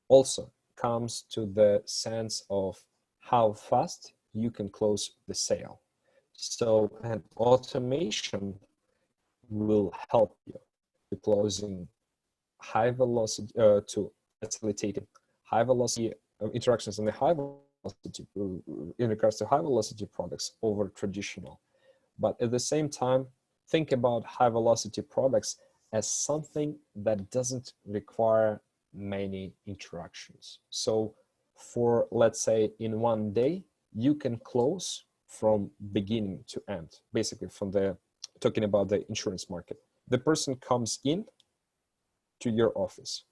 also comes to the sense of how fast you can close the sale. So an automation will help you to closing high velocity, to facilitating high velocity interactions in the high velocity in regards to high velocity products over traditional. But at the same time, think about high velocity products as something that doesn't require many interactions. So for, let's say, in one day, you can close from beginning to end, basically from the, talking about the insurance market. The person comes in to your office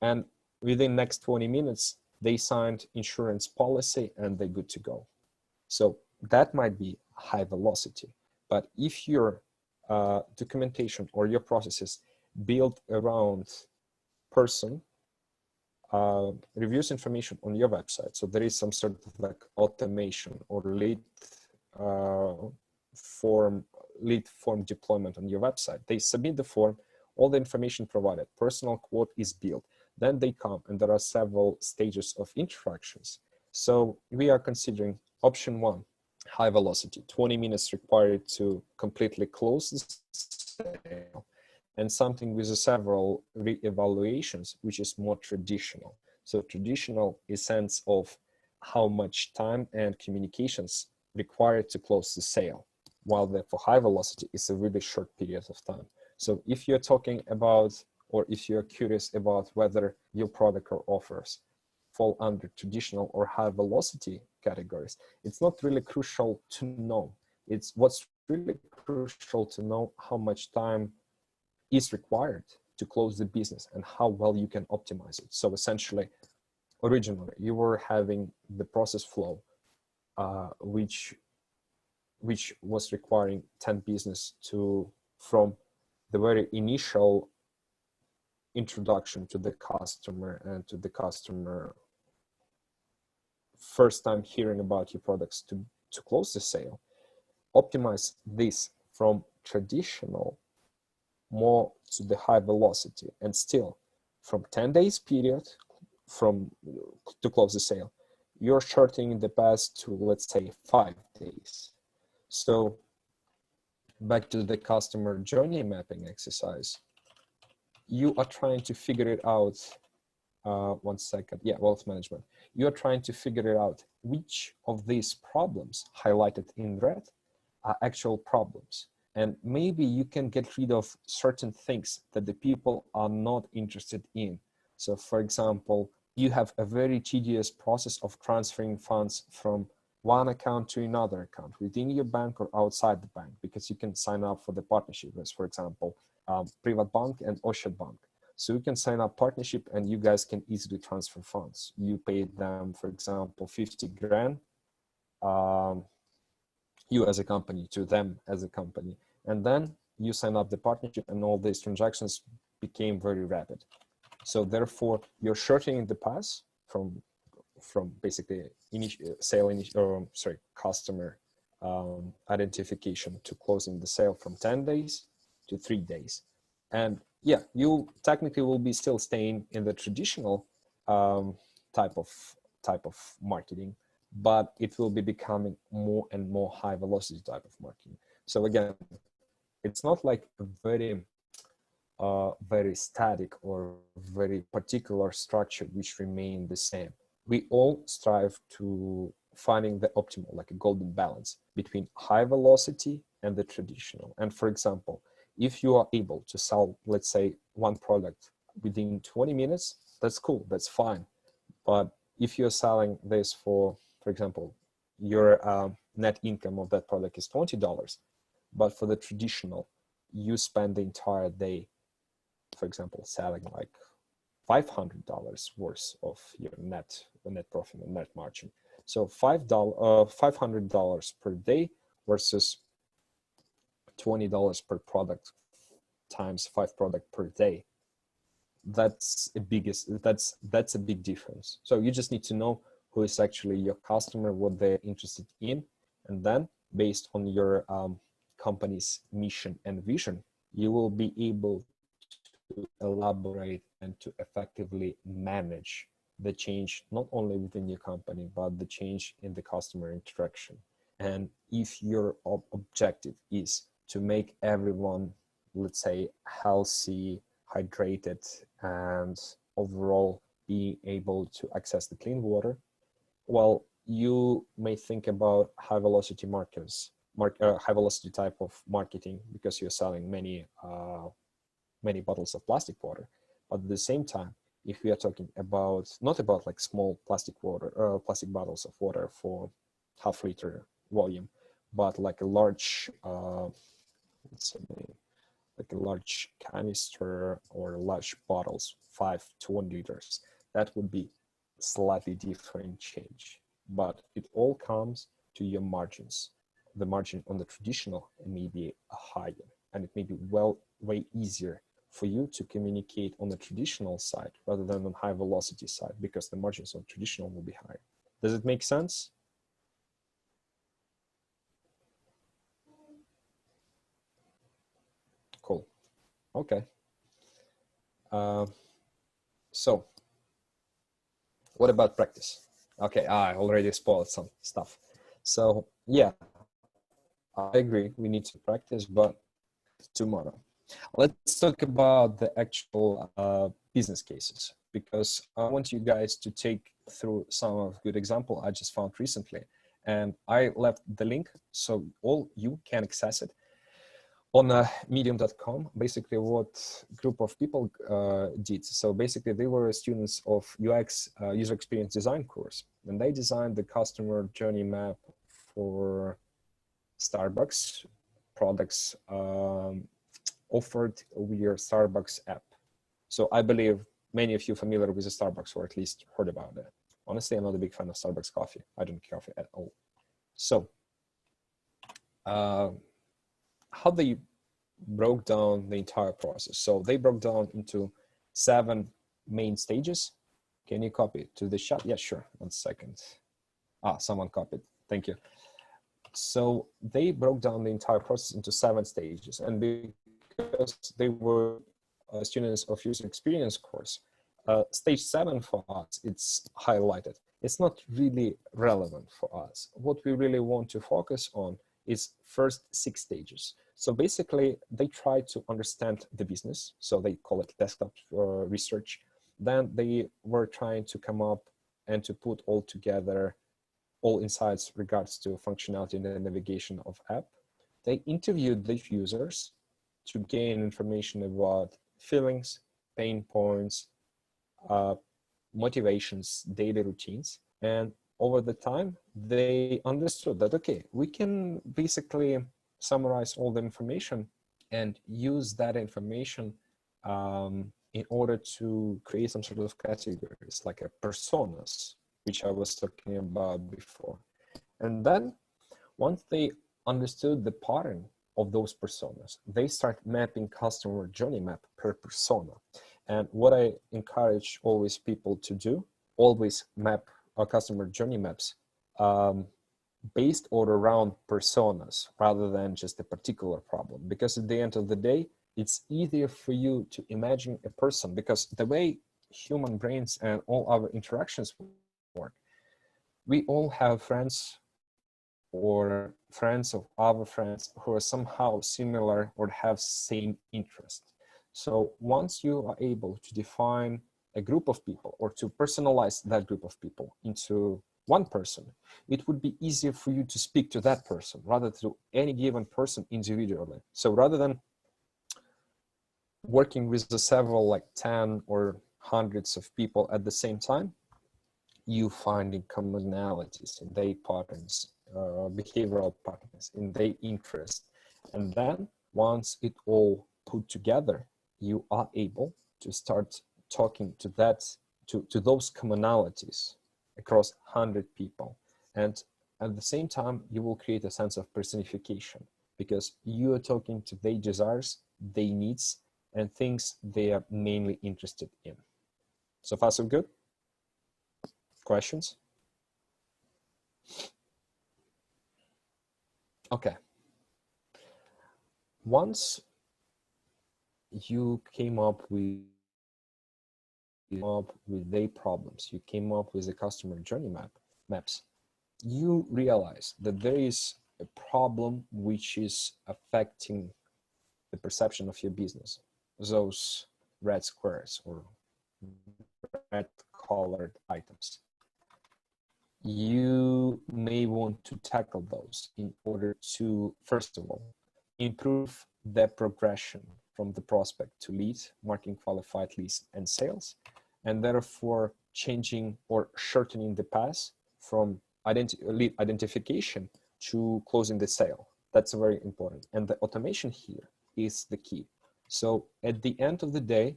and within next 20 minutes, they signed insurance policy and they're good to go. So that might be high velocity. But if your documentation or your processes built around person reviews information on your website, so there is some sort of like automation or lead form deployment on your website. They submit the form, all the information provided, personal quote is built. Then they come and there are several stages of interactions. So we are considering option one, high velocity, 20 minutes required to completely close the sale, and something with several re-evaluations, which is more traditional. So traditional is sense of how much time and communications required to close the sale, while for high velocity is a really short period of time. So if you're talking about, or if you're curious about whether your product or offers fall under traditional or high velocity categories, it's not really crucial to know. It's what's really crucial to know how much time is required to close the business and how well you can optimize it. So essentially, originally you were having the process flow, which was requiring 10 business to, from the very initial introduction to the customer and to the customer first time hearing about your products to close the sale, optimize this from traditional more to the high velocity, and still from 10 days period to close the sale, you're shortening the path to, let's say, 5 days. So back to the customer journey mapping exercise, you are trying to figure it out. One second. Yeah, wealth management. You're trying to figure it out which of these problems highlighted in red are actual problems. And maybe you can get rid of certain things that the people are not interested in. So for example, you have a very tedious process of transferring funds from one account to another account within your bank or outside the bank, because you can sign up for the partnership with, for example, Privat Bank and Ocean Bank. So you can sign up partnership and you guys can easily transfer funds. You pay them, for example, 50 grand, you as a company to them as a company. And then you sign up the partnership and all these transactions became very rapid. So therefore you're shortening the path from basically customer identification to closing the sale from 10 days to 3 days. And yeah, you technically will be still staying in the traditional type of marketing, but it will be becoming more and more high velocity type of marketing. So again, it's not like a very static or very particular structure which remain the same. We all strive to finding the optimal, like a golden balance between high velocity and the traditional. And for example, if you are able to sell, let's say, one product within 20 minutes, that's cool, that's fine. But if you're selling this for example, your net income of that product is $20, but for the traditional, you spend the entire day, for example, selling like $500 worth of your net profit and net margin. So $500 per day versus $20 per product times 5 products per day. That's a big difference. So you just need to know who is actually your customer, what they're interested in, and then based on your company's mission and vision, you will be able to elaborate and to effectively manage the change, not only within your company, but the change in the customer interaction. And if your objective is to make everyone, let's say, healthy, hydrated, and overall being able to access the clean water, well, you may think about high velocity high velocity type of marketing, because you're selling many many bottles of plastic water. But at the same time, if we are talking about, not about like small plastic bottles of water for half-liter volume, but like a large, let's say, like a large canister or large bottles, 5 to 1 liters, that would be slightly different change. But it all comes to your margins. The margin on the traditional may be higher, and it may be way easier for you to communicate on the traditional side rather than on high velocity side, because the margins on traditional will be higher. Does it make sense? Cool. Okay. So what about practice? Okay, I already spoiled some stuff. So yeah, I agree, we need to practice, but tomorrow. Let's talk about the actual business cases, because I want you guys to take through some of good example I just found recently. And I left the link so all you can access it on medium.com. Basically what group of people did. So basically they were students of UX, user experience design course, and they designed the customer journey map for Starbucks products offered with your Starbucks app. So I believe many of you familiar with the Starbucks, or at least heard about it. Honestly, I'm not a big fan of Starbucks coffee. I don't drink coffee at all. So how they broke down the entire process. So they broke down into 7 main stages. Can you copy it to the chat? Yeah, sure. 1 second. Someone copied. Thank you. So they broke down the entire process into 7 stages. And because they were students of user experience course, stage 7 for us, it's highlighted. It's not really relevant for us. What we really want to focus on is first 6 stages. So basically they try to understand the business. So they call it desktop research. Then they were trying to come up and to put all together all insights regards to functionality and the navigation of app. They interviewed the users to gain information about feelings, pain points, motivations, daily routines. And over the time, they understood that, okay, we can basically summarize all the information and use that information in order to create some sort of categories, like a personas, which I was talking about before. And then once they understood the pattern of those personas, they start mapping customer journey map per persona. And what I encourage always people to do, always map our customer journey maps based or around personas rather than just a particular problem. Because at the end of the day, it's easier for you to imagine a person, because the way human brains and all our interactions work, we all have friends or friends of our friends who are somehow similar or have same interest. So once you are able to define a group of people or to personalize that group of people into one person, it would be easier for you to speak to that person rather than to any given person individually. So rather than working with the several, like 10 or hundreds of people at the same time, you finding commonalities in their patterns, behavioral patterns, in their interest. And then once it all put together, you are able to start talking to those commonalities across 100 people. And at the same time, you will create a sense of personification, because you are talking to their desires, their needs, and things they are mainly interested in. So far, so good? Questions? Okay. Once you came up with their problems, you came up with the customer journey maps, you realize that there is a problem which is affecting the perception of your business, those red squares or red colored items. You may want to tackle those in order to, first of all, improve the progression from the prospect to lead, marking qualified leads and sales, and therefore changing or shortening the path from lead identification to closing the sale. That's very important. And the automation here is the key. So at the end of the day,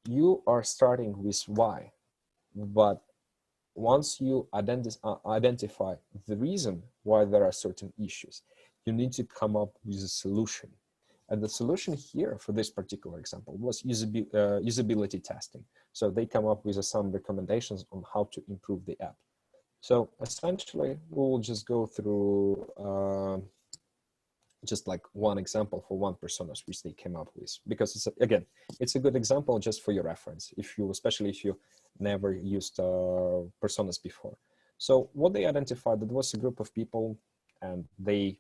you are starting with why, but once you identify the reason why there are certain issues, you need to come up with a solution. And the solution here for this particular example was usability testing. So they come up with some recommendations on how to improve the app. So essentially, we'll just go through just like one example for one personas which they came up with, because it's again, it's a good example just for your reference, especially if you never used personas before. So what they identified, that was a group of people, and they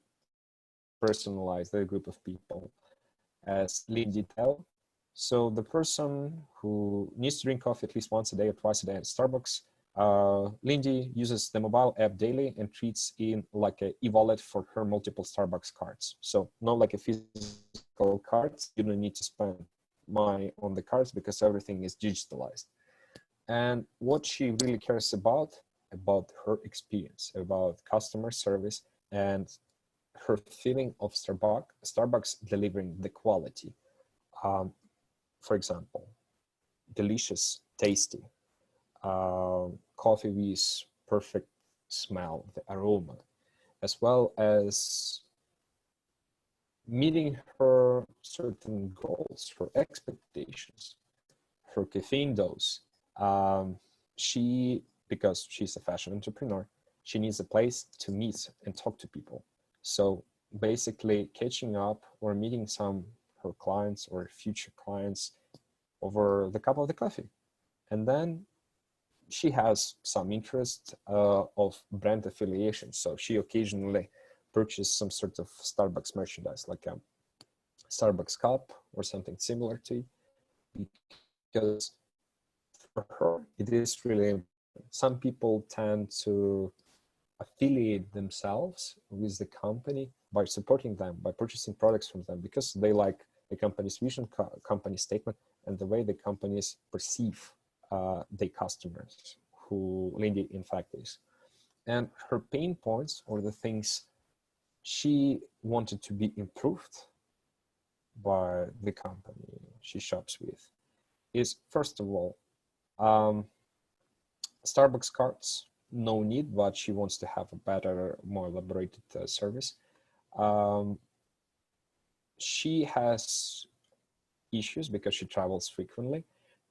personalized their group of people as lead detail. So the person who needs to drink coffee at least once a day or twice a day at Starbucks, Lindy uses the mobile app daily and treats in like an e-wallet for her multiple Starbucks cards. So not like a physical cards. You don't need to spend money on the cards because everything is digitalized. And what she really cares about her experience, about customer service, and her feeling of Starbucks delivering the quality. For example, delicious, tasty, coffee with perfect smell, the aroma, as well as meeting her certain goals, her expectations, her caffeine dose. Because she's a fashion entrepreneur, she needs a place to meet and talk to people. So basically catching up or meeting her clients or future clients over the cup of the coffee. And then she has some interest of brand affiliation. So she occasionally purchases some sort of Starbucks merchandise, like a Starbucks cup or something similar to it, because for her, it is really important. Some people tend to affiliate themselves with the company by supporting them, by purchasing products from them, because they like the company's vision, company statement, and the way the companies perceive their customers, who Lindy in fact is. And her pain points, or the things she wanted to be improved by the company she shops with, is first of all, Starbucks cards, no need, but she wants to have a better, more elaborated service. She has issues because she travels frequently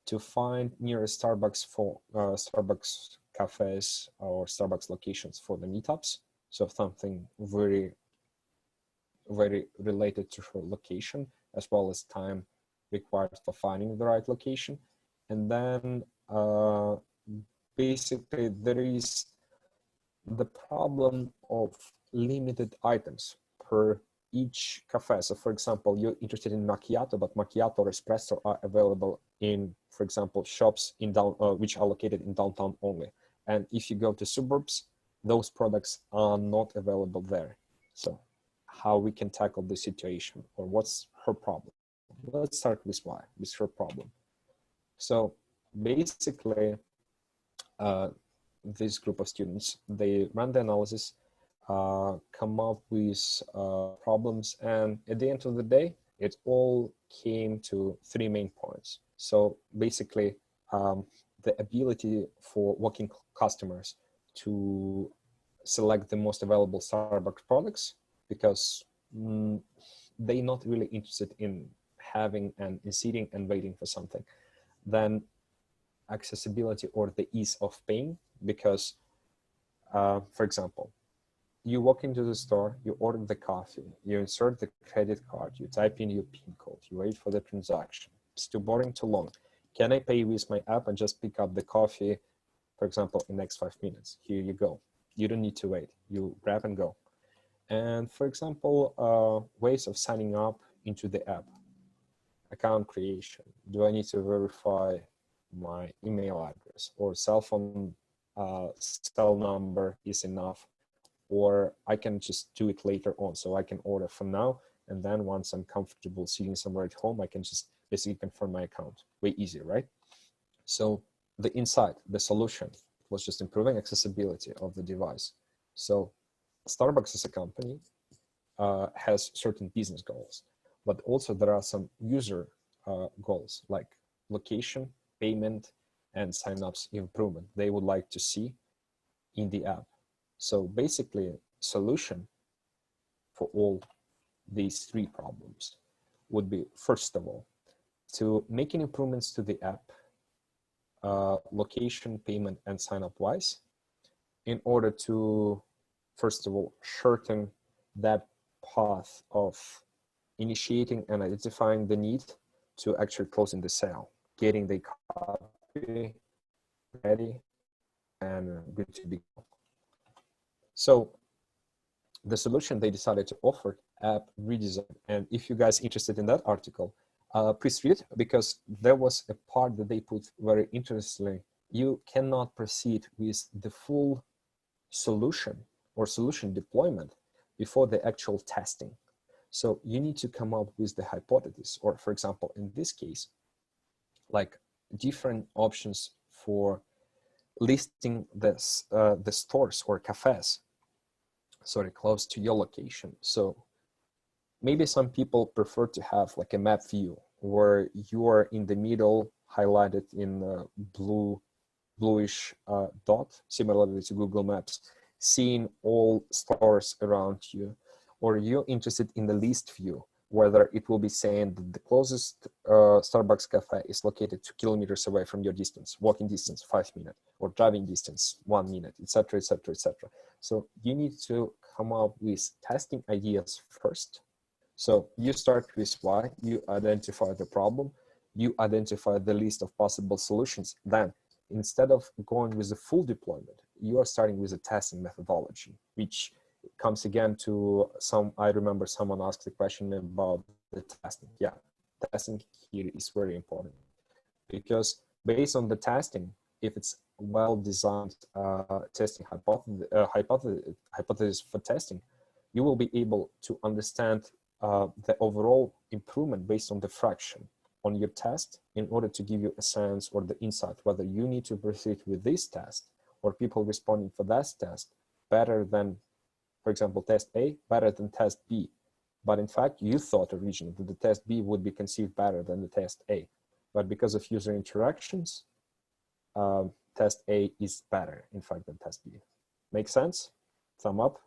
to find nearest Starbucks for Starbucks cafes or Starbucks locations for the meetups. So something very, very related to her location, as well as time required for finding the right location. And then basically there is the problem of limited items per each cafe. So for example, you're interested in macchiato, but macchiato or espresso are available in, for example, shops in which are located in downtown only. And if you go to suburbs, those products are not available there. So how we can tackle the situation, or what's her problem? Let's start with why, with her problem. So basically, this group of students, they ran the analysis, come up with problems, and at the end of the day, it all came to three main points. So basically, the ability for working customers to select the most available Starbucks products, because they're not really interested in having and in sitting and waiting for something. Then accessibility, or the ease of paying, because for example, you walk into the store, you order the coffee, you insert the credit card, you type in your PIN code, you wait for the transaction. It's too boring, too long. Can I pay with my app and just pick up the coffee, for example, in the next 5 minutes? Here you go. You don't need to wait. You grab and go. And for example, ways of signing up into the app. Account creation. Do I need to verify my email address, or cell phone cell number is enough, or I can just do it later on? So I can order from now And then once I'm comfortable sitting somewhere at home, I can just basically confirm my account. Way easier, right? So the insight, the solution was just improving accessibility of the device. So Starbucks as a company has certain business goals, but also there are some user goals like location, payment, and signups improvement they would like to see in the app. So basically, solution for all these three problems would be, first of all, to making improvements to the app, location, payment, and sign-up wise, in order to, first of all, shorten that path of initiating and identifying the need to actually closing the sale, getting the copy ready and good to be. So the solution they decided to offer, app redesign. And if you guys interested in that article, please read, because there was a part that they put very interestingly. You cannot proceed with the full solution or solution deployment before the actual testing. So you need to come up with the hypothesis, or for example, in this case, like different options for listing this, the stores or cafes, sorry, close to your location. So maybe some people prefer to have like a map view where you are in the middle, highlighted in bluish dot, similarly to Google Maps, seeing all stores around you. Or you're interested in the list view, whether it will be saying that the closest Starbucks cafe is located 2 kilometers away from your distance, walking distance 5 minutes, or driving distance 1 minute, etc., etc., etc. So you need to come up with testing ideas first. So you start with why, you identify the problem, you identify the list of possible solutions. Then instead of going with the full deployment, you are starting with a testing methodology, which comes again to I remember someone asked the question about the testing. Yeah, testing here is very important, because based on the testing, if it's well-designed testing hypothesis for testing, you will be able to understand the overall improvement based on the fraction on your test, in order to give you a sense or the insight whether you need to proceed with this test, or people responding for that test better than, for example, test A better than test B. But in fact, you thought originally that the test B would be conceived better than the test A. But because of user interactions, test A is better, in fact, than test B. Make sense? Thumb up.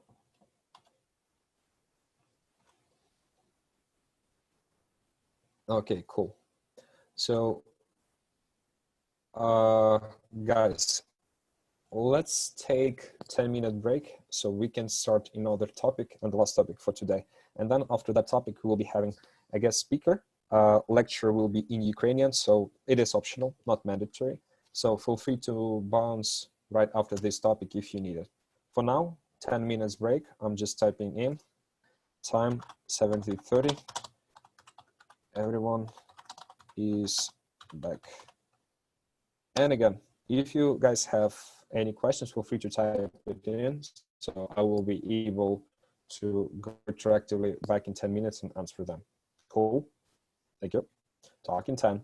Okay, cool. So, guys, let's take 10-minute break so we can start another topic and the last topic for today. And then after that topic, we will be having a guest speaker. Lecture will be in Ukrainian, so it is optional, not mandatory. So feel free to bounce right after this topic if you need it. For now, 10 minutes break. I'm just typing in. Time 17:30. Everyone is back. And again, if you guys have any questions, feel free to type it in, so I will be able to go interactively back in 10 minutes and answer them. Cool. Thank you. Talk in 10.